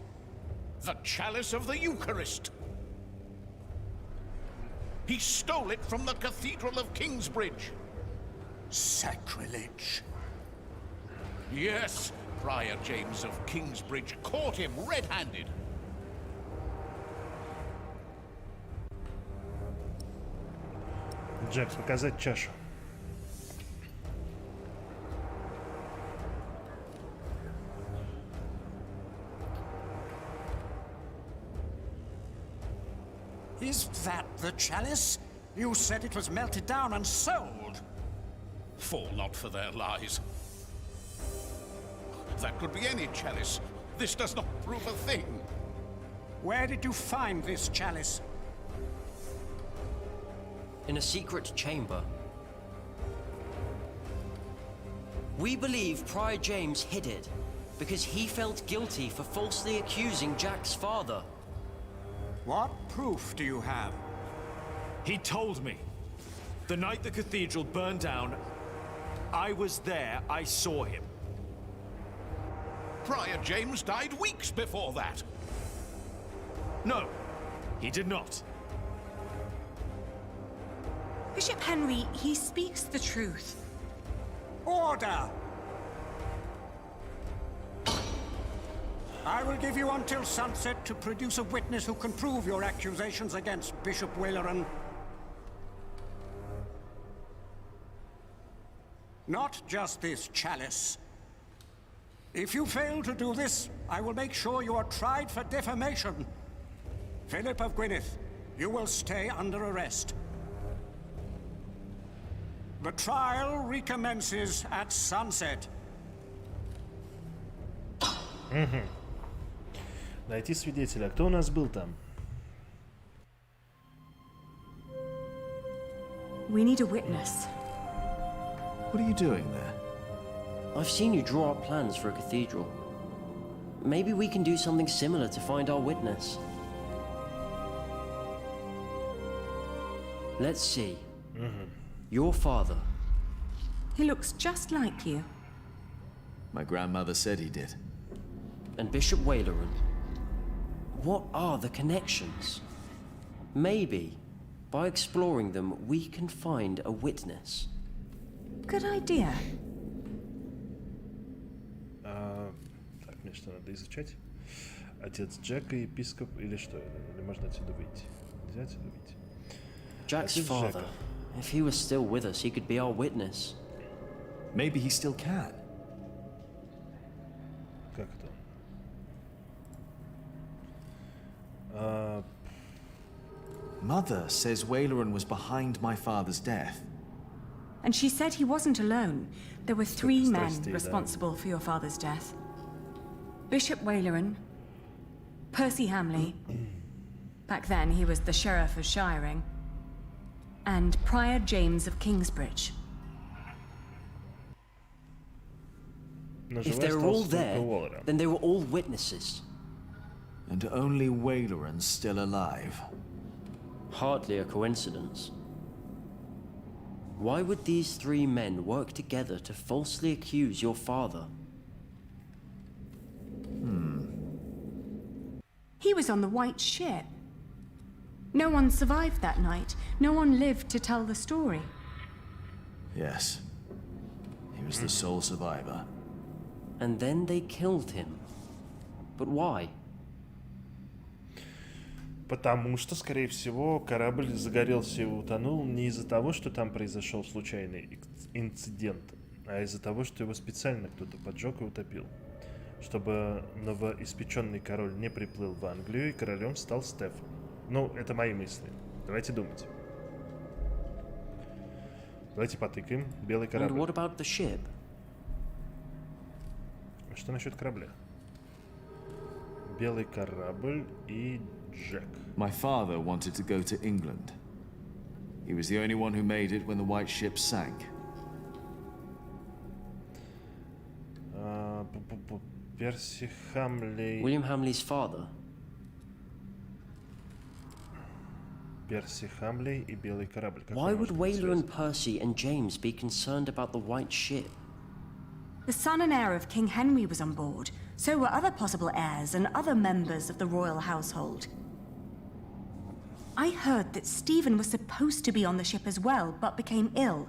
Speaker 16: The chalice of the Eucharist. He stole it from the Cathedral of Kingsbridge.
Speaker 15: Sacrilege.
Speaker 16: Yes, Prior James of Kingsbridge caught him red-handed.
Speaker 1: Джек, показать чашу.
Speaker 15: Is that the chalice? You said it was melted down and sold.
Speaker 16: Fall not for their lies. That could be any chalice. This does not prove a thing.
Speaker 15: Where did you find this chalice?
Speaker 17: In a secret chamber. We believe Prior James hid it because he felt guilty for falsely accusing Jack's father.
Speaker 15: What proof do you have?
Speaker 20: He told me. The night the cathedral burned down, I was there, I saw him.
Speaker 16: Prior James died weeks before that.
Speaker 20: No, he did not.
Speaker 2: Bishop Henry, he speaks the truth.
Speaker 15: Order! I will give you until sunset to produce a witness who can prove your accusations against Bishop Waileran. Not just this chalice. If you fail to do this, I will make sure you are tried for defamation. Philip of Gwynedd, you will stay under arrest. The trial recommences at sunset.
Speaker 1: Найти свидетеля. Кто у нас был там?
Speaker 2: We need a witness.
Speaker 4: What are you doing there?
Speaker 17: I've seen you draw up plans for a cathedral. Maybe we can do something similar to find our witness. Let's see. Your father.
Speaker 2: He looks just like you.
Speaker 4: My grandmother said he did.
Speaker 17: And Bishop Waileran. What are the connections? Maybe, by exploring them, we can find a witness.
Speaker 2: Good idea.
Speaker 1: Так, мне что надо изучать? Отец Джека, епископ или что? Или можно отсюда выйти? Нельзя отсюда выйти?
Speaker 17: Jack's father. If he was still with us, he could be our witness.
Speaker 4: Maybe he still can.
Speaker 1: Как это?
Speaker 4: Mother says Wayleran was behind my father's death.
Speaker 2: And she said he wasn't alone. There were 3 men responsible for your father's death. Bishop Wayleran, Percy Hamley, back then he was the Sheriff of Shiring, and Prior James of Kingsbridge.
Speaker 17: If they were all there, then they were all witnesses.
Speaker 4: And only Wayleran's still alive.
Speaker 17: Hardly a coincidence. Why would these 3 men work together to falsely accuse your father?
Speaker 2: He was on the White Ship. No one survived that night. No one lived to tell the story.
Speaker 4: Yes. He was the sole survivor.
Speaker 17: And then they killed him. But why?
Speaker 1: Потому что, скорее всего, корабль загорелся и утонул не из-за того, что там произошел случайный инцидент, а из-за того, что его специально кто-то поджег и утопил. Чтобы новоиспеченный король не приплыл в Англию, и королем стал Стефан. Ну, это мои мысли. Давайте думать. Давайте потыкаем. Белый корабль.
Speaker 17: And what about the ship?
Speaker 1: Что насчет корабля? Белый корабль и Джек.
Speaker 4: My father wanted to go to England. He was the only one who made it when the White Ship sank.
Speaker 1: Перси Хамлей.
Speaker 17: William Hamley's father.
Speaker 1: Перси Хамлей и белый корабль.
Speaker 17: Why would Wayleran, Percy, and James be concerned about the White Ship?
Speaker 2: The son and heir of King Henry was on board. So were other possible heirs and other members of the royal household. I heard that Stephen was supposed to be on the ship as well, but became ill.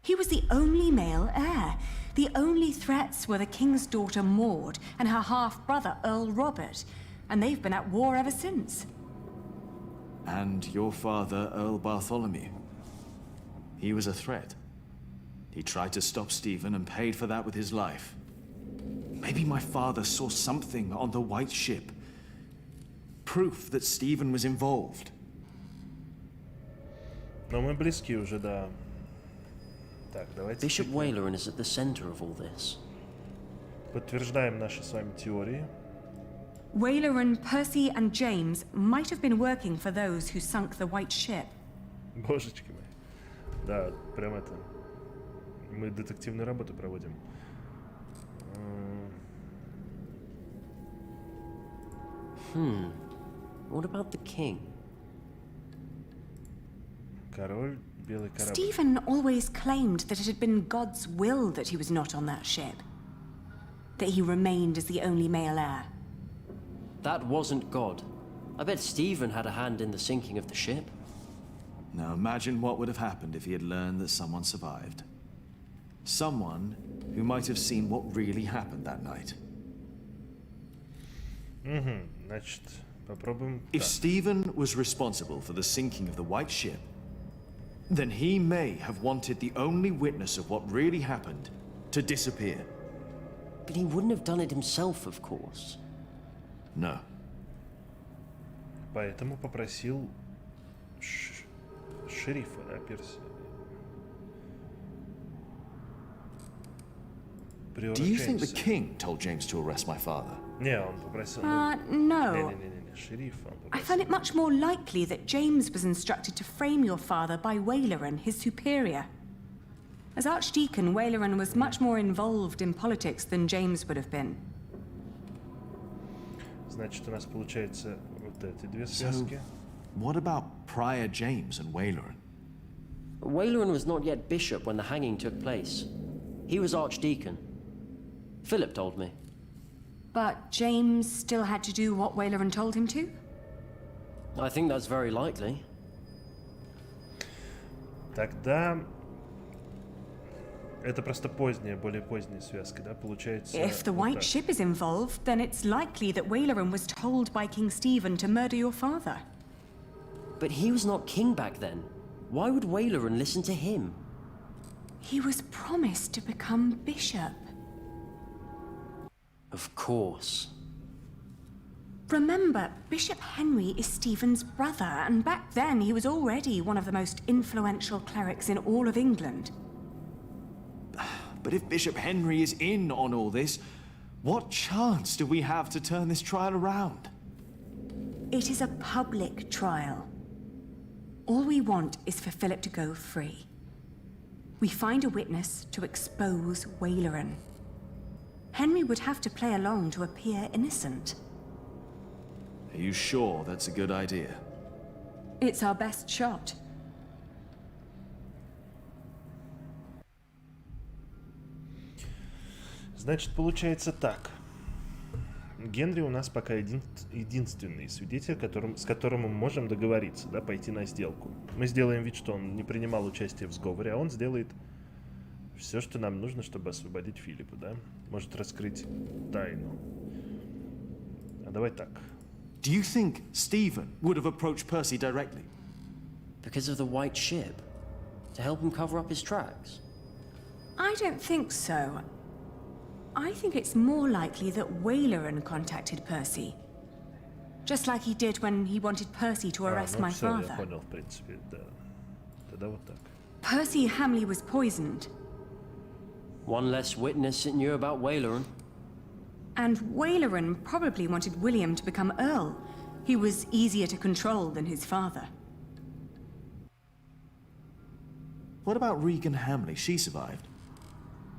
Speaker 2: He was the only male heir. The only threats were the king's daughter Maud and her half-brother Earl Robert, and they've been at war ever since.
Speaker 4: And your father, Earl Bartholomew. He was a threat. He tried to stop Stephen and paid for that with his life. Maybe my father saw something on the White Ship. Proof that Stephen was involved.
Speaker 1: Но мы близки уже, да. Так, давайте.
Speaker 17: Bishop Wayleran is at the center of all this.
Speaker 1: Подтверждаем наши с вами теории.
Speaker 2: Wayleran, Percy, and James might have been working for those who sunk the White Ship.
Speaker 1: Божечки мои. Да, прям это. Мы детективную работу проводим.
Speaker 17: What about the king?
Speaker 1: Король, белый корабль.
Speaker 2: Stephen always claimed that it had been God's will that he was not on that ship. That he remained as the only male heir.
Speaker 17: That wasn't God. I bet Stephen had a hand in the sinking of the ship.
Speaker 4: Now imagine what would have happened if he had learned that someone survived. Someone who might have seen what really happened that night.
Speaker 1: Значит, попробуем.
Speaker 4: If Stephen was responsible for the sinking of the White Ship, then he may have wanted the only witness of what really happened to disappear.
Speaker 17: But he wouldn't have done it himself, of course.
Speaker 4: No.
Speaker 1: Поэтому попросил шерифа, да, Перси.
Speaker 4: Do you think the king told James to arrest my father?
Speaker 1: Не, он попросил.
Speaker 2: No.
Speaker 1: Не, шериф он попросил.
Speaker 2: I find it much more likely that James was instructed to frame your father by Wayleran, his superior. As Archdeacon, Wayleran was much more involved in politics than James would have been.
Speaker 1: Значит, у нас получается вот эти две связки.
Speaker 4: What about Prior James and Wayleran?
Speaker 17: Wayleran was not yet bishop when the hanging took place. He was archdeacon. Philip told me.
Speaker 2: But James still had to do what Wayleran told him to?
Speaker 17: I think that's very likely.
Speaker 1: Тогда Это просто поздняя, более поздняя связка, да, получается.
Speaker 2: If the
Speaker 1: вот
Speaker 2: White
Speaker 1: так.
Speaker 2: Ship is involved, then it's likely that Waleran was told by King Stephen to murder your father.
Speaker 17: But he was not king back then. Why would Waleran listen to him?
Speaker 2: He was promised to become bishop.
Speaker 17: Of course.
Speaker 2: Remember, Bishop Henry is Stephen's brother, and back then he was already one of the most influential clerics in all of England.
Speaker 4: But if Bishop Henry is in on all this, what chance do we have to turn this trial around?
Speaker 2: It is a public trial. All we want is for Philip to go free. We find a witness to expose Waleran. Henry would have to play along to appear innocent.
Speaker 4: Are you sure that's a good idea?
Speaker 2: It's our best shot.
Speaker 1: Значит, получается так. Генри у нас пока единственный свидетель, с которым мы можем договориться, да, пойти на сделку. Мы сделаем вид, что он не принимал участие в сговоре, а он сделает все, что нам нужно, чтобы освободить Филиппа, да? Может раскрыть тайну. А давай так.
Speaker 4: Do you think Stephen would have approached Percy directly?
Speaker 17: Because of the White Ship? To help him cover up his tracks?
Speaker 2: I don't think so. I think it's more likely that Waleran contacted Percy. Just like he did when he wanted Percy to arrest my
Speaker 1: всё,
Speaker 2: father.
Speaker 1: я понял, в принципе, да. Тогда вот так.
Speaker 2: Percy Hamley was poisoned.
Speaker 17: One less witness that knew about Waleran.
Speaker 2: And Waleran probably wanted William to become Earl. He was easier to control than his father.
Speaker 4: What about Regan Hamley? She survived.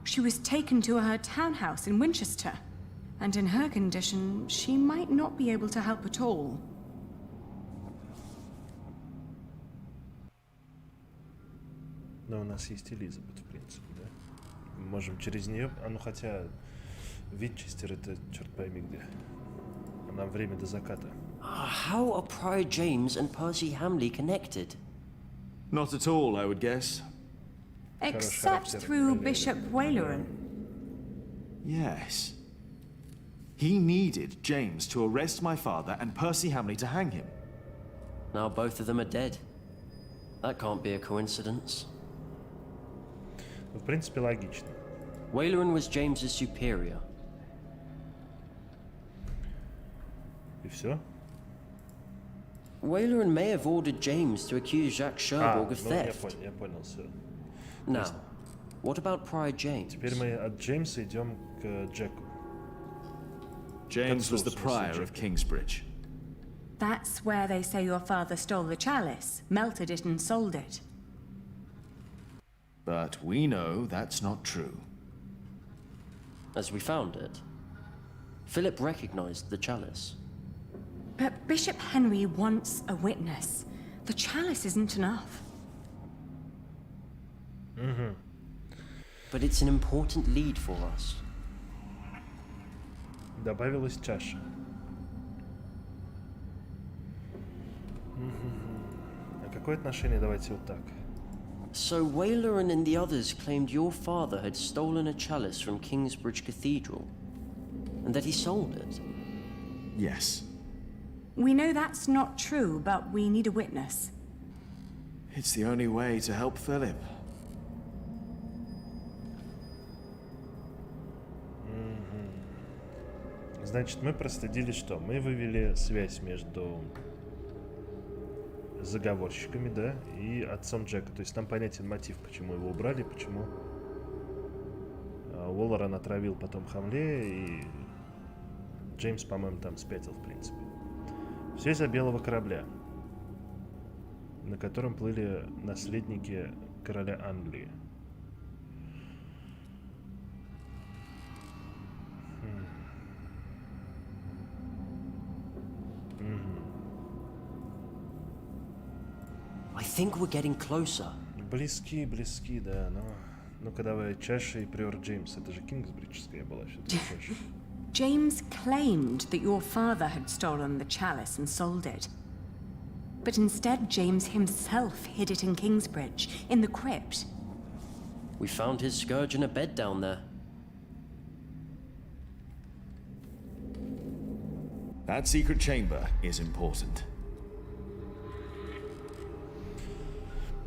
Speaker 2: She was taken to her townhouse in Winchester. And in her condition, she might not be able to help at all.
Speaker 1: Но у нас есть Элизабет, в принципе, да? Мы можем через нее... А ну хотя... Винчестер это, черт пойми где. А нам время до заката.
Speaker 17: How are Prior James and Percy Hamley connected?
Speaker 4: Not at all, I would guess.
Speaker 2: Except through Bishop Waleran.
Speaker 4: Yes. He needed James to arrest my father and Percy Hamley to hang him.
Speaker 17: Now both of them are dead. That can't be a coincidence.
Speaker 1: В принципе, логично.
Speaker 17: Waleran was James's superior.
Speaker 1: И все?
Speaker 17: Waleran may have ordered James to accuse Jacques Cherbourg of theft.
Speaker 1: Я понял, все.
Speaker 17: Now, what about Prior James?
Speaker 1: Теперь мы от Джеймса идем к Джеку.
Speaker 4: James was the prior of Kingsbridge.
Speaker 2: That's where they say your father stole the chalice, melted it and sold it.
Speaker 4: But we know that's not true.
Speaker 17: As we found it, Philip recognized the chalice.
Speaker 2: But Bishop Henry wants a witness. The chalice isn't enough.
Speaker 17: But it's an important lead for us.
Speaker 1: Добавилась чаша. А какое отношение? Давайте вот так.
Speaker 17: So Waleran and the others claimed your father had stolen a chalice from Kingsbridge Cathedral, and that he sold it.
Speaker 4: Yes.
Speaker 2: We know that's not true, but we need a witness.
Speaker 4: It's the only way to help Philip.
Speaker 1: Значит, мы проследили что? Мы вывели связь между заговорщиками, да, и отцом Джека. То есть нам понятен мотив, почему его убрали, почему Уоллеран отравил потом Хамле, и Джеймс, по-моему, там спятил, в принципе. Все из-за белого корабля, на котором плыли наследники короля Англии.
Speaker 17: I think we're getting closer.
Speaker 1: Близки, да, но... Ну-ка давай, чаша и приор Джеймс. Это же Кингсбриджская была все-таки чаша.
Speaker 2: James claimed that your father had stolen the chalice and sold it. But instead, James himself hid it in Kingsbridge, in the crypt.
Speaker 17: We found his scourge in a bed down there.
Speaker 4: That secret chamber is important.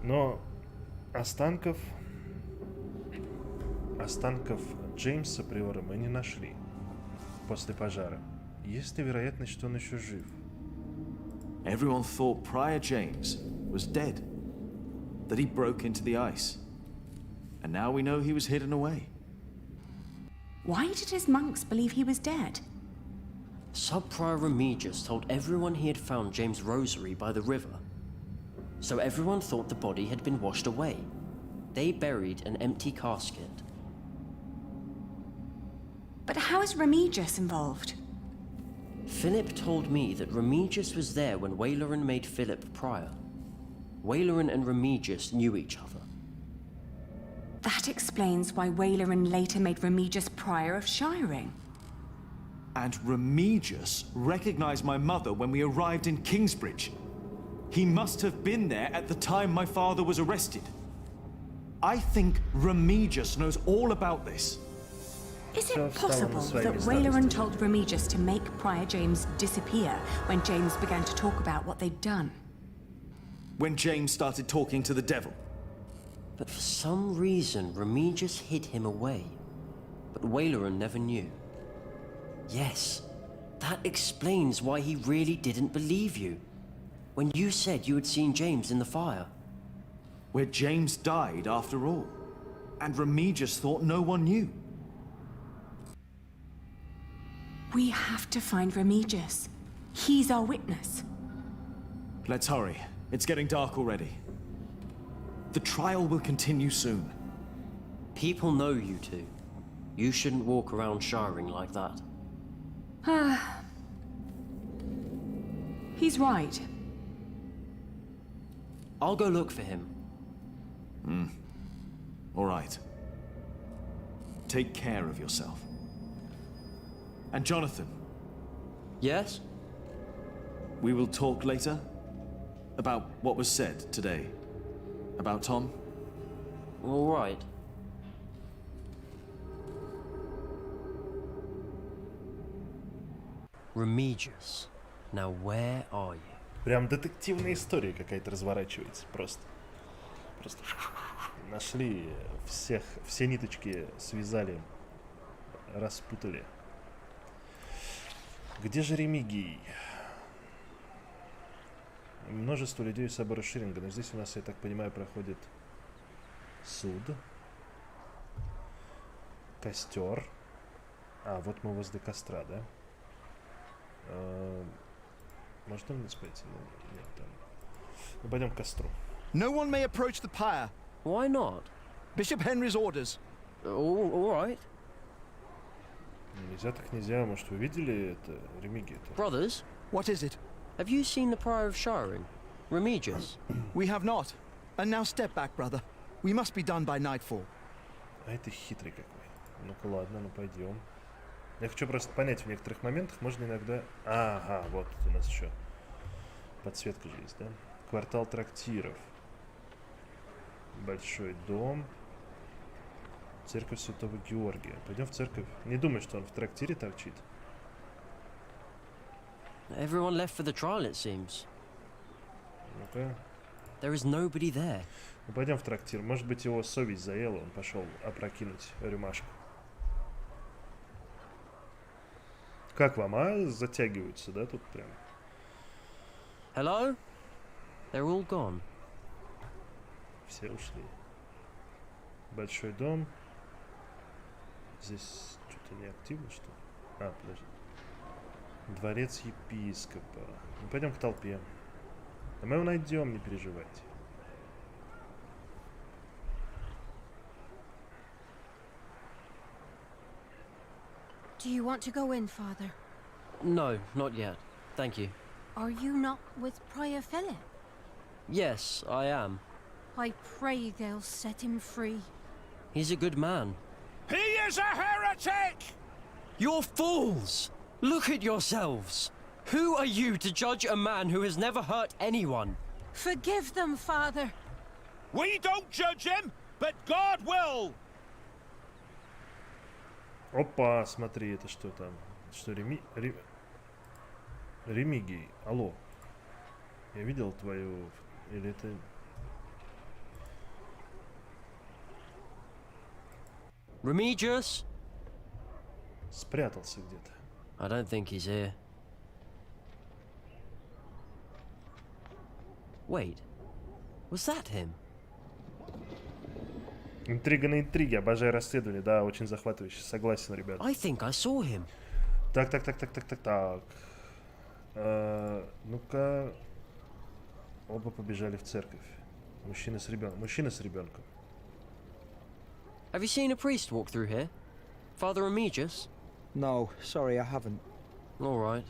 Speaker 1: Но останков Джеймса Приора мы не нашли после пожара. Есть ли вероятность, что он еще жив?
Speaker 4: Everyone thought Prior James was dead, that he broke into the ice. And now we know he was hidden away.
Speaker 2: Why did his monks believe he was dead?
Speaker 17: Sub-Prior Remigius told everyone he had found James' rosary by the river. So everyone thought the body had been washed away. They buried an empty casket.
Speaker 2: But how is Remigius involved?
Speaker 17: Philip told me that Remigius was there when Waleran made Philip prior. Waleran and Remigius knew each other.
Speaker 2: That explains why Waleran later made Remigius prior of Shiring.
Speaker 4: And Remigius recognized my mother when we arrived in Kingsbridge. He must have been there at the time my father was arrested. I think Remigius knows all about this.
Speaker 2: Is it possible that Waleran told Remigius to make Prior James disappear when James began to talk about what they'd done?
Speaker 4: When James started talking to the devil.
Speaker 17: But for some reason, Remigius hid him away. But Waleran never knew. Yes, that explains why he really didn't believe you. When you said you had seen James in the fire.
Speaker 4: Where James died after all. And Remigius thought no one knew.
Speaker 2: We have to find Remigius. He's our witness.
Speaker 4: Let's hurry. It's getting dark already. The trial will continue soon.
Speaker 17: People know you two. You shouldn't walk around Shiring like that.
Speaker 2: He's right.
Speaker 17: I'll go look for him.
Speaker 4: All right. Take care of yourself. And Jonathan.
Speaker 17: Yes?
Speaker 4: We will talk later about what was said today. About Tom.
Speaker 17: All right. Remigius. Now where are you?
Speaker 1: Прям детективная история какая-то разворачивается. Просто нашли все ниточки связали, распутали. Где же Ремигий? Множество людей из собора Ширинга, но здесь у нас, я так понимаю, проходит суд, костер. А, вот мы возле костра, да? Может, он вниз пойти? Нет, там. Ну, пойдем к костру.
Speaker 3: No one may approach the pyre.
Speaker 17: Why not?
Speaker 3: Bishop Henry's orders.
Speaker 17: All right.
Speaker 1: Нельзя так нельзя. Может, вы видели это, Ремигий?
Speaker 17: Brothers?
Speaker 3: What is it?
Speaker 17: Have you seen the Prior of Shiring? Remigius?
Speaker 3: We have not. And now step back, brother. We must be done by nightfall.
Speaker 1: А это хитрый какой. Ну-ка, ладно, ну пойдем. Я хочу просто понять, в некоторых моментах можно иногда... Ага, вот у нас еще подсветка же есть, да? Квартал трактиров. Большой дом. Церковь Святого Георгия. Пойдем в церковь. Не думаю, что он в трактире торчит.
Speaker 17: Everyone left for the trial, it seems.
Speaker 1: Ну-ка.
Speaker 17: There is nobody there.
Speaker 1: Ну, пойдем в трактир. Может быть, его совесть заела, он пошел опрокинуть рюмашку. Как вам, а? Затягиваются, да, тут прям?
Speaker 17: Hello? They're all gone.
Speaker 1: Все ушли. Большой дом. Здесь что-то не активно, что ли? А, подожди. Дворец епископа. Ну, пойдем к толпе. А мы его найдем, не переживайте.
Speaker 22: Do you want to go in, Father?
Speaker 17: No, not yet. Thank you.
Speaker 22: Are you not with Prior Philip?
Speaker 17: Yes, I am.
Speaker 22: I pray they'll set him free.
Speaker 17: He's a good man.
Speaker 15: He is a heretic!
Speaker 17: You're fools! Look at yourselves! Who are you to judge a man who has never hurt anyone?
Speaker 22: Forgive them, Father.
Speaker 15: We don't judge him,
Speaker 6: but God will.
Speaker 1: Опа, смотри, это что там? Что, Ремигий, алло. Я видел твою... Или это...
Speaker 17: Remigius?
Speaker 1: Спрятался где-то.
Speaker 17: I don't think he's here. Wait, was that him?
Speaker 1: Интрига на интриге, обожаю расследование, да, очень захватывающе, согласен, ребят.
Speaker 17: I think I saw him.
Speaker 1: Так. Ну-ка, оба побежали в церковь. Мужчина с ребенком.
Speaker 17: Have you seen a priest walk through here? Father Remigius?
Speaker 3: No, sorry, I haven't.
Speaker 17: All right.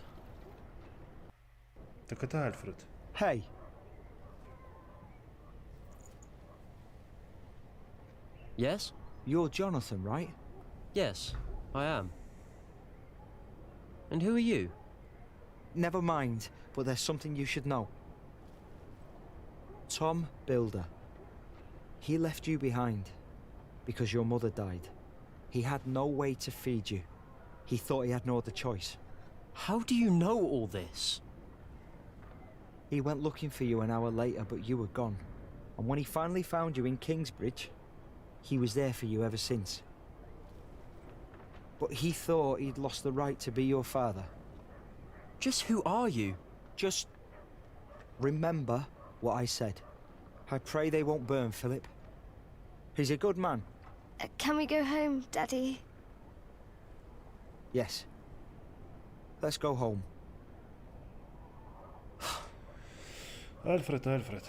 Speaker 1: Так это Альфред.
Speaker 3: Hey.
Speaker 17: Yes?
Speaker 3: You're Jonathan, right?
Speaker 17: Yes, I am. And who are you?
Speaker 3: Never mind, but there's something you should know. Tom Builder. He left you behind because your mother died. He had no way to feed you. He thought he had no other choice.
Speaker 17: How do you know all this?
Speaker 3: He went looking for you an hour later, but you were gone. And when he finally found you in Kingsbridge, he was there for you ever since. But he thought he'd lost the right to be your father.
Speaker 17: Just who are you?
Speaker 3: Just remember what I said. I pray they won't burn Philip. He's a good man.
Speaker 12: Can we go home, Daddy?
Speaker 3: Yes. Let's go home.
Speaker 1: Альфред.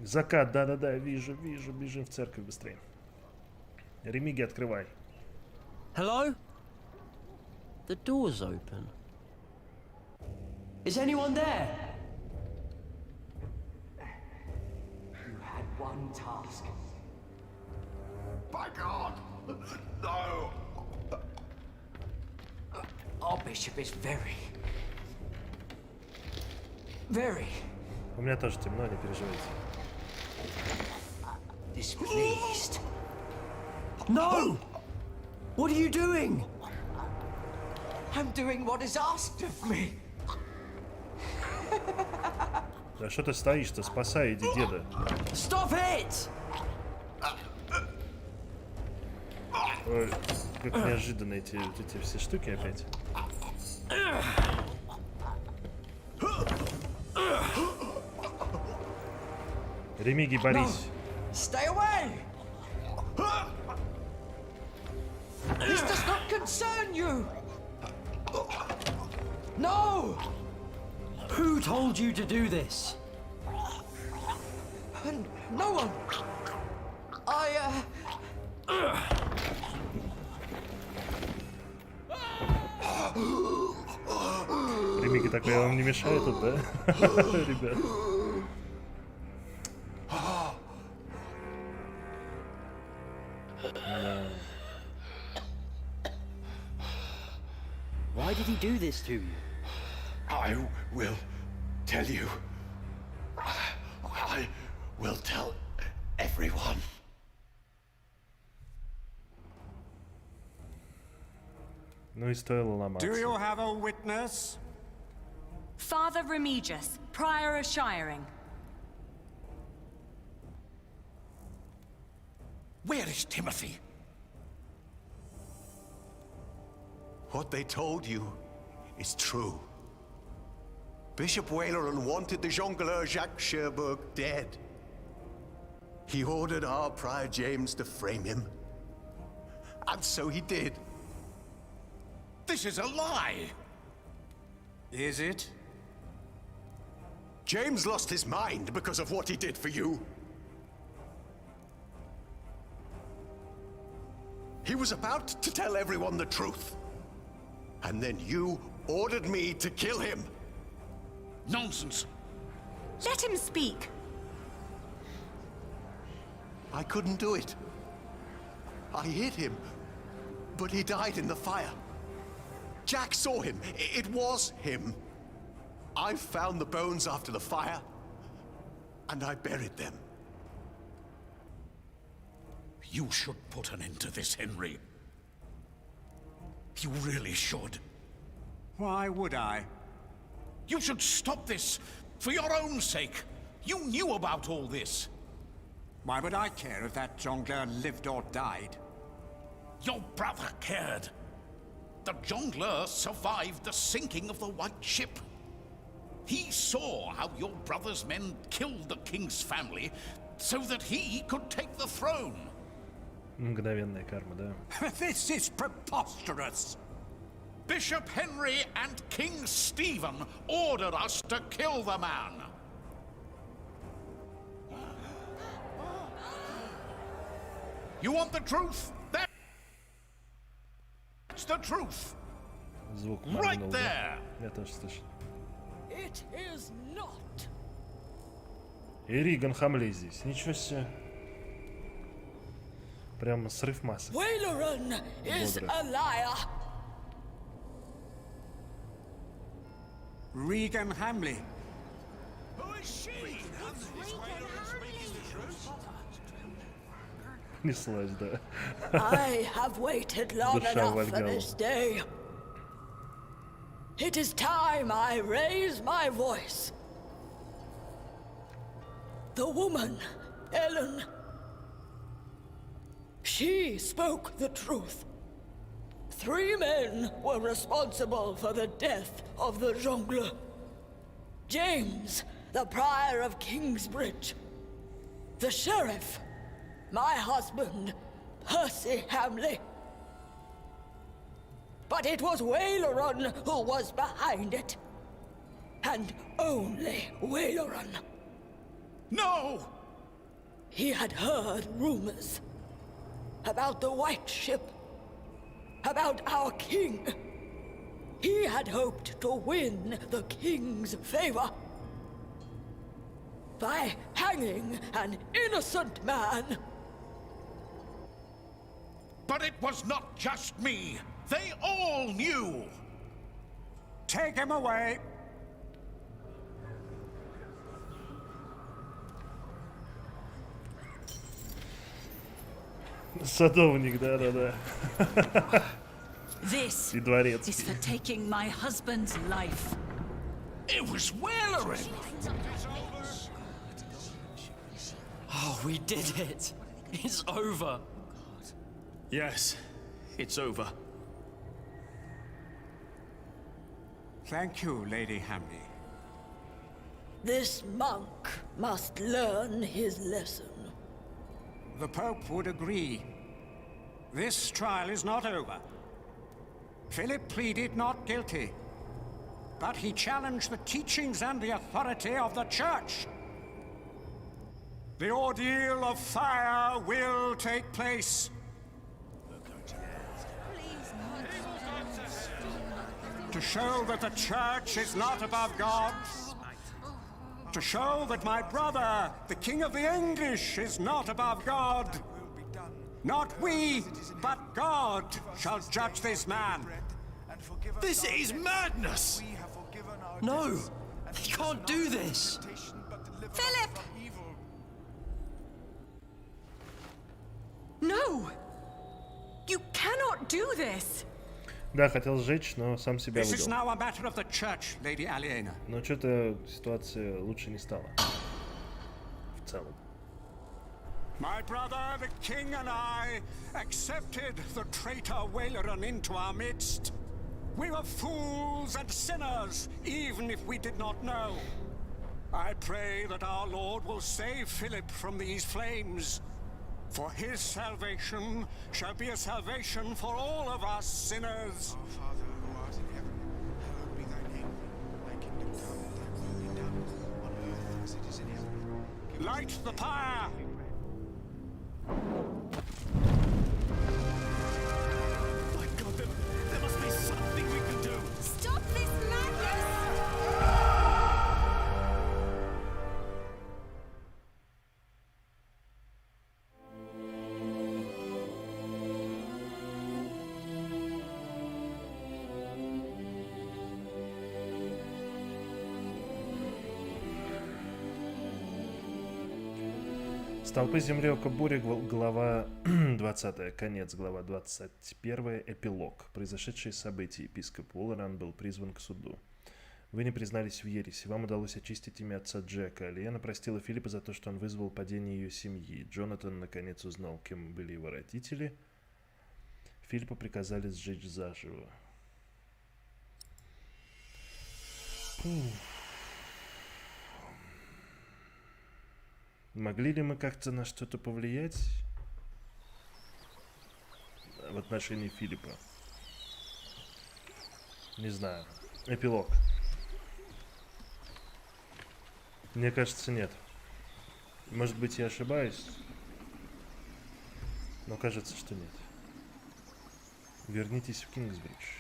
Speaker 1: Закат, да, вижу, бежим в церковь быстрее. Ремиги, открывай.
Speaker 17: Hello? The door's open. Is anyone there?
Speaker 7: You had one task.
Speaker 10: By God! No!
Speaker 7: Our bishop is very...
Speaker 1: У меня тоже темно, не переживайте.
Speaker 7: displeased.
Speaker 17: No! What are you doing?
Speaker 7: I'm doing what is asked of me.
Speaker 1: Да что ты стоишь-то? Спасай, иди, деда.
Speaker 17: Stop it!
Speaker 1: Ой, как неожиданно эти все штуки опять. Ремиги, борись.
Speaker 7: Stay away! This does not concern you! No!
Speaker 17: Who told you to do this?
Speaker 7: No one!
Speaker 1: Ремиги, такое вам не мешает тут, да? Ребят.
Speaker 17: Why did he do this to you?
Speaker 10: I will tell you. I will tell everyone.
Speaker 1: Ну и стоило ломаться.
Speaker 15: Do you have a witness?
Speaker 18: Father Remigius, Prior of Shiring.
Speaker 10: Where is Timothy? What they told you is true. Bishop Waleran wanted the jongleur Jacques Cherbourg dead. He ordered our Prior James to frame him. And so he did.
Speaker 16: This is a lie!
Speaker 15: Is it?
Speaker 10: James lost his mind because of what he did for you. He was about to tell everyone the truth. And then you ordered me to kill him.
Speaker 16: Nonsense.
Speaker 18: Let him speak.
Speaker 10: I couldn't do it. I hit him, but he died in the fire. Jack saw him. It was him. I found the bones after the fire, and I buried them.
Speaker 6: You should put an end to this, Henry. You really should.
Speaker 15: Why would I?
Speaker 6: You should stop this, for your own sake. You knew about all this.
Speaker 15: Why would I care if that jongleur lived or died?
Speaker 6: Your brother cared. The jongleur survived the sinking of the White Ship. He saw how your brother's men killed the king's family so that he could take the throne.
Speaker 1: Мгновенная карма, да.
Speaker 15: This is preposterous.
Speaker 6: Bishop Henry and King Stephen ordered us to kill the man. You want the truth? That's the truth.
Speaker 1: Звук
Speaker 6: right
Speaker 1: моргнул,
Speaker 6: there.
Speaker 1: Да? Я тоже слышал.
Speaker 11: It is not.
Speaker 1: И Риган Хамлей здесь. Ничего себе. Прям срыв массы.
Speaker 11: Waileran is a liar.
Speaker 15: Regan Hamley.
Speaker 11: Who is she?
Speaker 1: Неслась, да.
Speaker 11: I have waited long enough for this day. It is time I raise my voice. The woman, Ellen, she spoke the truth. 3 men were responsible for the death of the jongleur. James, the prior of Kingsbridge. The sheriff, my husband, Percy Hamley. But it was Waileran who was behind it. And only Waileran.
Speaker 6: No!
Speaker 11: He had heard rumors about the White Ship, about our king. He had hoped to win the king's favor by hanging an innocent man.
Speaker 6: But it was not just me. They all knew.
Speaker 15: Take him away.
Speaker 1: Садовник, да-да-да.
Speaker 18: This
Speaker 1: И дворец.
Speaker 18: is for taking my husband's life.
Speaker 6: It was Waileran.
Speaker 17: Oh, we did it. It's over.
Speaker 4: Yes, it's over.
Speaker 15: Thank you, Lady Hamley.
Speaker 11: This monk must learn his lesson.
Speaker 15: The Pope would agree. This trial is not over. Philip pleaded not guilty, but he challenged the teachings and the authority of the Church. The ordeal of fire will take place. To show that the Church is not above God. To show that my brother, the King of the English, is not above God. Not we, but God shall judge this man.
Speaker 4: This is madness!
Speaker 17: No! He can't do this!
Speaker 18: Philip! No! You cannot do this!
Speaker 1: Да, хотел сжечь, но сам себя
Speaker 15: This is
Speaker 1: выдал.
Speaker 15: now a matter of the Church, Lady Aliena.
Speaker 1: Но что-то ситуация лучше не стала. В целом.
Speaker 15: My brother, the king, and I accepted the traitor Waileran into our midst. We were fools and sinners, even if we did not know. I pray that our Lord will save Philip from these flames, for his salvation shall be a salvation for all of us sinners.
Speaker 8: Our Father who art in heaven, hallowed be thy name. Thy kingdom come, thy will be done, on earth as it is in heaven.
Speaker 15: Light the pyre!
Speaker 4: My God, there must be something we can do!
Speaker 18: Stop this madness!
Speaker 1: Столпы земли око бури, глава 20, конец, глава 21, эпилог. Произошедшие события. Епископ Уоллеран был призван к суду. Вы не признались в ереси. Вам удалось очистить имя отца Джека. Лиэна простила Филиппа за то, что он вызвал падение ее семьи. Джонатан наконец узнал, кем были его родители. Филиппа приказали сжечь заживо. Могли ли мы как-то на что-то повлиять в отношении Филиппа? Не знаю. Эпилог. Мне кажется, нет. Может быть, я ошибаюсь, но кажется, что нет. Вернитесь в Кингсбридж.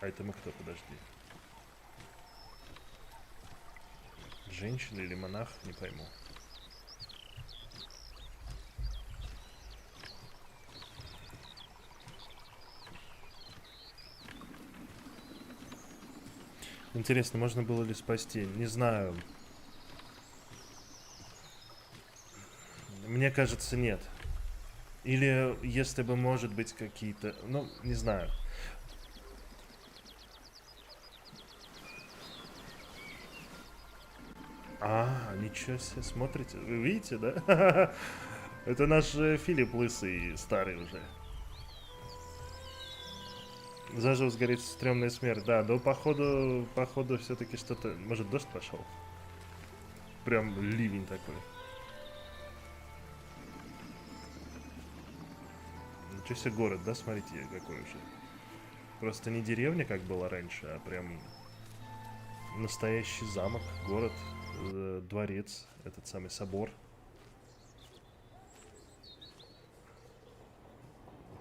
Speaker 1: А это мы кто? Подожди. Женщина или монах? Не пойму. Интересно, можно было ли спасти? Не знаю. Мне кажется, нет. Или если бы, может быть, какие-то... Ну, не знаю. А, ничего себе, смотрите. Вы видите, да? Это наш Филипп лысый, старый уже. Заживо сгорит стрёмная смерть. Да, но походу все-таки что-то... Может, дождь пошел? Прям ливень такой. Ничего себе город, да? Смотрите, какой уже. Просто не деревня, как было раньше, а прям настоящий замок, город, дворец, этот самый собор.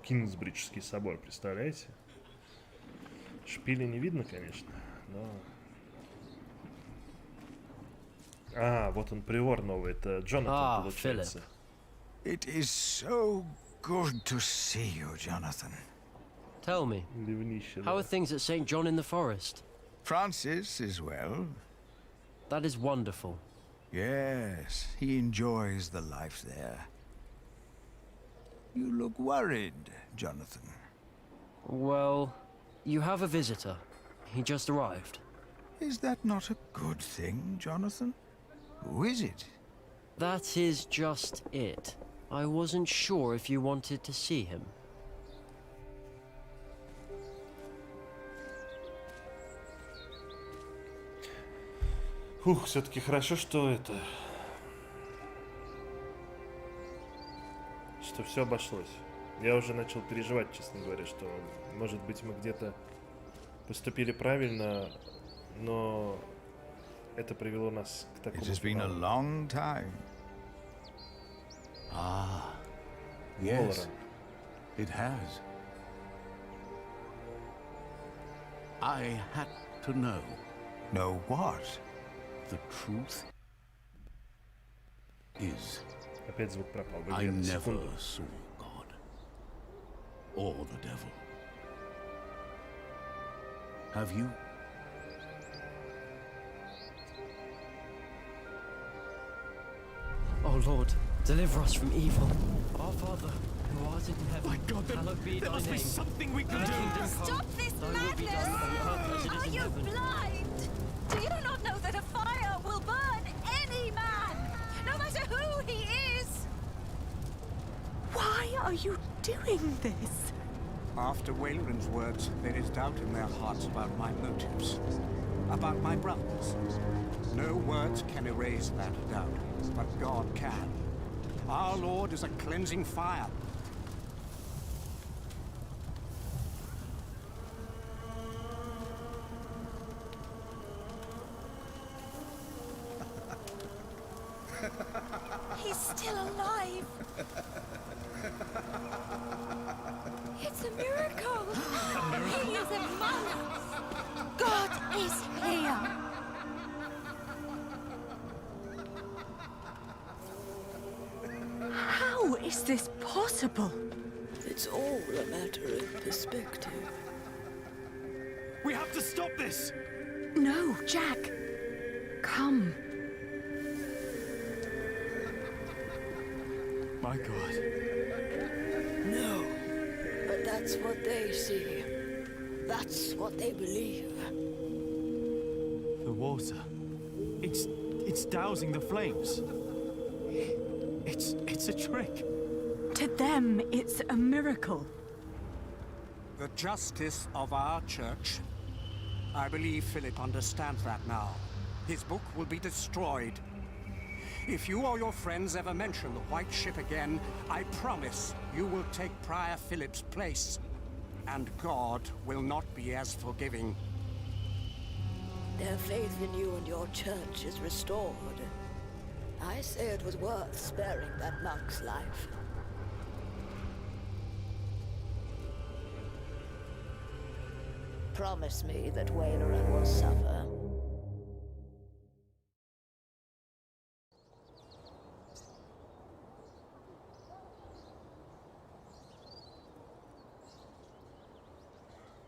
Speaker 1: Кингсбриджский собор, представляете? Шпиля не видно, конечно, но... А, вот он, приор новый, это Джонатан, получается.
Speaker 21: It is so good to see you, Jonathan.
Speaker 17: Tell me, how are things at St. John in the Forest?
Speaker 21: Francis is well.
Speaker 17: That is wonderful.
Speaker 21: Yes, he enjoys the life there. You look worried, Jonathan.
Speaker 17: Well, you have a visitor. He just arrived.
Speaker 21: Is that not a good thing, Jonathan? Who is it?
Speaker 17: That is just it. I wasn't sure if you wanted to see him.
Speaker 1: Фух, все-таки хорошо, что это... Что все обошлось. Я уже начал переживать, честно говоря, что, может быть, мы где-то поступили правильно, но это привело нас к такому...
Speaker 21: It has been a long time.
Speaker 16: Ah, yes, it has. I had to know.
Speaker 21: Know what?
Speaker 16: The truth is,
Speaker 1: Опять звук пропал.
Speaker 16: I never saw God or the devil. Have you?
Speaker 17: Oh Lord, deliver us from evil. Our Father, who art in heaven,
Speaker 20: My God,
Speaker 17: hallowed be
Speaker 20: there
Speaker 17: thy
Speaker 20: must be
Speaker 17: name.
Speaker 20: something we can
Speaker 17: Thy
Speaker 20: do.
Speaker 17: kingdom come,
Speaker 19: Stop this
Speaker 17: thy will be done on earth as it is
Speaker 19: Are
Speaker 17: in
Speaker 19: you
Speaker 17: heaven.
Speaker 19: blind? Do you not know that a fire will burn any man, no matter who he is? Why are you doing this?
Speaker 15: After Wayland's words, there is doubt in their hearts about my motives, about my brothers. No words can erase that doubt, but God can. Our Lord is a cleansing fire.
Speaker 19: He's still alive. It's a miracle. He is among us. God is here. How is this possible?
Speaker 11: It's all a matter of perspective.
Speaker 20: We have to stop this.
Speaker 2: No, Jack. Come.
Speaker 20: My God.
Speaker 11: No, but that's what they see. That's what they believe.
Speaker 20: The water. It's dousing the flames. It's a trick.
Speaker 22: To them, it's a miracle.
Speaker 15: The justice of our church. I believe Philip understands that now. His book will be destroyed. If you or your friends ever mention the White Ship again, I promise you will take Prior Philip's place. And God will not be as forgiving.
Speaker 11: Their faith in you and your church is restored. I say it was worth sparing that monk's life. Promise me that Waileran will suffer.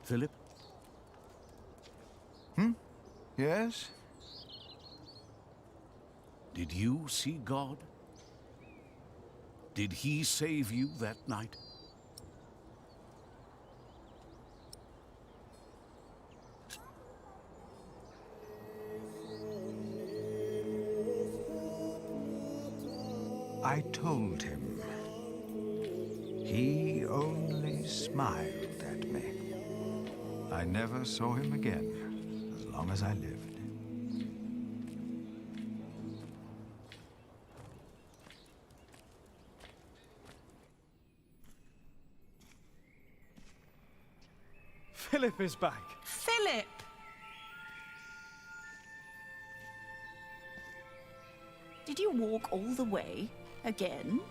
Speaker 13: Philip?
Speaker 21: Yes?
Speaker 16: Did you see God? Did he save you that night?
Speaker 21: I told him. He only smiled at me. I never saw him again, as long as I lived.
Speaker 20: Philip is back.
Speaker 18: Philip! Did you walk all the way? Again?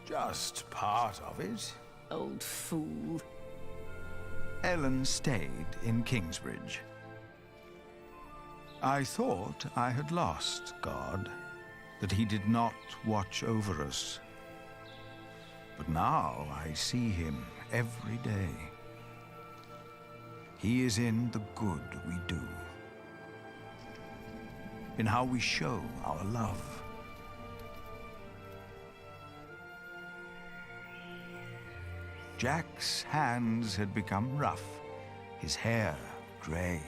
Speaker 21: Just part of it.
Speaker 18: Old fool.
Speaker 21: Ellen stayed in Kingsbridge. I thought I had lost God, that he did not watch over us. But now I see him every day. He is in the good we do, in how we show our love. Jack's hands had become rough, his hair grey,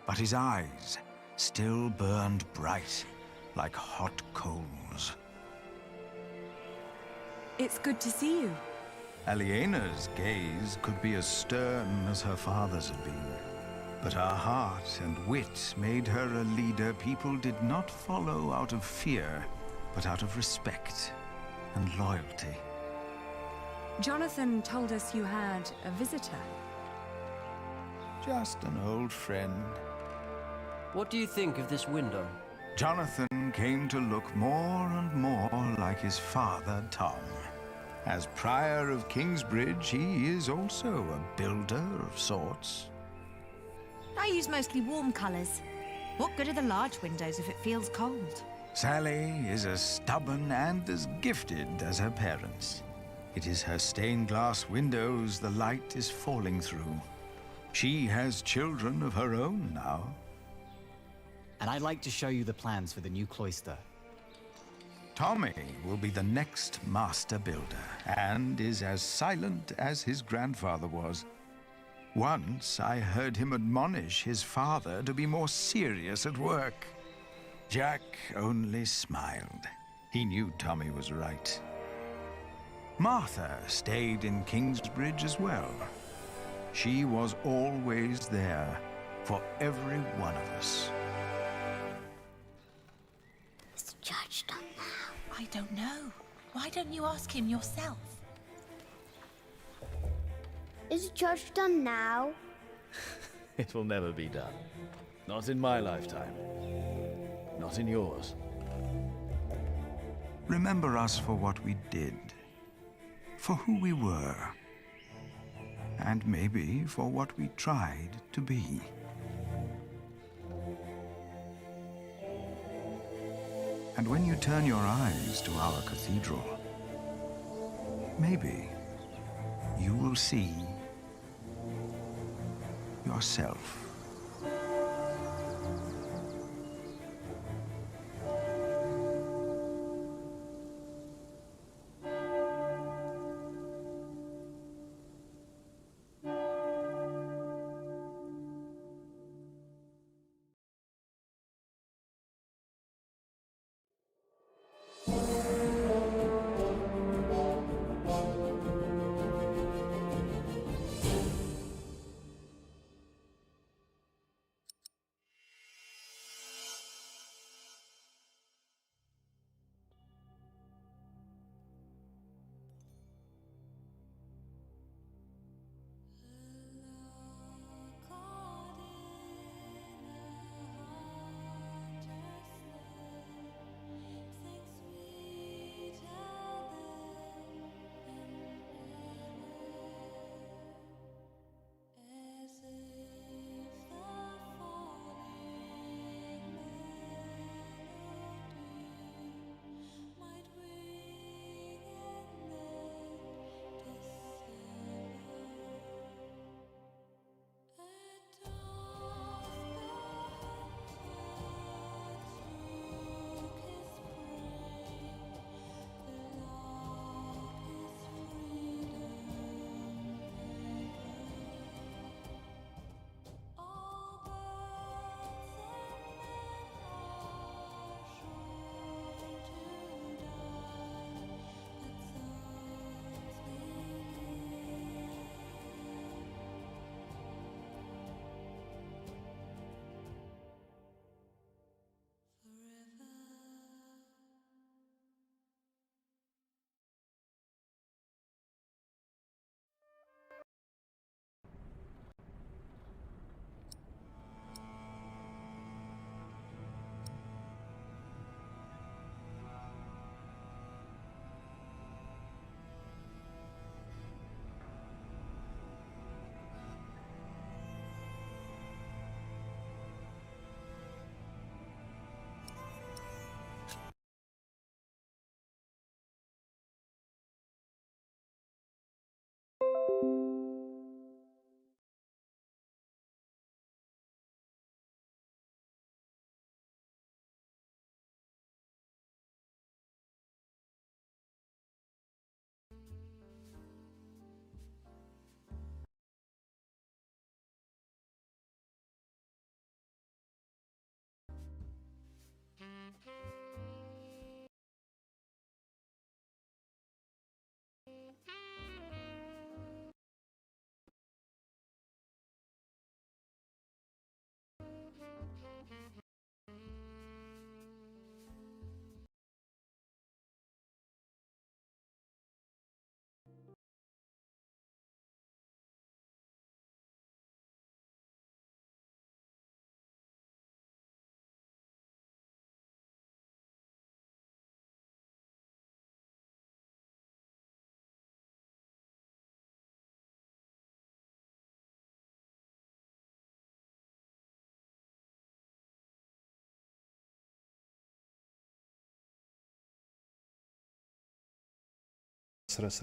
Speaker 21: but his eyes still burned bright like hot coals.
Speaker 22: It's good to see you.
Speaker 21: Aliena's gaze could be as stern as her father's had been, but her heart and wit made her a leader people did not follow out of fear, but out of respect and loyalty.
Speaker 22: Jonathan told us you had a visitor.
Speaker 21: Just an old friend.
Speaker 17: What do you think of this window?
Speaker 21: Jonathan came to look more and more like his father, Tom. As Prior of Kingsbridge, he is also a builder of sorts.
Speaker 22: I use mostly warm colours. What good are the large windows if it feels cold?
Speaker 21: Sally is as stubborn and as gifted as her parents. It is her stained glass windows the light is falling through. She has children of her own now.
Speaker 14: And I'd like to show you the plans for the new cloister.
Speaker 21: Tommy will be the next master builder, and is as silent as his grandfather was. Once I heard him admonish his father to be more serious at work. Jack only smiled. He knew Tommy was right. Martha stayed in Kingsbridge as well. She was always there for every one of us.
Speaker 12: Is the judge done now?
Speaker 19: I don't know. Why don't you ask him yourself?
Speaker 12: Is the judge done now?
Speaker 13: It will never be done. Not in my lifetime. Not in yours.
Speaker 21: Remember us for what we did, for who we were, and maybe for what we tried to be. And when you turn your eyes to our cathedral, maybe you will see yourself.
Speaker 1: Раз.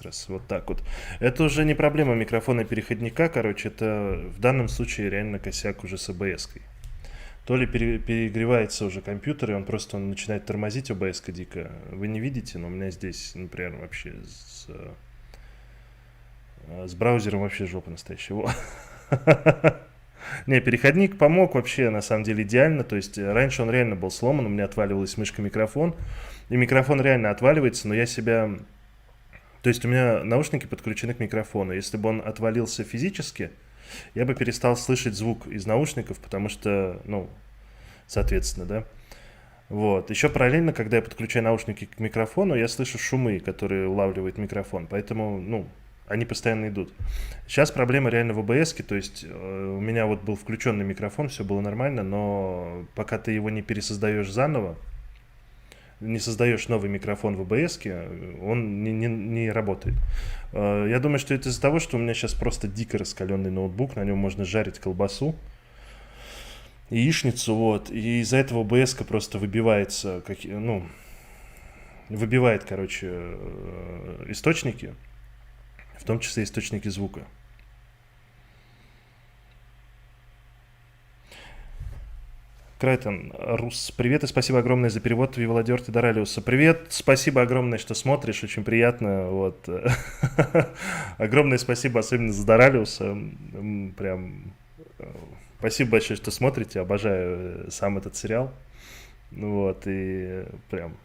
Speaker 1: Раз. Вот так вот. Это уже не проблема микрофона переходника, короче, это в данном случае реально косяк уже с ОБС-кой. То ли перегревается уже компьютер, и он просто начинает тормозить ОБС-ка дико. Вы не видите, но у меня здесь, например, вообще с браузером вообще жопа настоящая. Не, переходник помог вообще, на самом деле, идеально. То есть раньше он реально был сломан, у меня отваливалась мышка микрофон. И микрофон реально отваливается, но я себя... То есть у меня наушники подключены к микрофону. Если бы он отвалился физически, я бы перестал слышать звук из наушников, потому что, ну, соответственно, да. Вот. Еще параллельно, когда я подключаю наушники к микрофону, я слышу шумы, которые улавливает микрофон. Поэтому, ну, они постоянно идут. Сейчас проблема реально в ОБС-ке, то есть у меня вот был включенный микрофон, все было нормально, но пока ты его не пересоздаешь заново, не создаешь новый микрофон в ОБС-ке, он не работает. Я думаю, что это из-за того, что у меня сейчас просто дико раскаленный ноутбук, на нем можно жарить колбасу, яичницу, вот, и из-за этого ОБС-ка просто выбивается, выбивает, короче, источники, в том числе источники звука. Крайтон, Рус, привет и спасибо огромное за перевод Виваладер Тедоралиуса. Привет, спасибо огромное, что смотришь, очень приятно. Вот. Огромное спасибо, особенно за Доралиуса. Прям спасибо большое, что смотрите, обожаю сам этот сериал. Вот, и прям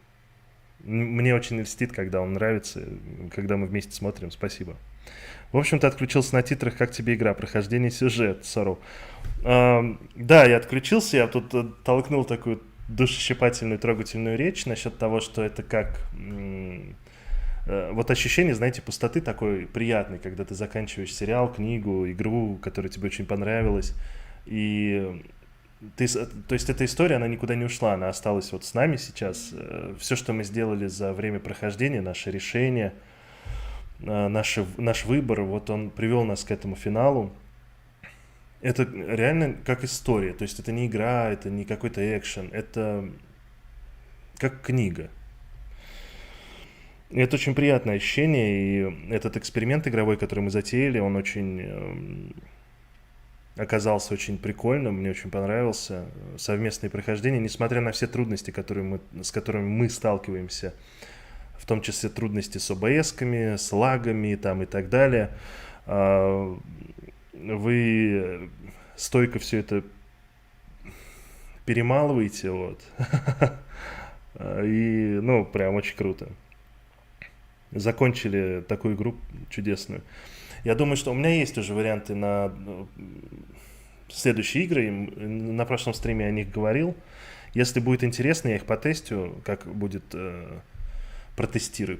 Speaker 1: мне очень льстит, когда он нравится, когда мы вместе смотрим, спасибо. В общем-то, отключился на титрах «Как тебе игра? Прохождение, сюжет, Сору». Да, я отключился, я тут толкнул такую душещипательную, трогательную речь насчет того, что это как... Вот ощущение, знаете, пустоты такой приятной, когда ты заканчиваешь сериал, книгу, игру, которая тебе очень понравилась, и... то есть эта история, она никуда не ушла, она осталась вот с нами сейчас. Все, что мы сделали за время прохождения, наши решения, наш выбор, вот он привел нас к этому финалу. Это реально как история, то есть это не игра, это не какой-то экшен, это как книга. И это очень приятное ощущение, и этот эксперимент игровой, который мы затеяли, он очень... оказался очень прикольным, мне очень понравился. Совместные прохождения, несмотря на все трудности, с которыми мы сталкиваемся, в том числе трудности с ОБС-ками, с лагами там, и так далее, вы стойко все это перемалываете, вот. И, ну, прям очень круто. Закончили такую игру чудесную. Я думаю, что у меня есть уже варианты на следующие игры. На прошлом стриме я о них говорил. Если будет интересно, я их потестю. Как будет... Протестирую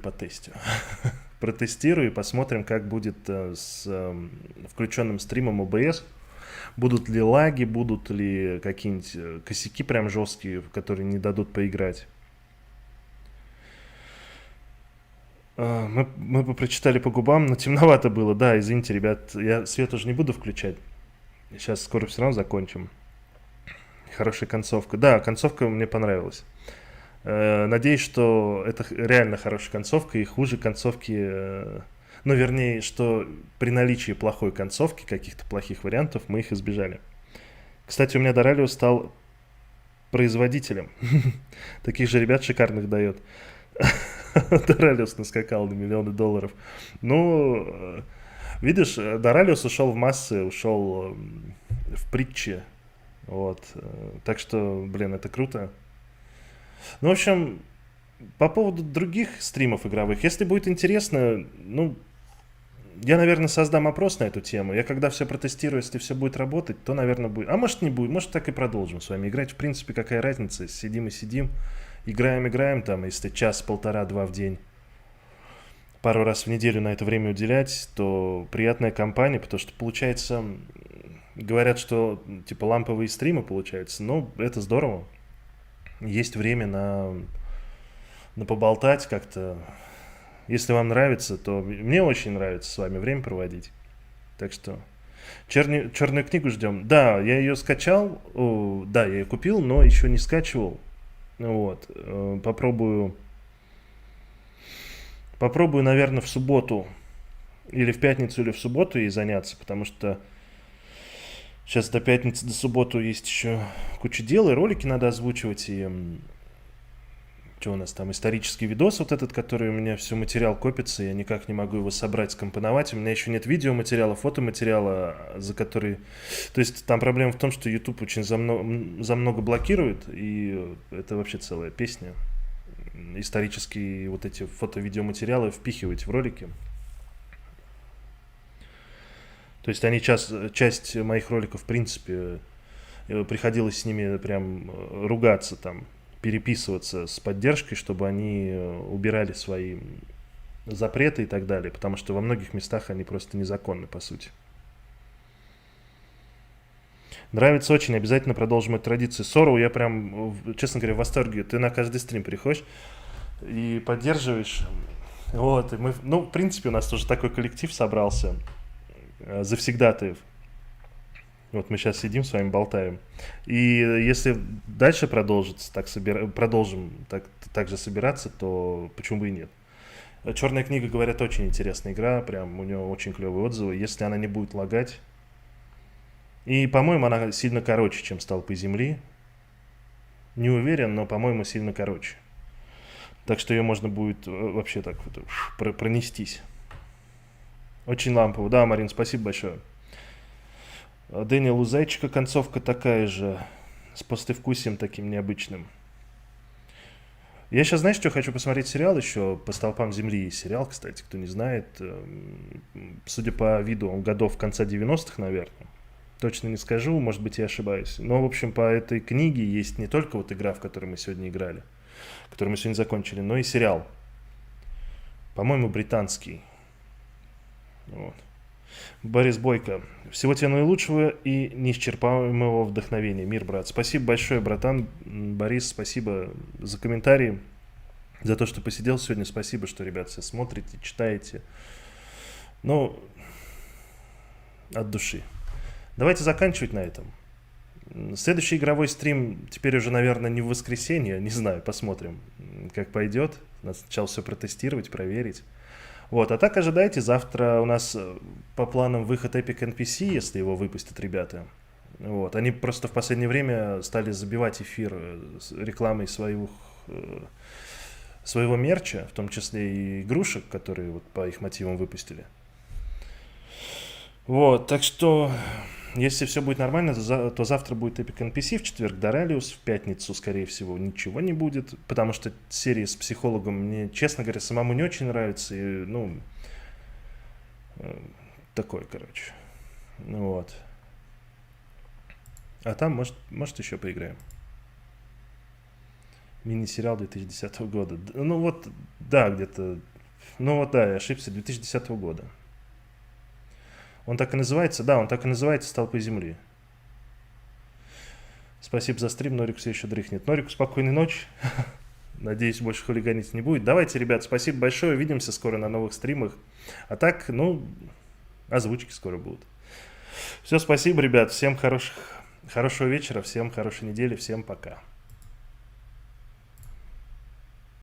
Speaker 1: и посмотрим, как будет с включенным стримом OBS. Будут ли лаги, будут ли какие-нибудь косяки прям жесткие, которые не дадут поиграть. Мы бы прочитали по губам, но темновато было. Да, извините, ребят, я свет уже не буду включать. Сейчас скоро все равно закончим. Хорошая концовка. Да, концовка мне понравилась. Надеюсь, что это реально хорошая концовка, и хуже концовки... Ну, вернее, что при наличии плохой концовки, каких-то плохих вариантов, мы их избежали. Кстати, у меня Доралиус стал производителям. Таких же ребят шикарных дает. Доралиус наскакал на миллионы долларов. Ну, видишь, Доралиус ушел в массы, ушел в притчи. Вот. Так что, блин, это круто. Ну, в общем, по поводу других стримов игровых, если будет интересно, ну, я, наверное, создам опрос на эту тему. Я когда все протестирую, если все будет работать, то, наверное, будет. А может, не будет. Может, так и продолжим с вами играть. В принципе, какая разница? Сидим и сидим. Играем, там, если час, полтора-два в день, пару раз в неделю на это время уделять, то приятная компания, потому что, получается, говорят, что, типа, ламповые стримы получаются, но это здорово. Есть время на поболтать как-то. Если вам нравится, то мне очень нравится с вами время проводить. Так что черную книгу ждем. Да, я ее скачал. Да, я ее купил, но еще не скачивал. Вот. Попробую, наверное, в субботу. Или в пятницу, или в субботу ей заняться. Потому что сейчас до пятницы, до субботы есть еще куча дел. И ролики надо озвучивать. И что у нас там, исторический видос вот этот, который у меня все материал копится, я никак не могу его собрать, скомпоновать. У меня еще нет видеоматериала, фотоматериала, за который... То есть там проблема в том, что YouTube очень за много блокирует, и это вообще целая песня. Исторические вот эти фото-видеоматериалы впихивать в ролики. То есть они часть моих роликов, в принципе, приходилось с ними прям ругаться там, переписываться с поддержкой, чтобы они убирали свои запреты и так далее, потому что во многих местах они просто незаконны, по сути. Нравится очень, обязательно продолжим эту традицию. Сору, я прям, честно говоря, в восторге. Ты на каждый стрим приходишь и поддерживаешь. Вот, и мы, ну, в принципе, у нас тоже такой коллектив собрался, завсегдатаев. Вот мы сейчас сидим с вами, болтаем. И если дальше продолжится, продолжим так же собираться, то почему бы и нет. «Черная книга», говорят, очень интересная игра, прям у нее очень клевые отзывы. Если она не будет лагать. И, по-моему, она сильно короче, чем «Столпы земли». Не уверен, но, по-моему, сильно короче. Так что ее можно будет вообще так вот пронестись. Очень лампово. Да, Марин, спасибо большое. Дэниел, у Зайчика концовка такая же, с послевкусием таким необычным. Я сейчас, знаешь, что хочу посмотреть сериал еще, «По столпам земли» есть сериал, кстати, кто не знает. Судя по виду, он годов конца 90-х, наверное. Точно не скажу, может быть, я ошибаюсь. Но, в общем, по этой книге есть не только вот игра, в которой мы сегодня играли, которую мы сегодня закончили, но и сериал. По-моему, британский. Вот. Борис Бойко. Всего тебе наилучшего и неисчерпаемого вдохновения. Мир, брат. Спасибо большое, братан. Борис, спасибо за комментарии, за то, что посидел сегодня. Спасибо, что, ребят, все смотрите, читаете. Ну, от души. Давайте заканчивать на этом. Следующий игровой стрим теперь уже, наверное, не в воскресенье. Не знаю, посмотрим, как пойдет. Надо сначала все протестировать, проверить. Вот, а так ожидайте, завтра у нас по планам выход Epic NPC, если его выпустят ребята. Вот, они просто в последнее время стали забивать эфир рекламой своего мерча, в том числе и игрушек, которые вот по их мотивам выпустили. Вот, так что, если все будет нормально, то завтра будет Epic NPC, в четверг Доралиус, в пятницу, скорее всего, ничего не будет, потому что серия с психологом мне, честно говоря, самому не очень нравится, и, ну, такое, короче, вот. А там, может еще поиграем. Мини-сериал 2010 года. Ну вот, да, где-то, ну вот, да, я ошибся, 2010 года. Он так и называется, да, он так и называется «Столпы земли». Спасибо за стрим, Норик все еще дрыхнет. Норику спокойной ночи. Надеюсь, больше хулиганить не будет. Давайте, ребят, спасибо большое, увидимся скоро на новых стримах. А так, ну, озвучки скоро будут. Все, спасибо, ребят, всем хорошего вечера, всем хорошей недели, всем пока.